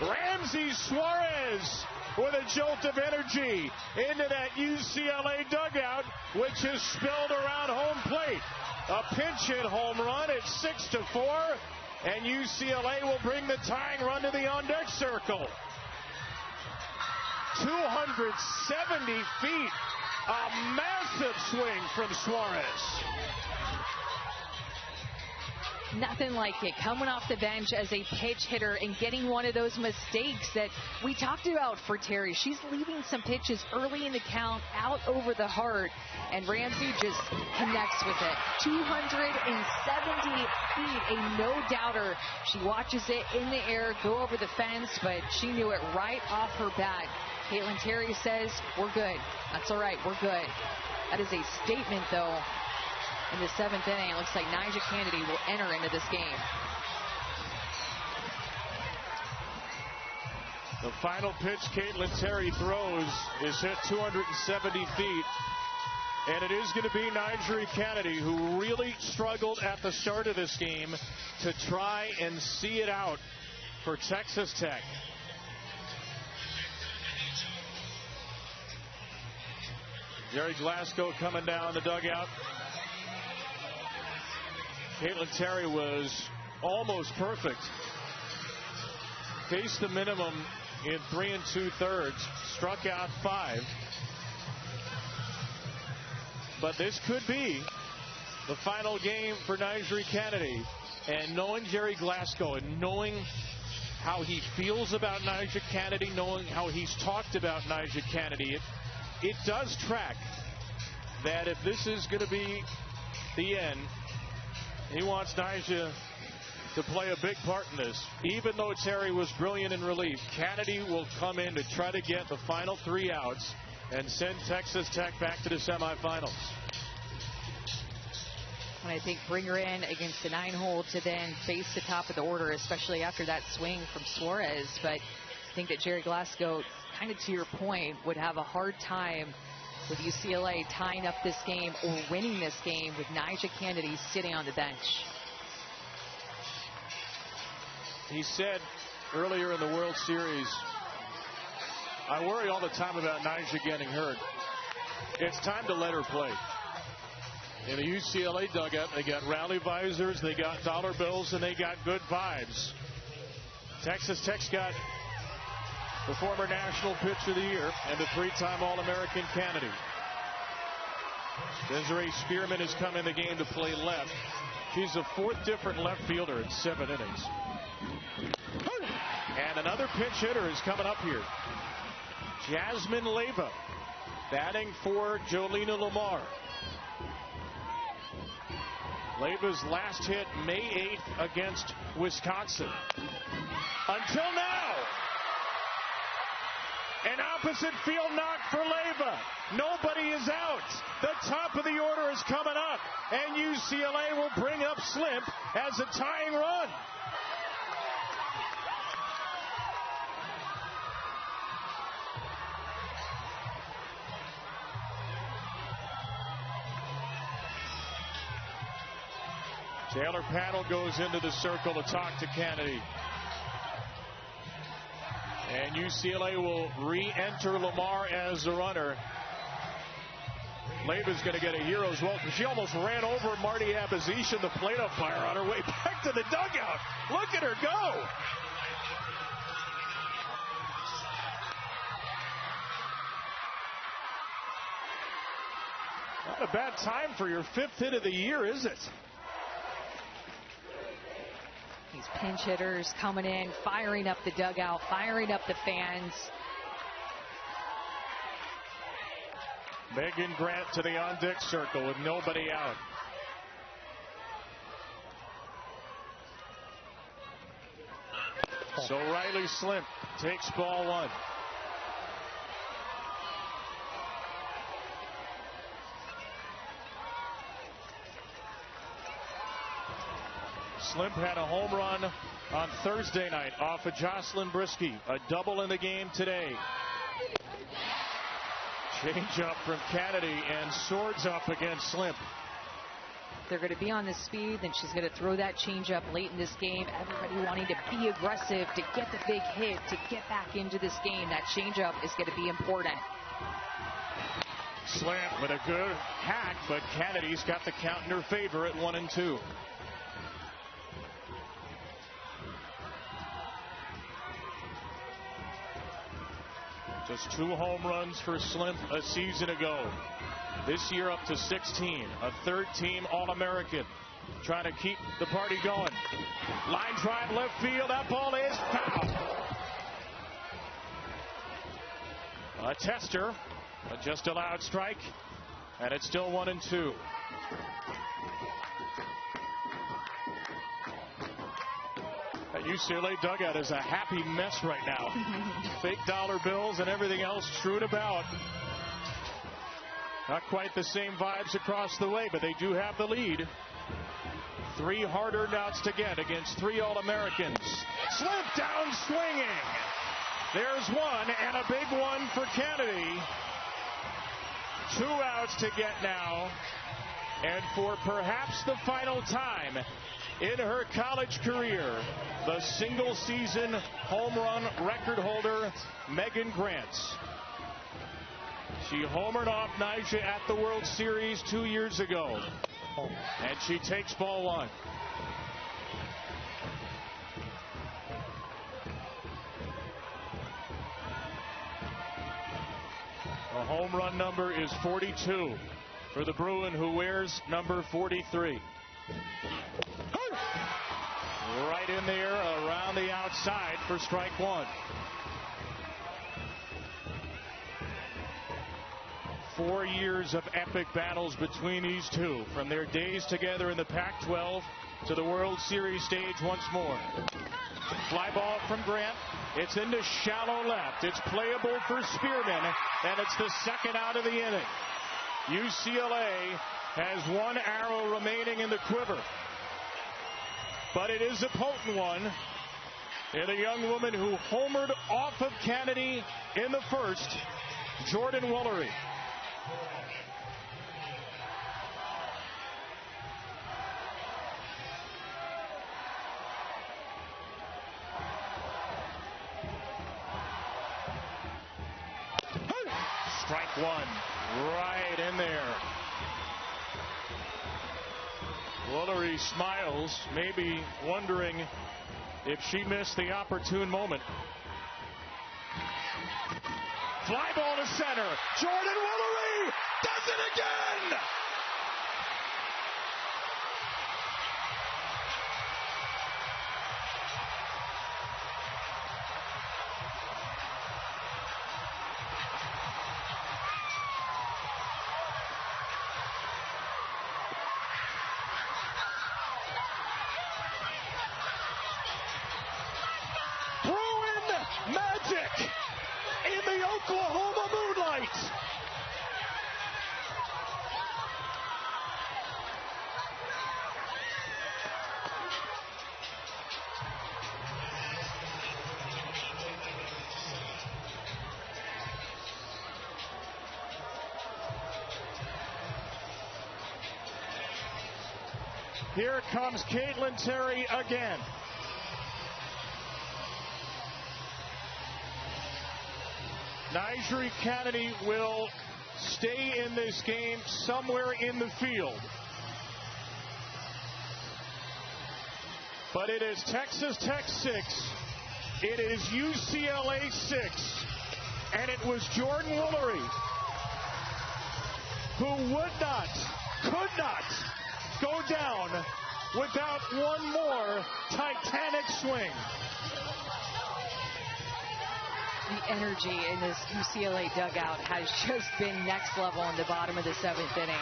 Ramsey Suarez with a jolt of energy into that UCLA dugout, which has spilled around home plate. A pinch hit home run at 6-4, and UCLA will bring the tying run to the on-deck circle. 270 feet, a massive swing from Suarez. Nothing like it, coming off the bench as a pitch hitter and getting one of those mistakes that we talked about for Terry. She's leaving some pitches early in the count out over the heart, and Ramsey just connects with it. 270 feet, a no-doubter. She watches it in the air go over the fence, but she knew it right off her bat. Caitlin Terry says, we're good. That's all right, we're good. That is a statement, though. In the 7th inning, it looks like Nyjah Kennedy will enter into this game. The final pitch Caitlin Terry throws is hit 270 feet. And it is going to be Nyjah Kennedy, who really struggled at the start of this game to try and see it out for Texas Tech. Jerry Glasgow coming down the dugout. Caitlin Terry was almost perfect. Faced the minimum in 3 2/3, struck out 5. But this could be the final game for Nyjah Kennedy. And knowing Jerry Glasgow and knowing how he feels about Nyjah Kennedy, knowing how he's talked about Nyjah Kennedy, it does track that if this is going to be the end, he wants Nyjah to play a big part in this. Even though Terry was brilliant in relief, Kennedy will come in to try to get the final 3 outs and send Texas Tech back to the semifinals. And I think bring her in against the 9-hole to then face the top of the order, especially after that swing from Suarez. But I think that Jerry Glasgow, kind of to your point, would have a hard time with UCLA tying up this game or winning this game with Nyjah Kennedy sitting on the bench. He said earlier in the World Series, I worry all the time about Nyjah getting hurt. It's time to let her play. In the UCLA dugout, they got rally visors, they got dollar bills, and they got good vibes. Texas Tech's got the former National Pitcher of the Year and the 3-time All-American Kennedy. Desiree Spearman has come in the game to play left. She's the 4th different left fielder in 7 innings. And another pinch hitter is coming up here. Jasmine Leyva batting for Jolina Lamar. Leyva's last hit May 8th against Wisconsin. Until now. An opposite field knock for Leyva. Nobody is out. The top of the order is coming up, and UCLA will bring up Slimp as a tying run. Taylor Paddle goes into the circle to talk to Kennedy. And UCLA will re-enter Lamar as the runner. Leyva's going to get a hero's welcome. She almost ran over Marty Abazishan, the plate umpire, on her way back to the dugout. Look at her go. Not a bad time for your 5th hit of the year, is it? These pinch hitters coming in, firing up the dugout, firing up the fans. Megan Grant to the on-deck circle with nobody out. So Riley Slimp takes ball 1. Slimp had a home run on Thursday night off of Jocelyn Brisky. A double in the game today. Change up from Kennedy and swords up against Slimp. They're going to be on the speed, then she's going to throw that change up late in this game. Everybody wanting to be aggressive, to get the big hit, to get back into this game. That change up is going to be important. Slimp with a good hack, but Kennedy's got the count in her favor at 1-2. Just 2 home runs for Slimp a season ago. This year up to 16. A 3rd-team All-American. Trying to keep the party going. Line drive left field. That ball is foul. A tester. A just allowed strike. And it's still 1-2. That UCLA dugout is a happy mess right now. Fake dollar bills and everything else strewn about. Not quite the same vibes across the way, but they do have the lead. 3 hard-earned outs to get against 3 All-Americans. Slimp down swinging. There's one, and a big one for Kennedy. 2 outs to get now. And for perhaps the final time in her college career, the single-season home run record holder, Megan Grant. She homered off Nyjah at the World Series 2 years ago. And she takes ball 1. The home run number is 42 for the Bruin, who wears number 43. Right in there around the outside for strike 1. 4 years of epic battles between these two, from their days together in the Pac-12 to the World Series stage once more. Fly ball from Grant. It's into shallow left. It's playable for Spearman, and it's the 2nd out of the inning. UCLA has 1 arrow remaining in the quiver. But it is a potent one. And a young woman who homered off of Kennedy in the 1st, Jordan Woolery. Strike 1, right in there. Woolery smiles, maybe wondering if she missed the opportune moment. Fly ball to center. Jordan Woolery does it again! Magic in the Oklahoma moonlight. Here comes Caitlin Terry again. Nyjah Kennedy will stay in this game somewhere in the field. But it is Texas Tech 6. It is UCLA 6. And it was Jordan Woolery who could not go down without one more Titanic swing. The energy in this UCLA dugout has just been next level in the bottom of the 7th inning.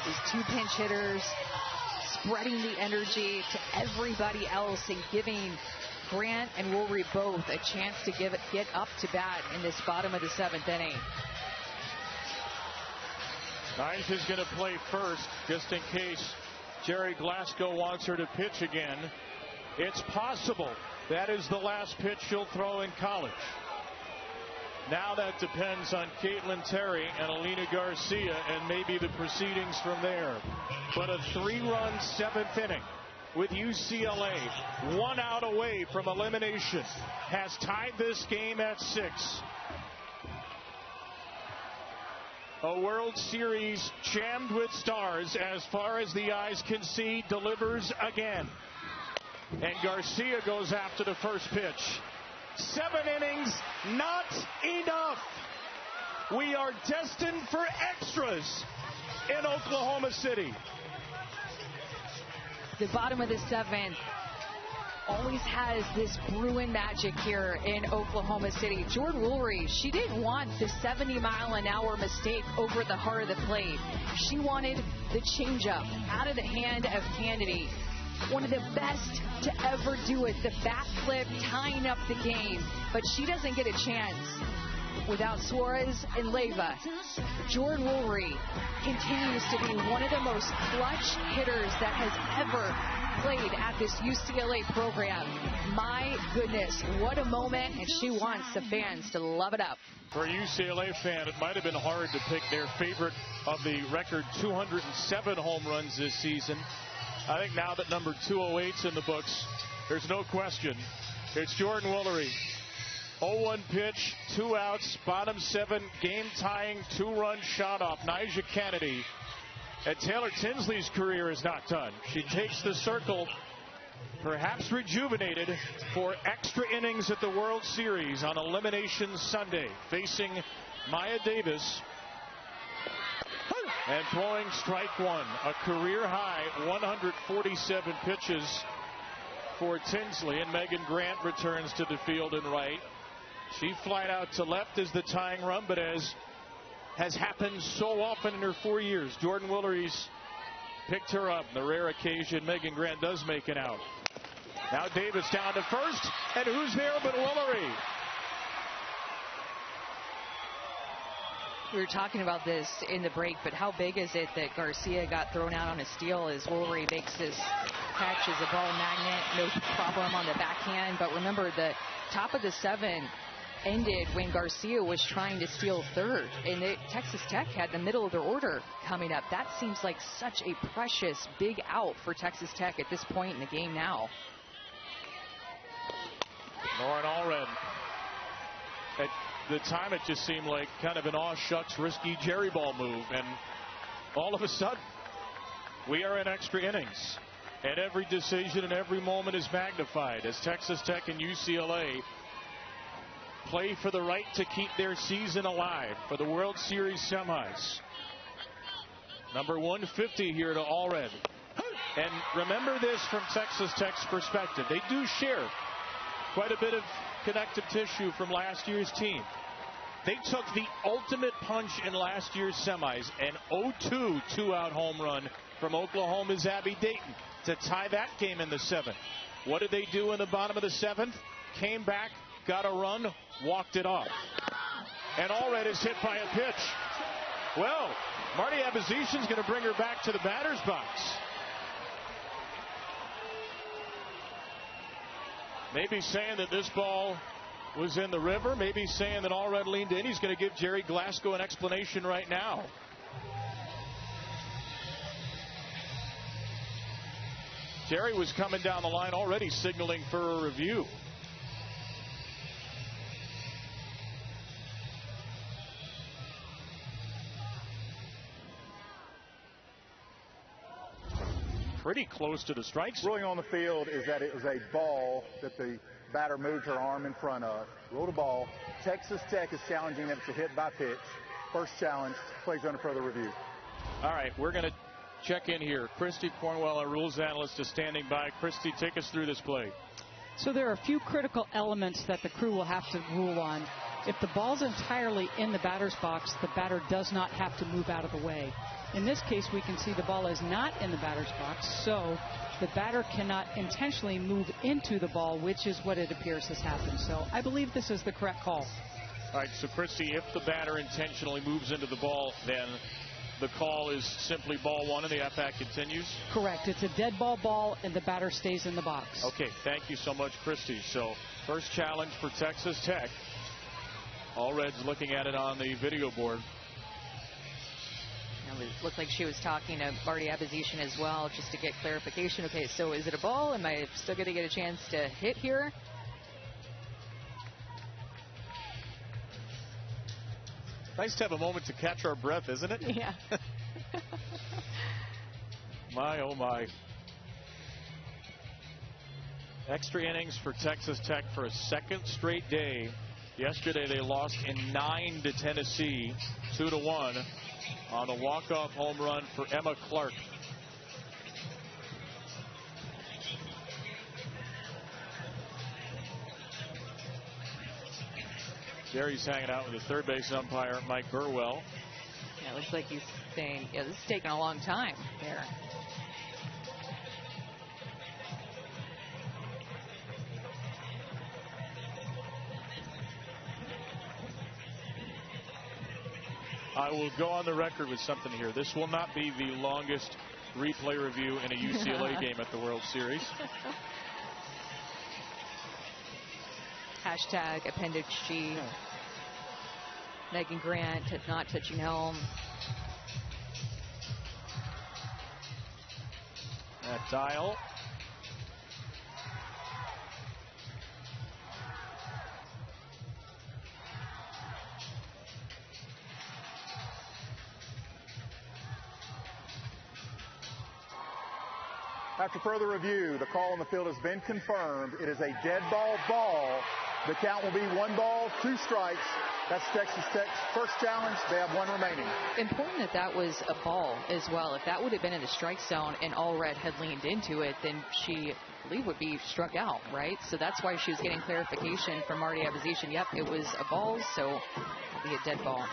These 2 pinch hitters spreading the energy to everybody else and giving Grant and Woolery both a chance to get up to bat in this bottom of the 7th inning. Nyjah's going to play first, just in case Jerry Glasgow wants her to pitch again. It's possible that is the last pitch she'll throw in college. Now that depends on Caitlin Terry and Alina Garcia and maybe the proceedings from there. But a 3-run 7th inning with UCLA 1 out away from elimination has tied this game at 6. A World Series jammed with stars as far as the eyes can see delivers again. And Garcia goes after the first pitch. 7 innings, not enough. We are destined for extras in Oklahoma City. The bottom of the 7th always has this Bruin magic here in Oklahoma City. Jordan Woolery, she didn't want the 70-mile-an-hour mistake over the heart of the plate. She wanted the changeup out of the hand of Kennedy. One of the best to ever do it, the bat flip, tying up the game. But she doesn't get a chance without Suarez and Leyva. Jordan Woolery continues to be one of the most clutch hitters that has ever played at this UCLA program. My goodness, what a moment, and she wants the fans to love it up. For a UCLA fan, it might have been hard to pick their favorite of the record 207 home runs this season. I think now that number 208's in the books, there's no question. It's Jordan Woolery. 0-1 pitch, 2 outs, bottom 7, game-tying 2-run shot off Nyjah Kennedy. And Taylor Tinsley's career is not done. She takes the circle, perhaps rejuvenated, for extra innings at the World Series on Elimination Sunday, facing Maya Davis. And throwing strike 1, a career high 147 pitches for Tinsley. And Megan Grant returns to the field in right. She flied out to left as the tying run, but as has happened so often in her 4 years, Jordan Woolery's picked her up. The rare occasion Megan Grant does make it out. Now Davis down to first, and who's there but Woolery? We were talking about this in the break, but how big is it that Garcia got thrown out on a steal as Woolery makes this catch as a ball magnet, no problem on the backhand. But remember, the top of the 7 ended when Garcia was trying to steal third, and Texas Tech had the middle of their order coming up. That seems like such a precious big out for Texas Tech at this point in the game now. Lauren Allred. At the time, it just seemed like kind of an aw-shucks, risky Jerry ball move, and all of a sudden, we are in extra innings, and every decision and every moment is magnified as Texas Tech and UCLA play for the right to keep their season alive for the World Series semis. Number 150 here to Allred. And remember this from Texas Tech's perspective. They do share quite a bit of connective tissue from last year's team. They took the ultimate punch in last year's semis, an 0-2 two-out home run from Oklahoma's Abby Dayton to tie that game in the 7th. What did they do in the bottom of the 7th? Came back, got a run, walked it off. And Allred is hit by a pitch. Well, Marty Abizishan's going to bring her back to the batter's box. Maybe saying that this ball was in the river. Maybe saying that Allred leaned in. He's going to give Jerry Glasgow an explanation right now. Jerry was coming down the line already, signaling for a review. Pretty close to the strike zone. Ruling on the field is that it was a ball that the batter moved her arm in front of. Rolled a ball. Texas Tech is challenging that it's a hit by pitch. First challenge. Plays under further review. All right, we're going to check in here. Christy Cornwell, our rules analyst, is standing by. Christy, take us through this play. So there are a few critical elements that the crew will have to rule on. If the ball's entirely in the batter's box, the batter does not have to move out of the way. In this case, we can see the ball is not in the batter's box, so the batter cannot intentionally move into the ball, which is what it appears has happened. So I believe this is the correct call. All right, so Christy, if the batter intentionally moves into the ball, then the call is simply ball one and the at-bat continues? Correct. It's a dead ball, and the batter stays in the box. Okay, thank you so much, Christy. So first challenge for Texas Tech. Allred's looking at it on the video board. It looked like she was talking to Marty Abizishan as well, just to get clarification. Okay, so is it a ball? Am I still going to get a chance to hit here? Nice to have a moment to catch our breath, isn't it? Yeah. My, oh my. Extra innings for Texas Tech for a second straight day. Yesterday they lost in 9 to Tennessee, 2-1. On a walk-off home run for Emma Clark. Jerry's hanging out with the third base umpire, Mike Burwell. Yeah, it looks like he's saying, yeah, this is taking a long time there. I will go on the record with something here. This will not be the longest replay review in a UCLA game at the World Series. Hashtag Appendix G. Megan Grant not touching home. That dial. After further review, the call on the field has been confirmed. It is a dead ball. The count will be 1 ball, 2 strikes. That's Texas Tech's first challenge. They have 1 remaining. Important that was a ball as well. If that would have been in the strike zone and Allred had leaned into it, then she, I believe, would be struck out, right? So that's why she was getting clarification from Marty Abizishan. Yep, it was a ball, so it'll be a dead ball.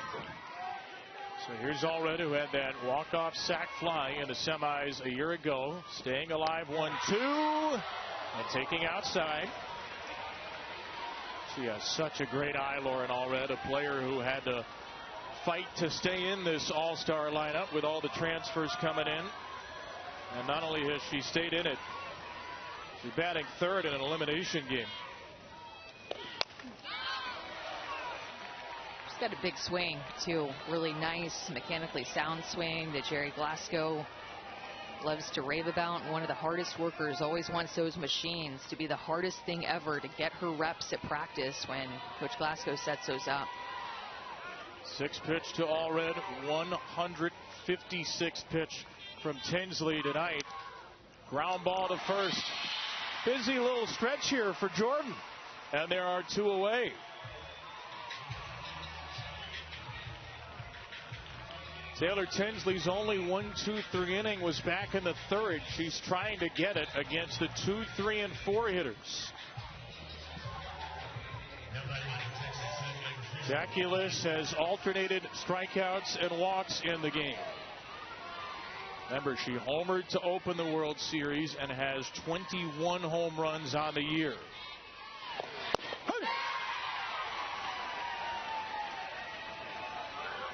So here's Allred, who had that walk-off sac fly in the semis a year ago. Staying alive, 1-2, and taking outside. She has such a great eye, Lauren Allred, a player who had to fight to stay in this all-star lineup with all the transfers coming in. And not only has she stayed in it, she's batting third in an elimination game. Got a big swing too, really nice mechanically sound swing that Jerry Glasgow loves to rave about. One of the hardest workers, always wants those machines to be the hardest thing ever to get her reps at practice when Coach Glasgow sets those up. 6 pitch to Allred, 156 pitch from Tinsley tonight. Ground ball to first. Busy little stretch here for Jordan, and there are 2 away. Taylor Tinsley's only 1-2-3 inning was back in the third. She's trying to get it against the 2, 3, and 4 hitters. Jackie Liss has alternated strikeouts and walks in the game. Remember, she homered to open the World Series and has 21 home runs on the year.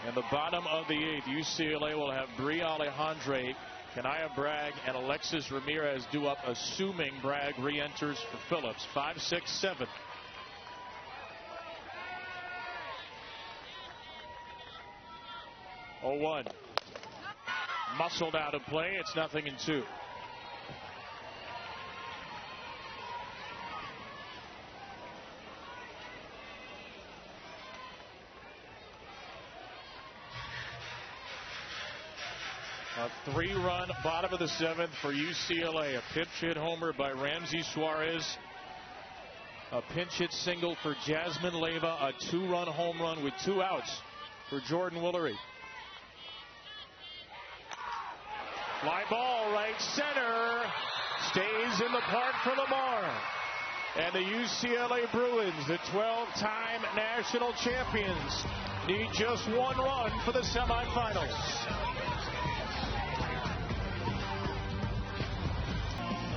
In the bottom of the 8th, UCLA will have Bri Alejandre, Kanaya Bragg, and Alexis Ramirez due up, assuming Bragg re-enters for Phillips. 5, 6, 7. Oh, 1. Muscled out of play. It's 0-2. A 3-run bottom of the 7th for UCLA. A pinch hit homer by Ramsey Suarez. A pinch hit single for Jasmine Leyva. A 2-run home run with 2 outs for Jordan Woolery. Fly ball right center. Stays in the park for Lamar. And the UCLA Bruins, the 12-time national champions, need just 1 run for the semifinals.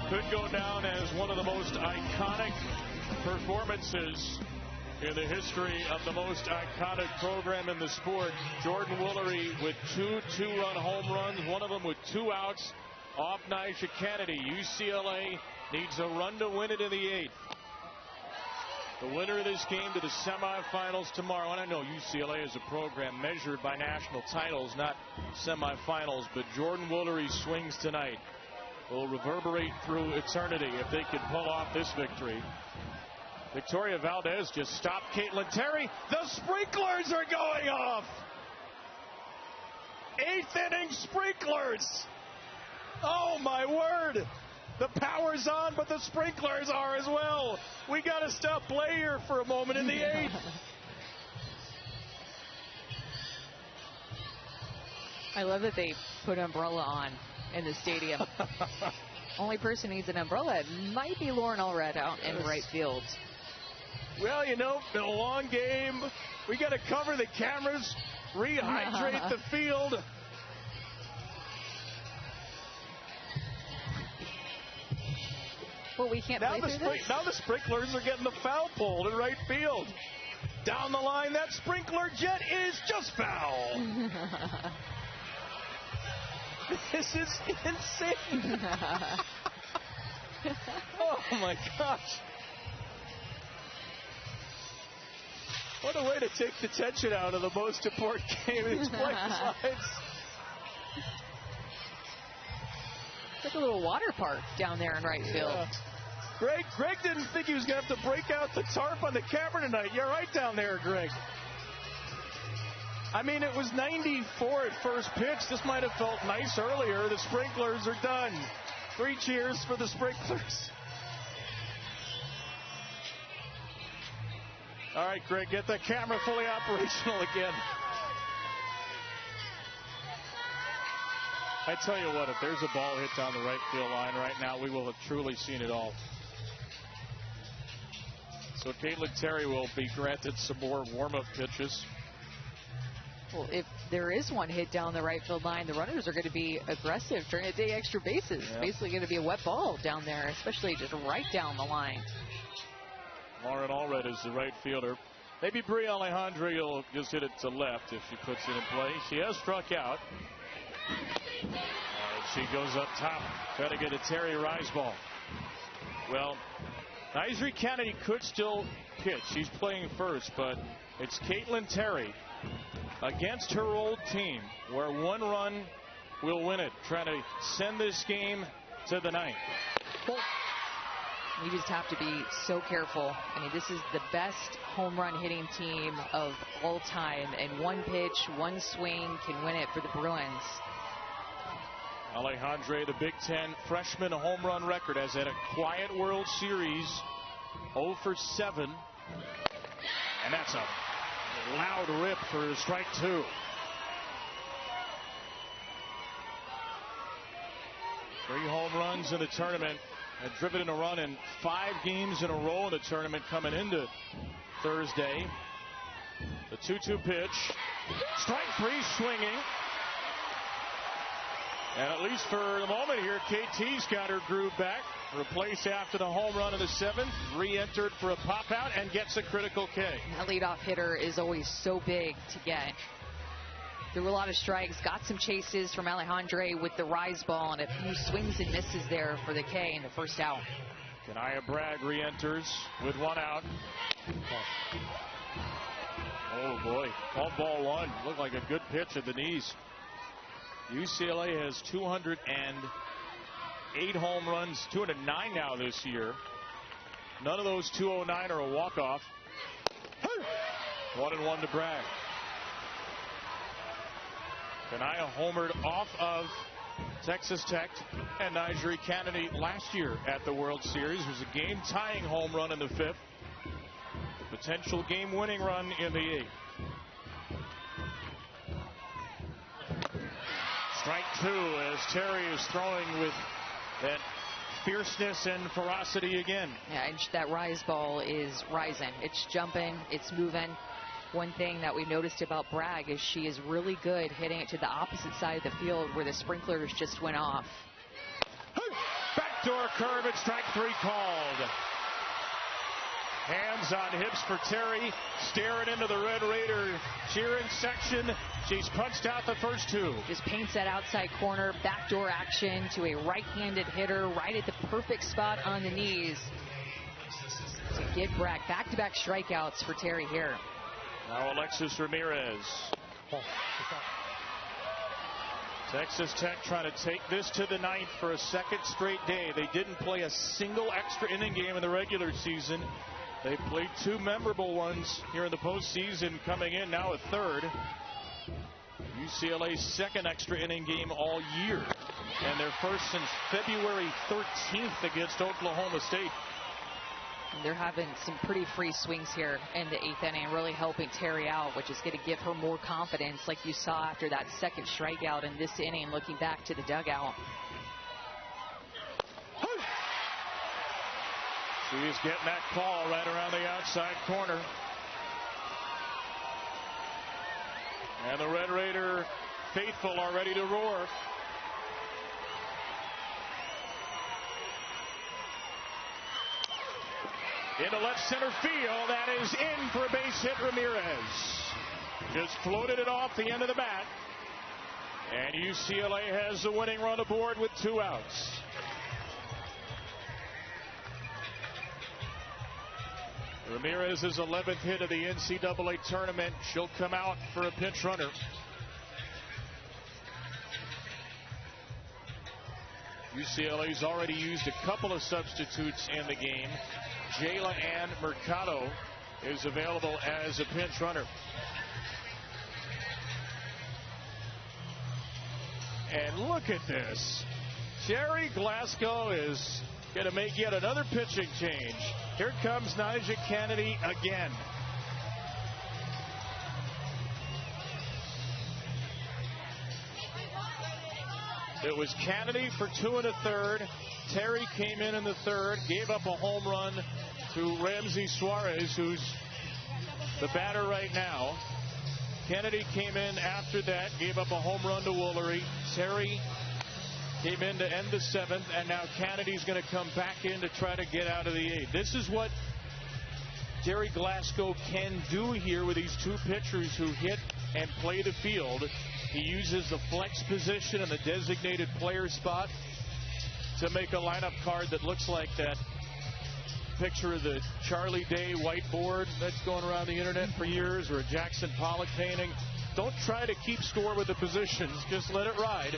Could go down as one of the most iconic performances in the history of the most iconic program in the sport. Jordan Woolery with 2 2-run home runs, one of them with 2 outs off Nyjah Kennedy. UCLA needs a run to win it in the 8th. The winner of this game to the semifinals tomorrow. And I know UCLA is a program measured by national titles, not semifinals, but Jordan Woolery swings tonight will reverberate through eternity if they can pull off this victory. Victoria Valdez just stopped Caitlin Terry. The sprinklers are going off. 8th inning sprinklers. Oh my word. The power's on, but the sprinklers are as well. We got to stop play here for a moment in the 8th. I love that they put umbrella on in the stadium. Only person needs an umbrella might be Lauren Allred out in right field. Well, you know, been a long game. We got to cover the cameras, rehydrate the field. Well, we can't play through this. Now the sprinklers are getting the foul pole in right field. Down the line, that sprinkler jet is just foul. This is insane. Oh, my gosh. What a way to take the tension out of the most important game in these playoffs. It's like a little water park down there in right field. Greg didn't think he was going to have to break out the tarp on the camera tonight. You're right down there, Greg. I mean, it was 94 at first pitch. This might have felt nice earlier. The sprinklers are done. 3 cheers for the sprinklers. All right, Greg, get the camera fully operational again. I tell you what, if there's a ball hit down the right field line right now, we will have truly seen it all. So Caitlin Terry will be granted some more warm-up pitches. Well, if there is one hit down the right field line, the runners are going to be aggressive, trying to take extra bases. It's basically going to be a wet ball down there, especially just right down the line. Lauren Allred is the right fielder. Maybe Bri Alejandre will just hit it to left if she puts it in play. She has struck out. She goes up top, trying to get a Terry Rise ball. Well, Nyjah Kennedy could still pitch. She's playing first, but it's Caitlin Terry against her old team, where 1 run will win it, trying to send this game to the 9th. You just have to be so careful. I mean, this is the best home run hitting team of all time, and 1 pitch, 1 swing can win it for the Bruins. Alejandre, the Big Ten freshman home run record, has had a quiet World Series, 0 for 7. And that's a loud rip for strike 2. Three home runs in the tournament. Had driven in a run in 5 games in a row in the tournament coming into Thursday. The 2-2 pitch. Strike 3 swinging. And at least for the moment here, KT's got her groove back. Replaced after the home run in the 7th. Re-entered for a pop out and gets a critical K. That leadoff hitter is always so big to get. threw a lot of strikes, got some chases from Alejandre with the rise ball, and a few swings and misses there for the K in the first out. Kanaya Bragg re-enters with one out. Oh boy, called ball one. Looked like a good pitch at the knees. UCLA has 208 home runs, 209 now this year. None of those 209 are a walk-off. 1-1 to Bragg. Kanaya homered off of Texas Tech and Nigel Kennedy last year at the World Series. It was a game-tying home run in the 5th. Potential game-winning run in the 8th. Strike 2 as Terry is throwing with that fierceness and ferocity again. Yeah, and that rise ball is rising. It's jumping, it's moving. One thing that we've noticed about Bragg is she is really good hitting it to the opposite side of the field where the sprinklers just went off. Backdoor curve at strike 3 called. Hands on hips for Terry, staring into the Red Raider cheering section. She's punched out the first 2. Just paints that outside corner, backdoor action to a right-handed hitter right at the perfect spot on the knees to get Bragg. Back-to-back strikeouts for Terry here. Now Alexis Ramirez. Texas Tech trying to take this to the 9th for a second straight day. They didn't play a single extra inning game in the regular season. They played 2 memorable ones here in the postseason, coming in now a 3rd. UCLA's 2nd extra inning game all year, and their first since February 13th against Oklahoma State. They're having some pretty free swings here in the 8th inning, really helping Terry out, which is going to give her more confidence, like you saw after that second strikeout in this inning, looking back to the dugout. She is getting that call right around the outside corner. And the Red Raider faithful are ready to roar. Into left center field. That is in for a base hit. Ramirez just floated it off the end of the bat. And UCLA has the winning run aboard with 2 outs. Ramirez's 11th hit of the NCAA tournament. She'll come out for a pinch runner. UCLA's already used a couple of substitutes in the game. Jayla Ann Mercado is available as a pinch runner. And look at this. Jerry Glasgow is going to make yet another pitching change. Here comes Nigel Kennedy again. It was Kennedy for 2 1/3. Terry came in the 3rd, gave up a home run to Ramsey Suarez, who's the batter right now. Kennedy came in after that, gave up a home run to Woolery. Terry came in to end the 7th, and now Kennedy's going to come back in to try to get out of the 8th. This is what Jerry Glasgow can do here with these 2 pitchers who hit and play the field. He uses the flex position and the designated player spot to make a lineup card that looks like that picture of the Charlie Day whiteboard that's going around the internet for years, or a Jackson Pollock painting. Don't try to keep score with the positions. Just let it ride.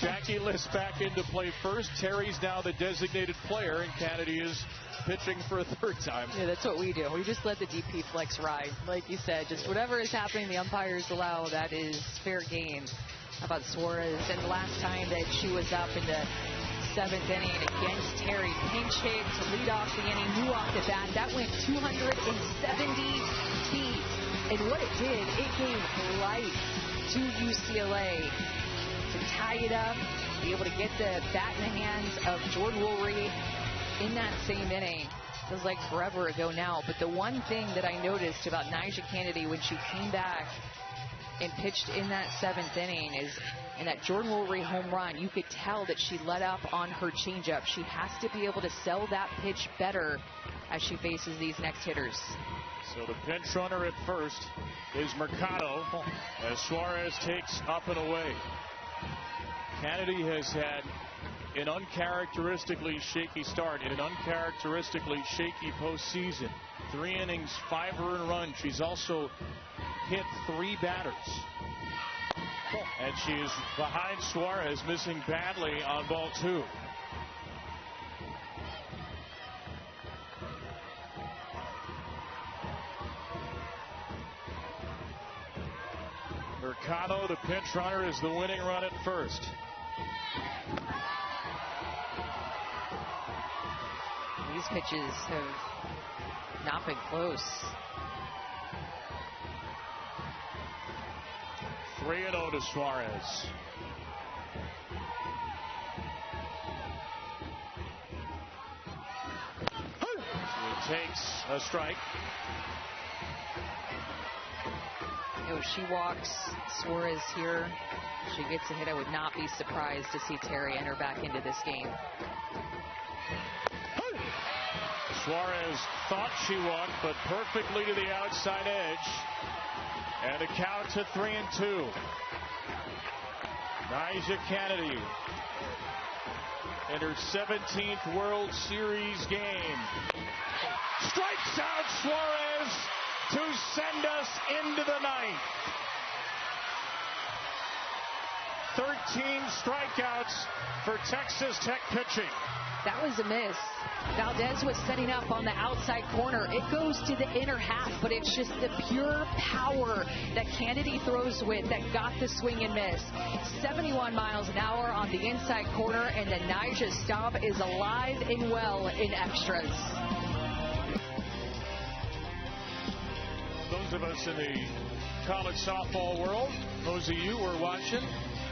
Jackie List back into play first. Terry's now the designated player, and Kennedy is pitching for a 3rd time. Yeah, that's what we do. We just let the DP flex ride. Like you said, just whatever is happening, the umpires allow, that is fair game. How about Suarez? And the last time that she was up in the 7th inning against Terry, pinch hit to lead off the inning, new off the bat. That went 270 feet. And what it did, it gave life to UCLA to tie it up, be able to get the bat in the hands of Jordan Woolery in that same inning. Feels like forever ago now. But the one thing that I noticed about Nigel Kennedy when she came back and pitched in that 7th inning is, in that Jordan Woolery home run, you could tell that she let up on her changeup. She has to be able to sell that pitch better as she faces these next hitters. So the pinch runner at first is Mercado as Suarez takes up and away. Kennedy has had an uncharacteristically shaky start in an uncharacteristically shaky postseason. 3 innings, 5 earned runs. She's also hit 3 batters. And she is behind Suarez, missing badly on ball 2. Mercado, the pinch runner, is the winning run at first. These pitches have not been close. 3-0 to Suarez. He takes a strike. She walks Suarez here. She gets a hit. I would not be surprised to see Terry enter back into this game. Suarez thought she walked, but perfectly to the outside edge. And a count to 3-2. Nyjah Kennedy in her 17th World Series game strikes out Suarez to send us into the ninth. 13 strikeouts for Texas Tech pitching. That was a miss. Valdez was setting up on the outside corner. It goes to the inner half, but it's just the pure power that Kennedy throws with that got the swing and miss. 71 miles an hour on the inside corner, and the Nyjah stomp is alive and well in extras. Those of us in the college softball world, those of you who are watching,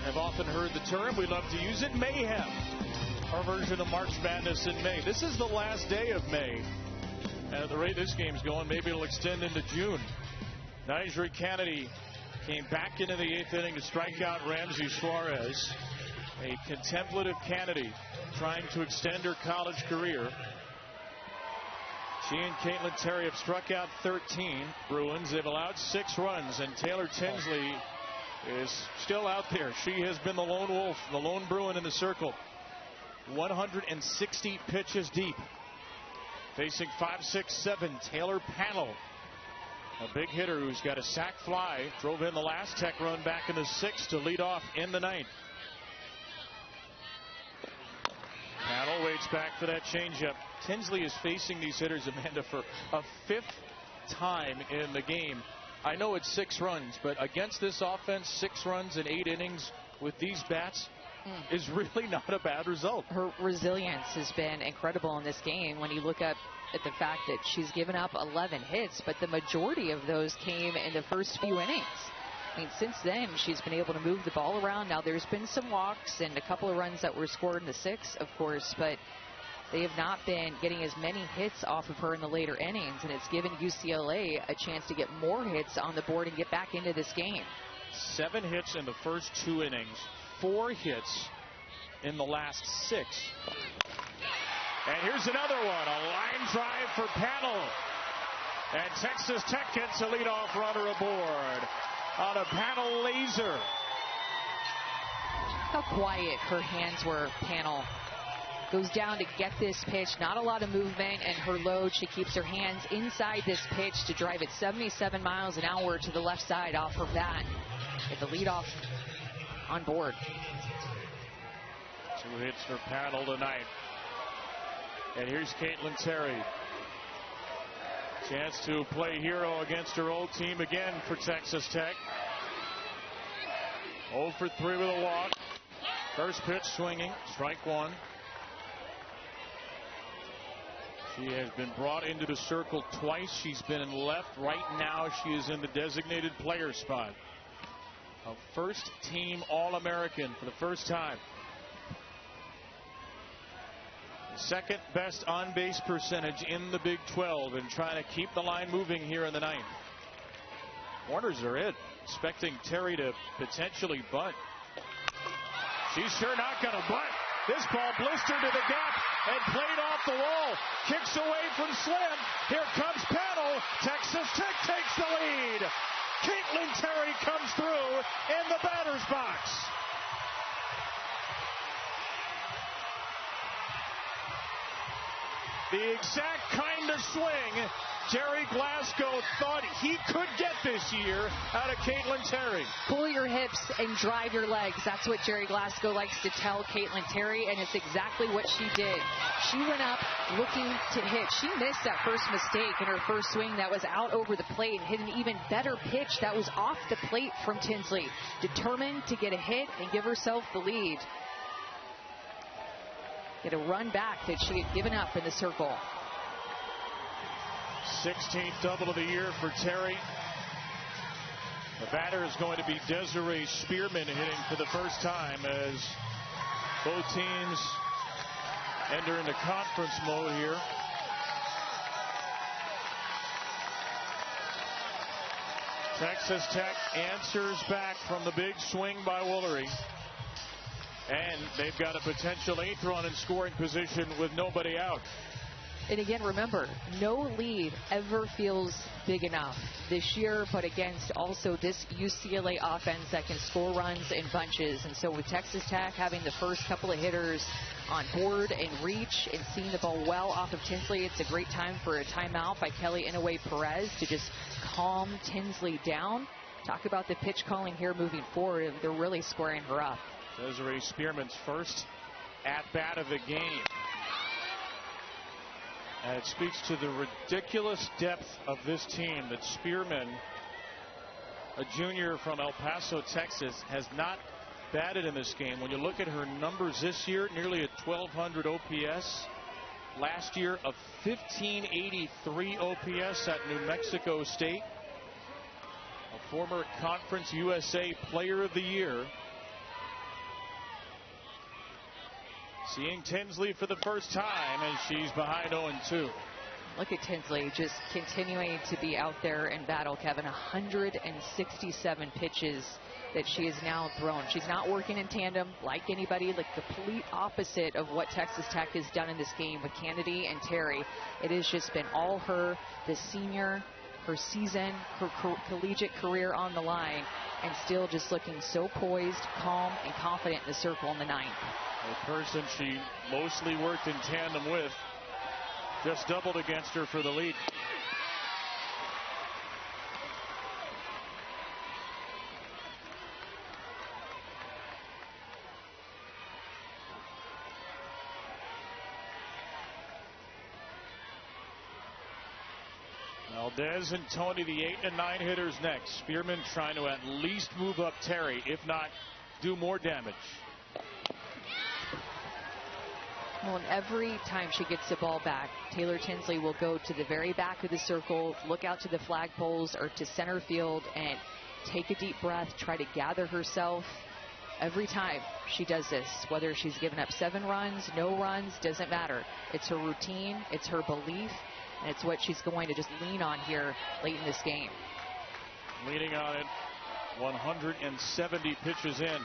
have often heard the term. We love to use it, mayhem. Our version of March Madness in May. This is the last day of May. And at the rate this game's going, maybe it'll extend into June. Nyjah Kennedy came back into the 8th inning to strike out Ramsey Suarez. A contemplative Kennedy trying to extend her college career. She and Caitlin Terry have struck out 13 Bruins. They've allowed 6 runs, and Taylor Tinsley is still out there. She has been the lone wolf, the lone Bruin in the circle. 160 pitches deep. Facing 5'6'7" Taylor Panel. A big hitter who's got a sac fly. Drove in the last Tech run back in the 6th to lead off in the 9th. Panel waits back for that changeup. Tinsley is facing these hitters, Amanda, for a 5th time in the game. I know it's 6 runs, but against this offense, 6 runs in 8 innings with these bats is really not a bad result. Her resilience has been incredible in this game when you look up at the fact that she's given up 11 hits, but the majority of those came in the first few innings. I mean, since then, she's been able to move the ball around. Now, there's been some walks and a couple of runs that were scored in the 6th, of course, but they have not been getting as many hits off of her in the later innings, and it's given UCLA a chance to get more hits on the board and get back into this game. 7 hits in the first 2 innings. 4 hits in the last 6. And here's another one, a line drive for Panel. And Texas Tech gets a leadoff runner aboard on a Panel laser. How quiet her hands were, Panel. Goes down to get this pitch, not a lot of movement, and her load, she keeps her hands inside this pitch to drive it 77 miles an hour to the left side off her bat. Get the leadoff on board. 2 hits for Panel tonight. And here's Caitlin Terry. Chance to play hero against her old team again for Texas Tech. 0 for 3 with a walk. First pitch swinging, strike 1. She has been brought into the circle twice. She's been in left. Right now she is in the designated player spot. A first-team All-American for the first time. The 2nd best on-base percentage in the Big 12, and trying to keep the line moving here in the 9th. Corners are in, expecting Terry to potentially bunt. She's sure not going to bunt. This ball blistered to the gap and played off the wall. Kicks away from Slim. Here comes Paddle. Texas Tech takes the lead. Caitlin Terry comes through in the batter's box. The exact kind of swing Jerry Glasgow thought he could get this year out of Caitlin Terry. Pull your hips and drive your legs. That's what Jerry Glasgow likes to tell Caitlin Terry, and it's exactly what she did. She went up looking to hit. She missed that first mistake in her first swing that was out over the plate, hit an even better pitch that was off the plate from Tinsley. Determined to get a hit and give herself the lead. Get a run back that she had given up in the circle. 16th double of the year for Terry. The batter is going to be Desiree Spearman, hitting for the first time as both teams enter into conference mode here. Texas Tech answers back from the big swing by Woolery. And they've got a potential 8th run in scoring position with nobody out. And again, remember, no lead ever feels big enough this year, but against also this UCLA offense that can score runs in bunches. And so with Texas Tech having the first couple of hitters on board and reach and seeing the ball well off of Tinsley, it's a great time for a timeout by Kelly Inouye Perez to just calm Tinsley down. Talk about the pitch calling here moving forward. They're really squaring her up. Desiree Spearman's first at-bat of the game. And it speaks to the ridiculous depth of this team that Spearman, a junior from El Paso, Texas, has not batted in this game. When you look at her numbers this year, nearly a 1,200 OPS. Last year, a 1,583 OPS at New Mexico State. A former Conference USA Player of the Year. Seeing Tinsley for the first time, and she's behind 0-2. Look at Tinsley just continuing to be out there in battle, Kevin. 167 pitches that she has now thrown. She's not working in tandem like anybody, like the complete opposite of what Texas Tech has done in this game with Kennedy and Terry. It has just been all her, the senior, her season, her collegiate career on the line, and still just looking so poised, calm, and confident in the circle in the ninth. The person she mostly worked in tandem with just doubled against her for the lead. Valdez and Tony, the 8 and 9 hitters next. Spearman trying to at least move up Terry, if not do more damage. Well, and every time she gets the ball back, Taylor Tinsley will go to the very back of the circle, look out to the flagpoles or to center field and take a deep breath, try to gather herself. Every time she does this, whether she's given up 7 runs, no runs, doesn't matter. It's her routine, it's her belief, and it's what she's going to just lean on here late in this game. Leaning on it, 170 pitches in.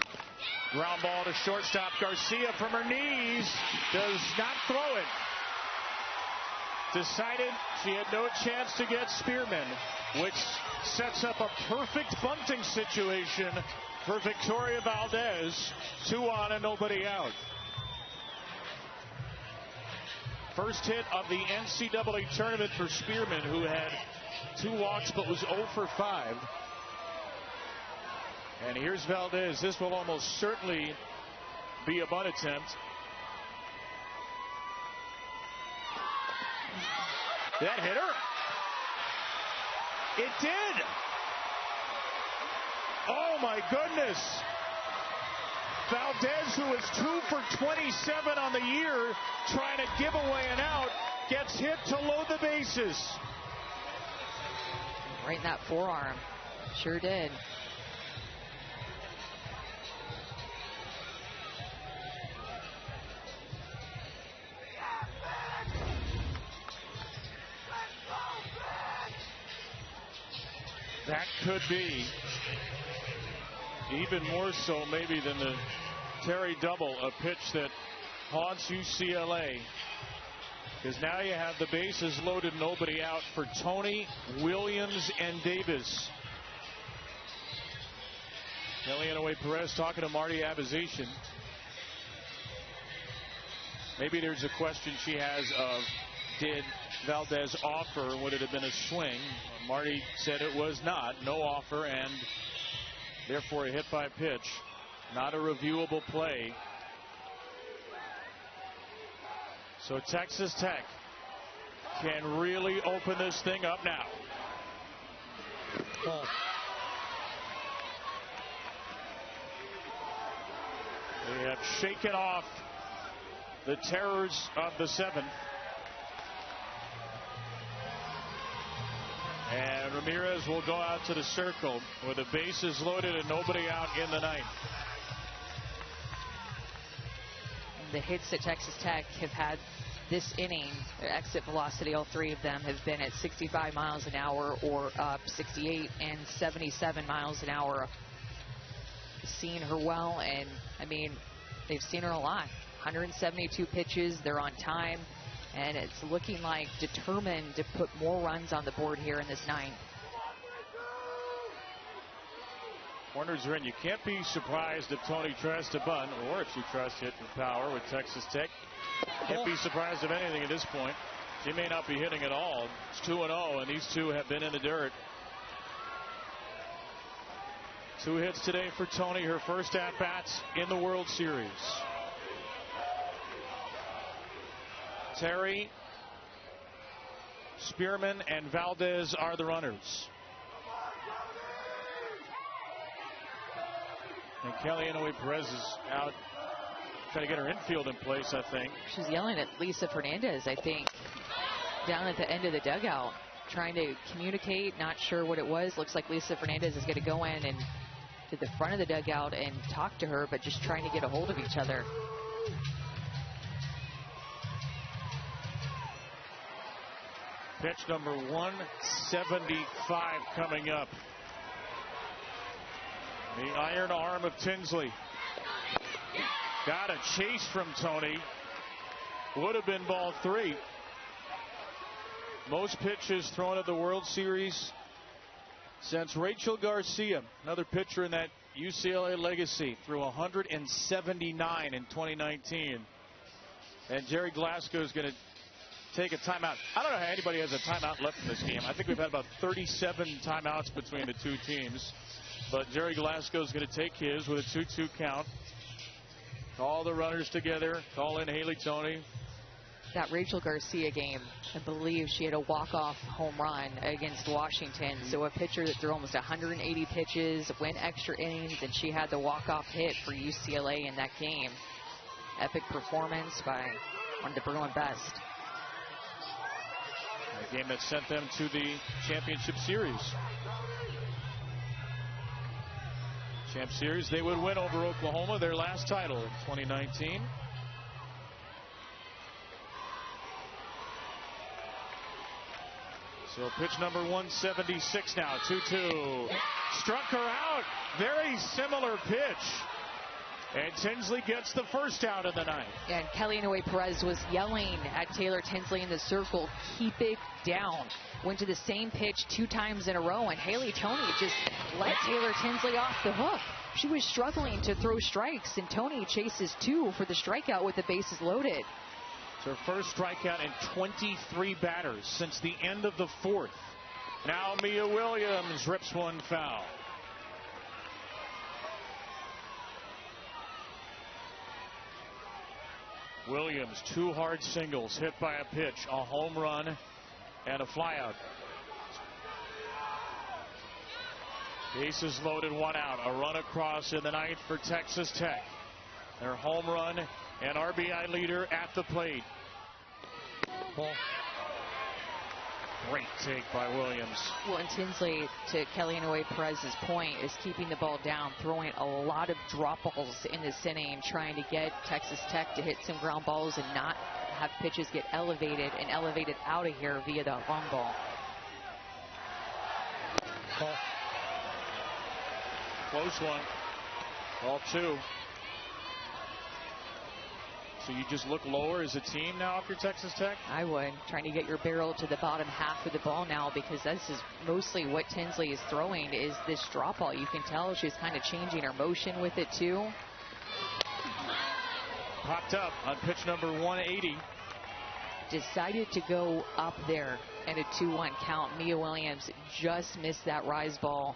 Ground ball to shortstop. Garcia from her knees does not throw it. Decided she had no chance to get Spearman, which sets up a perfect bunting situation for Victoria Valdez. 2 on and nobody out. First hit of the NCAA tournament for Spearman, who had 2 walks but was 0 for 5. And here's Valdez. This will almost certainly be a bunt attempt. That hit her. It did. Oh my goodness. Valdez, who is 2 for 27 on the year, trying to give away an out, gets hit to load the bases. Right in that forearm. Sure did. That could be even more so maybe than the Terry double, a pitch that haunts UCLA. Because now you have the bases loaded, nobody out for Tony, Williams, and Davis. Kellyanne Perez talking to Marty Abization. Maybe there's a question she has of, did Valdez offer? Would it have been a swing? Marty said it was not. No offer, and therefore a hit by pitch. Not a reviewable play. So Texas Tech can really open this thing up now. Ball. They have shaken off the terrors of the 7th. And Ramirez will go out to the circle with the bases loaded and nobody out in the 9th. The hits that Texas Tech have had this inning, their exit velocity, all 3 of them have been at 65 miles an hour or up, 68 and 77 miles an hour. Seen her well, and I mean, they've seen her a lot. 172 pitches, they're on time, and it's looking like determined to put more runs on the board here in this 9th. Corners are in. You can't be surprised if Tony tries to bunt, or if she tries to hit for power with Texas Tech. Can't be surprised of anything at this point. She may not be hitting at all. It's 2-0, and these two have been in the dirt. 2 hits today for Tony, her first at-bats in the World Series. Terry, Spearman, and Valdez are the runners. And Kellyanne Perez is out trying to get her infield in place, I think. She's yelling at Lisa Fernandez, I think, down at the end of the dugout, trying to communicate, not sure what it was. Looks like Lisa Fernandez is going to go in and to the front of the dugout and talk to her, but just trying to get a hold of each other. Pitch number 175 coming up. The iron arm of Tinsley. Got a chase from Tony. Would have been ball 3. Most pitches thrown at the World Series since Rachel Garcia, another pitcher in that UCLA legacy, threw 179 in 2019. And Jerry Glasgow is going to take a timeout. I don't know how anybody has a timeout left in this game. I think we've had about 37 timeouts between the two teams. But Jerry Glasgow is going to take his with a 2-2 count. Call the runners together. Call in Haley Tony. That Rachel Garcia game, I believe she had a walk-off home run against Washington. So a pitcher that threw almost 180 pitches, went extra innings, and she had the walk-off hit for UCLA in that game. Epic performance by one of the Bruin best. A game that sent them to the championship series. Champ Series, they would win over Oklahoma, their last title in 2019. So pitch number 176 now, 2-2. Struck her out. Very similar pitch. And Tinsley gets the first out of the 9th. And Kellyanne Perez was yelling at Taylor Tinsley in the circle, keep it down. Went to the same pitch 2 times in a row, and Haley Tony just let Taylor Tinsley off the hook. She was struggling to throw strikes, and Tony chases 2 for the strikeout with the bases loaded. It's her first strikeout in 23 batters since the end of the 4th. Now Mia Williams rips one foul. Williams, 2 hard singles, hit by a pitch, a home run, and a flyout. Bases loaded, 1 out. A run across in the 9th for Texas Tech. Their home run and RBI leader at the plate. Ball. Great take by Williams. Well, and Tinsley, to Kellyanne Perez's point, is keeping the ball down, throwing a lot of drop balls in this inning, trying to get Texas Tech to hit some ground balls and not have pitches get elevated and elevated out of here via the long ball. Ball. Close one. Ball 2. So you just look lower as a team now after Texas Tech? I would. Trying to get your barrel to the bottom half of the ball now, because this is mostly what Tinsley is throwing is this drop ball. You can tell she's kind of changing her motion with it too. Popped up on pitch number 180. Decided to go up there at a 2-1 count. Mia Williams just missed that rise ball,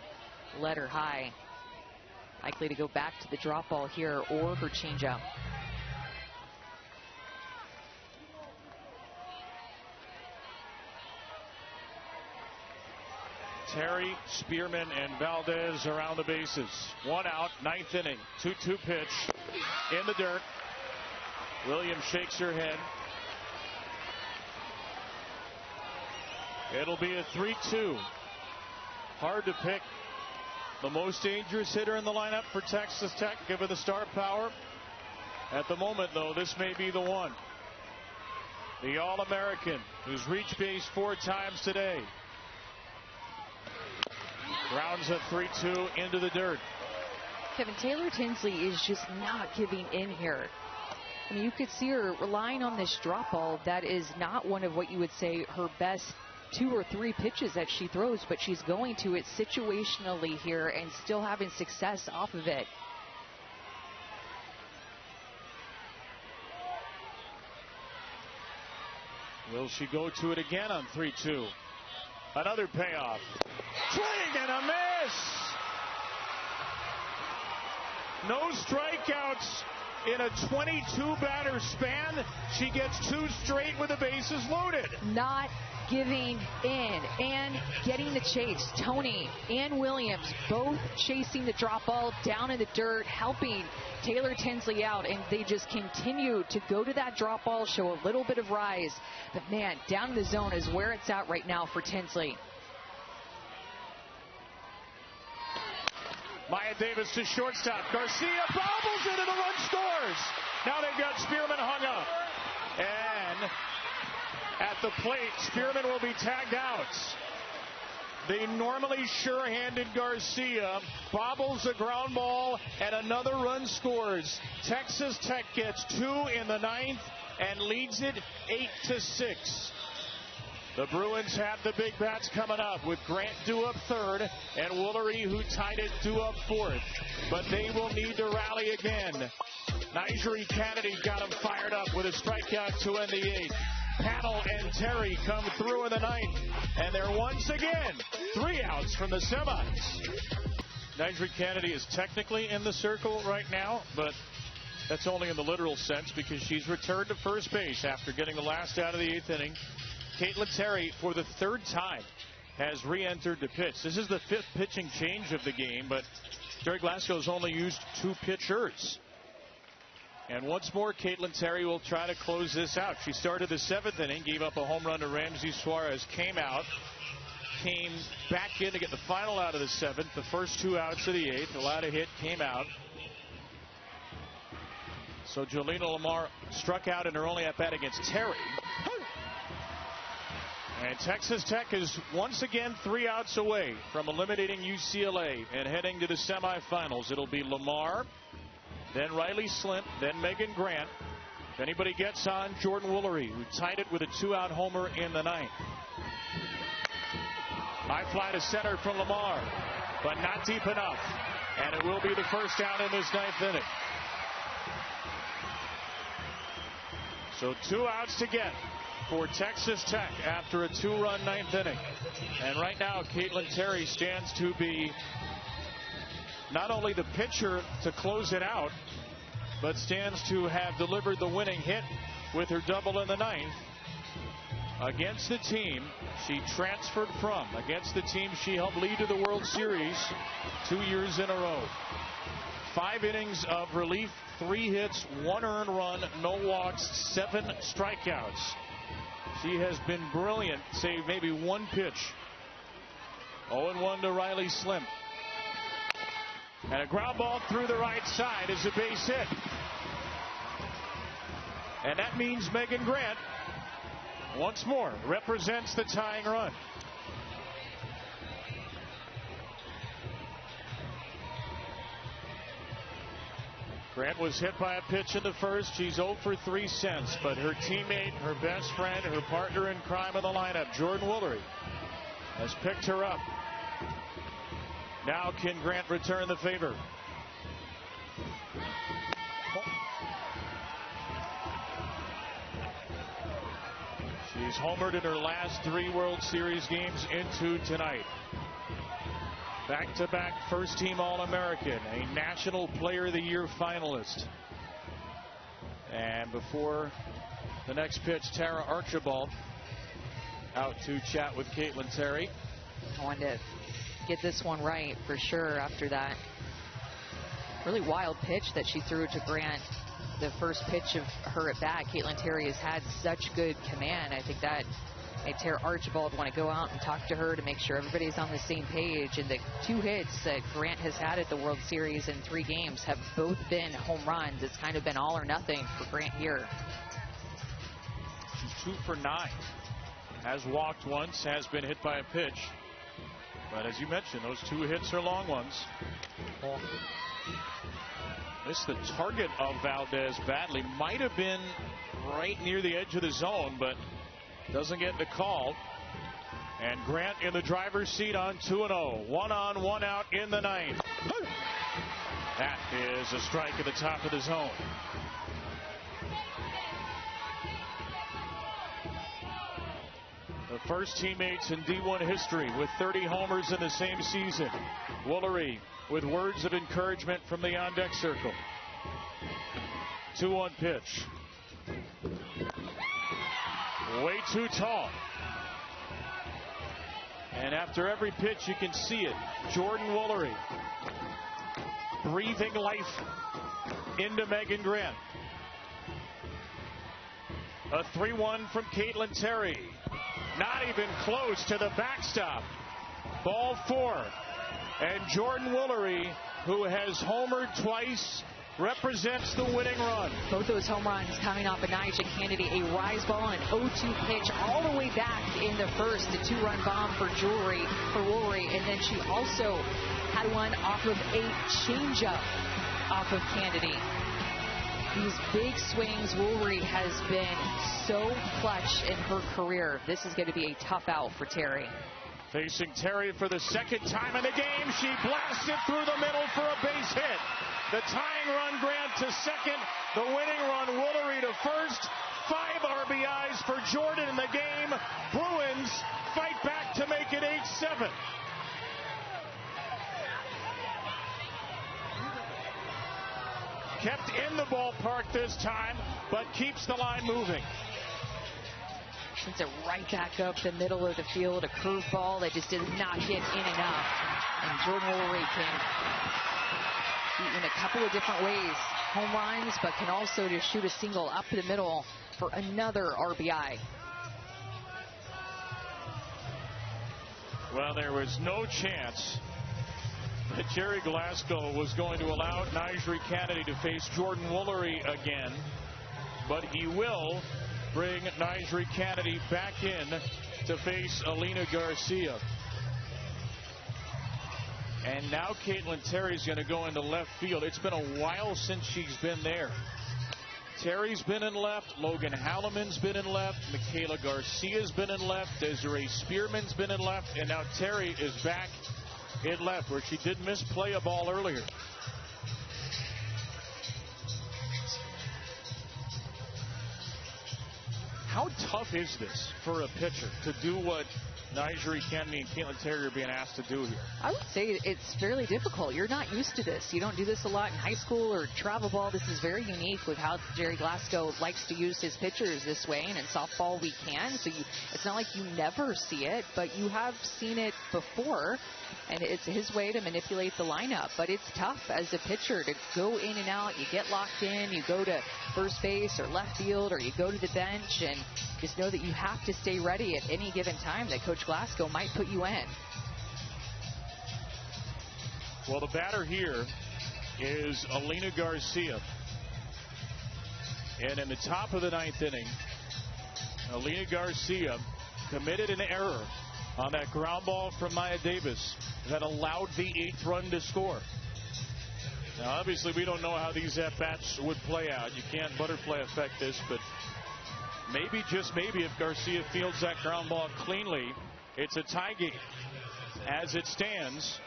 led her high. Likely to go back to the drop ball here or her changeup. Terry, Spearman, and Valdez around the bases. 1 out, 9th inning. 2-2 pitch in the dirt. Williams shakes her head. It'll be a 3-2. Hard to pick the most dangerous hitter in the lineup for Texas Tech, given the star power. At the moment, though, this may be the one. The All-American, who's reached base 4 times today. Grounds a 3-2 into the dirt. Kevin, Taylor Tinsley is just not giving in here. I mean, you could see her relying on this drop ball. That is not one of what you would say her best 2 or 3 pitches that she throws, but she's going to it situationally here and still having success off of it. Will she go to it again on 3-2? Another payoff. Swing and a miss. No strikeouts in a 22 batter span. She gets 2 straight with the bases loaded. Not giving in and getting the chase. Tony and Williams both chasing the drop ball down in the dirt, helping Taylor Tinsley out, and they just continue to go to that drop ball, show a little bit of rise. But man, down in the zone is where it's at right now for Tinsley. Maya Davis to shortstop. Garcia bobbles it and the run scores. Now they've got Spearman hung up. And at the plate, Spearman will be tagged out. The normally sure-handed Garcia bobbles the ground ball and another run scores. Texas Tech gets 2 in the 9th and leads it 8-6. The Bruins have the big bats coming up with Grant due up 3rd and Woolery, who tied it, due up 4th. But they will need to rally again. Nigeri Kennedy got them fired up with a strikeout to end the 8th. Panel and Terry come through in the 9th, and they're once again 3 outs from the semis. Nigeri Kennedy is technically in the circle right now, but that's only in the literal sense because she's returned to first base after getting the last out of the 8th inning. Caitlin Terry, for the 3rd time, has re-entered the pitch. This is the 5th pitching change of the game, but Jerry Glasgow's only used 2 pitchers. And once more, Caitlin Terry will try to close this out. She started the 7th inning, gave up a home run to Ramsey Suarez, came out, came back in to get the final out of the 7th, the first 2 outs of the 8th, allowed a hit, came out. So Jolena Lamar struck out in her only at-bat against Terry. And Texas Tech is once again 3 outs away from eliminating UCLA and heading to the semifinals. It'll be Lamar, then Riley Slimp, then Megan Grant. If anybody gets on, Jordan Woolery, who tied it with a 2-out homer in the 9th. High fly to center from Lamar, but not deep enough. And it will be the first out in this 9th inning. So 2 outs to get for Texas Tech after a 2-run 9th inning. And right now, Caitlin Terry stands to be not only the pitcher to close it out, but stands to have delivered the winning hit with her double in the 9th against the team she transferred from, against the team she helped lead to the World Series 2 years in a row. 5 innings of relief, 3 hits, 1 earned run, no walks, 7 strikeouts. She has been brilliant, save maybe 1 pitch. 0-1 to Riley Slimp. And a ground ball through the right side is a base hit. And that means Megan Grant once more represents the tying run. Grant was hit by a pitch in the first. She's 0 for 3 since, but her teammate, her best friend, her partner in crime of the lineup, Jordan Woolery, has picked her up. Now can Grant return the favor? She's homered in her last 3 World Series games into tonight. Back-to-back first-team All-American, a National Player of the Year finalist. And before the next pitch, Tara Archibald out to chat with Caitlin Terry. I wanted to get this one right for sure after that really wild pitch that she threw to Grant. The first pitch of her at bat, Caitlin Terry has had such good command. I think that made Tara Archibald want to go out and talk to her to make sure everybody's on the same page. And the 2 hits that Grant has had at the World Series in 3 games have both been home runs. It's kind of been all or nothing for Grant here. She's 2 for 9. Has walked once, has been hit by a pitch. But as you mentioned, those 2 hits are long ones. Missed the target of Valdez badly. Might have been right near the edge of the zone, but doesn't get the call. And Grant in the driver's seat on 2-0. 1 on, 1 out in the 9th. That is a strike at the top of the zone. The first teammates in D1 history with 30 homers in the same season. Woolery with words of encouragement from the on-deck circle. 2-1 pitch. Way too tall. And after every pitch, you can see it. Jordan Woolery breathing life into Megan Grant. A 3-1 from Caitlin Terry. Not even close to the backstop. Ball 4. And Jordan Woolery, who has homered twice, represents the winning run. Both those home runs coming off of Nyjah Kennedy, a rise ball and an 0-2 pitch all the way back in the first, a 2-run bomb for Woolery, and then she also had one off of a changeup off of Kennedy. These big swings, Woolery has been so clutch in her career. This is going to be a tough out for Terry. Facing Terry for the second time in the game, she blasted through the middle for a base hit. The tying run, Grant to second. The winning run, Woolery to first. 5 RBIs for Jordan in the game. Bruins fight back to make it 8-7. Kept in the ballpark this time, but keeps the line moving. Sends it right back up the middle of the field. A curveball that just did not get in enough. And Jordan Woolery can beat in a couple of different ways. Home runs, but can also just shoot a single up the middle for another RBI. Well, there was no chance that Jerry Glasgow was going to allow Nyjah Kennedy to face Jordan Woolery again, but he will bring Nyjah Kennedy back in to face Alina Garcia. And now Caitlin Terry's going to go into left field. It's been a while since she's been there. Terry's been in left, Logan Halliman's been in left, Michaela Garcia's been in left, Desiree Spearman's been in left, and now Terry is back in left, where she did misplay a ball earlier. How tough is this for a pitcher to do what Nyjah Kennedy and Caitlin Terry are being asked to do here? I would say it's fairly difficult. You're not used to this. You don't do this a lot in high school or travel ball. This is very unique with how Jerry Glasgow likes to use his pitchers this way. And in softball, we can. So it's not like you never see it, but you have seen it before. And it's his way to manipulate the lineup. But it's tough as a pitcher to go in and out. You get locked in. You go to first base or left field, or you go to the bench. And just know that you have to stay ready at any given time that Coach Glasgow might put you in. Well, the batter here is Alina Garcia. And in the top of the 9th inning, Alina Garcia committed an error on that ground ball from Maya Davis that allowed the 8th run to score. Now, obviously, we don't know how these at-bats would play out. You can't butterfly effect this, but maybe, just maybe, if Garcia fields that ground ball cleanly, it's a tie game. As it stands,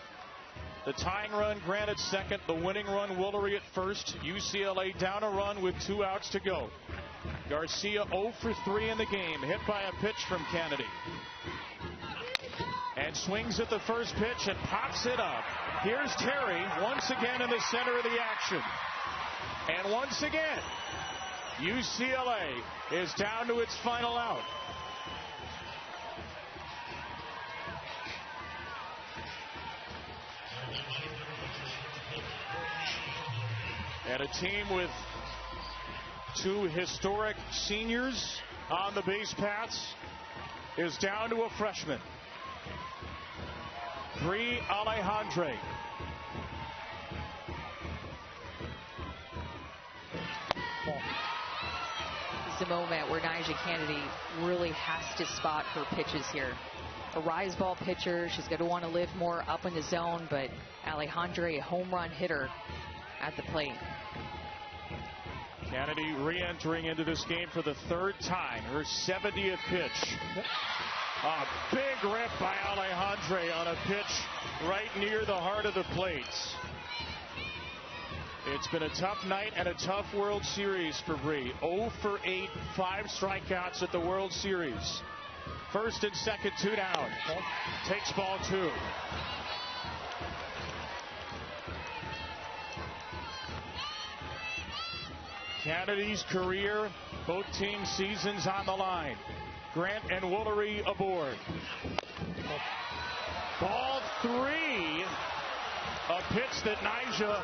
the tying run Grant at second, the winning run Woolery at first. UCLA down a run with 2 outs to go. Garcia 0 for 3 in the game, hit by a pitch from Kennedy. And swings at the first pitch and pops it up. Here's Terry once again in the center of the action. And once again, UCLA is down to its final out. And a team with 2 historic seniors on the base paths is down to a freshman. Bree Alejandre. This is the moment where Nyjah Kennedy really has to spot her pitches here. A rise ball pitcher, she's going to want to live more up in the zone, but Alejandre, a home run hitter at the plate. Kennedy re-entering into this game for the 3rd time, her 70th pitch. A big rip by Alejandre on a pitch right near the heart of the plate. It's been a tough night and a tough World Series for Bree. 0 for 8, 5 strikeouts at the World Series. First and second, 2 down. Takes ball 2. Kennedy's career, both team seasons on the line. Grant and Woolery aboard. Ball 3. A pitch that Nyjah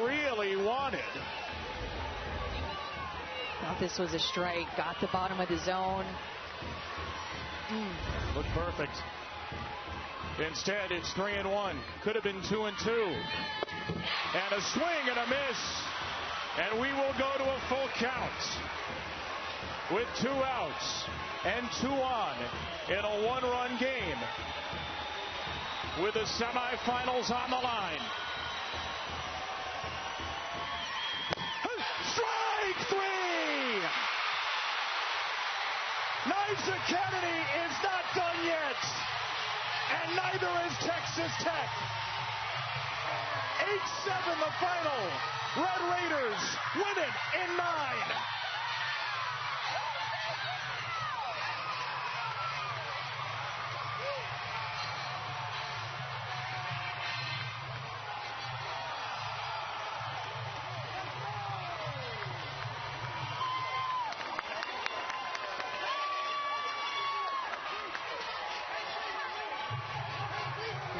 really wanted. Thought this was a strike. Got the bottom of the zone. Looked perfect. Instead, it's 3-1. Could have been 2-2. And a swing and a miss. And we will go to a full count with 2 outs and 2 on in a 1-run game with the semifinals on the line. Strike 3! Nyjah Kennedy is not done yet, and neither is Texas Tech. 8-7 the final. Red Raiders win it in 9.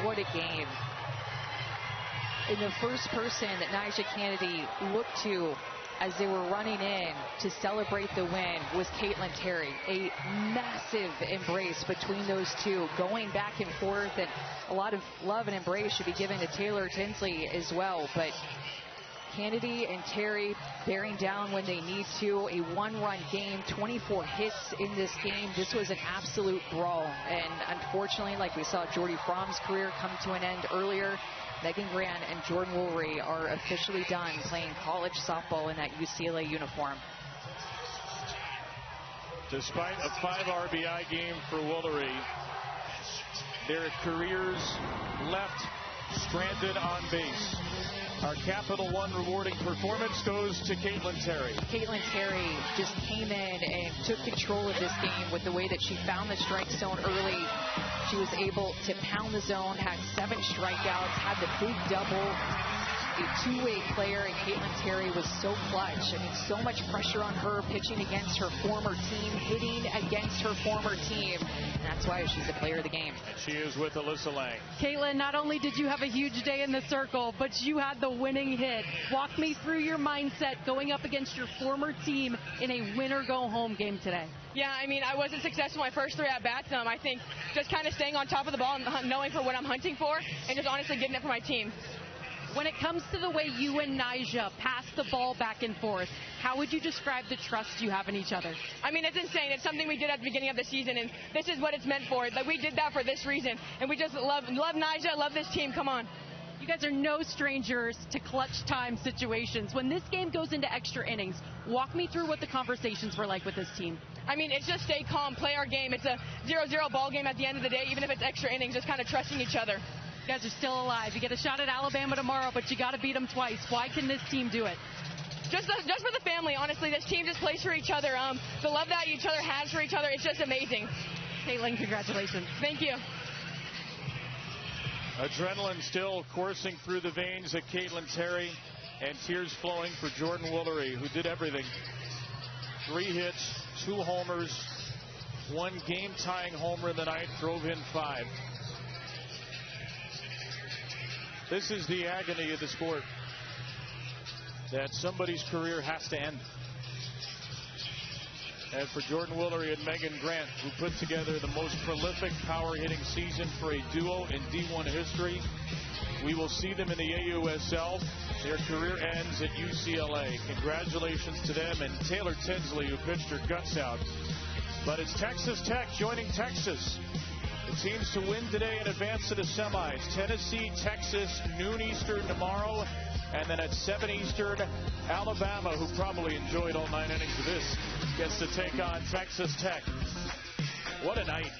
What a game. And the first person that Nyjah Kennedy looked to as they were running in to celebrate the win was Caitlin Terry. A massive embrace between those two, going back and forth, and a lot of love and embrace should be given to Taylor Tinsley as well. But Kennedy and Terry bearing down when they need to. A 1-run game, 24 hits in this game. This was an absolute brawl. And unfortunately, like we saw Jordy Fromm's career come to an end earlier, Megan Grant and Jordan Woolery are officially done playing college softball in that UCLA uniform. Despite a 5 RBI game for Woolery, their careers left stranded on base. Our Capital One rewarding performance goes to Caitlin Terry. Caitlin Terry just came in and took control of this game with the way that she found the strike zone early. She was able to pound the zone, had 7 strikeouts, had the big double. A 2-way player, and Caitlin Terry was so clutch. I mean, so much pressure on her, pitching against her former team, hitting against her former team. And that's why she's a player of the game. And she is with Alyssa Lang. Caitlin, not only did you have a huge day in the circle, but you had the winning hit. Walk me through your mindset going up against your former team in a win-or-go-home game today. Yeah, I mean, I wasn't successful my first 3 at-bats. I think just kind of staying on top of the ball and knowing for what I'm hunting for and just honestly getting it for my team. When it comes to the way you and Nyjah pass the ball back and forth, how would you describe the trust you have in each other? I mean, it's insane. It's something we did at the beginning of the season, and this is what it's meant for. Like, we did that for this reason, and we just love Nyjah, love this team. Come on. You guys are no strangers to clutch time situations. When this game goes into extra innings, walk me through what the conversations were like with this team. I mean, it's just stay calm, play our game. It's a 0-0 ball game at the end of the day, even if it's extra innings, just kind of trusting each other. You guys are still alive. You get a shot at Alabama tomorrow, but you got to beat them twice. Why can this team do it? Just for the family, honestly. This team just plays for each other. The love that each other has for each other, it's just amazing. Caitlin, congratulations. Thank you. Adrenaline still coursing through the veins of Caitlin Terry, and tears flowing for Jordan Woolery, who did everything. 3 hits, 2 homers, 1 game-tying homer in the night, drove in 5. This is the agony of the sport, that somebody's career has to end. And for Jordan Woolery and Megan Grant, who put together the most prolific power-hitting season for a duo in D1 history, we will see them in the AUSL. Their career ends at UCLA. Congratulations to them and Taylor Tinsley, who pitched her guts out. But it's Texas Tech joining Texas. The teams to win today and advance to the semis. Tennessee, Texas, noon Eastern tomorrow. And then at 7 Eastern, Alabama, who probably enjoyed all 9 innings of this, gets to take on Texas Tech. What a night.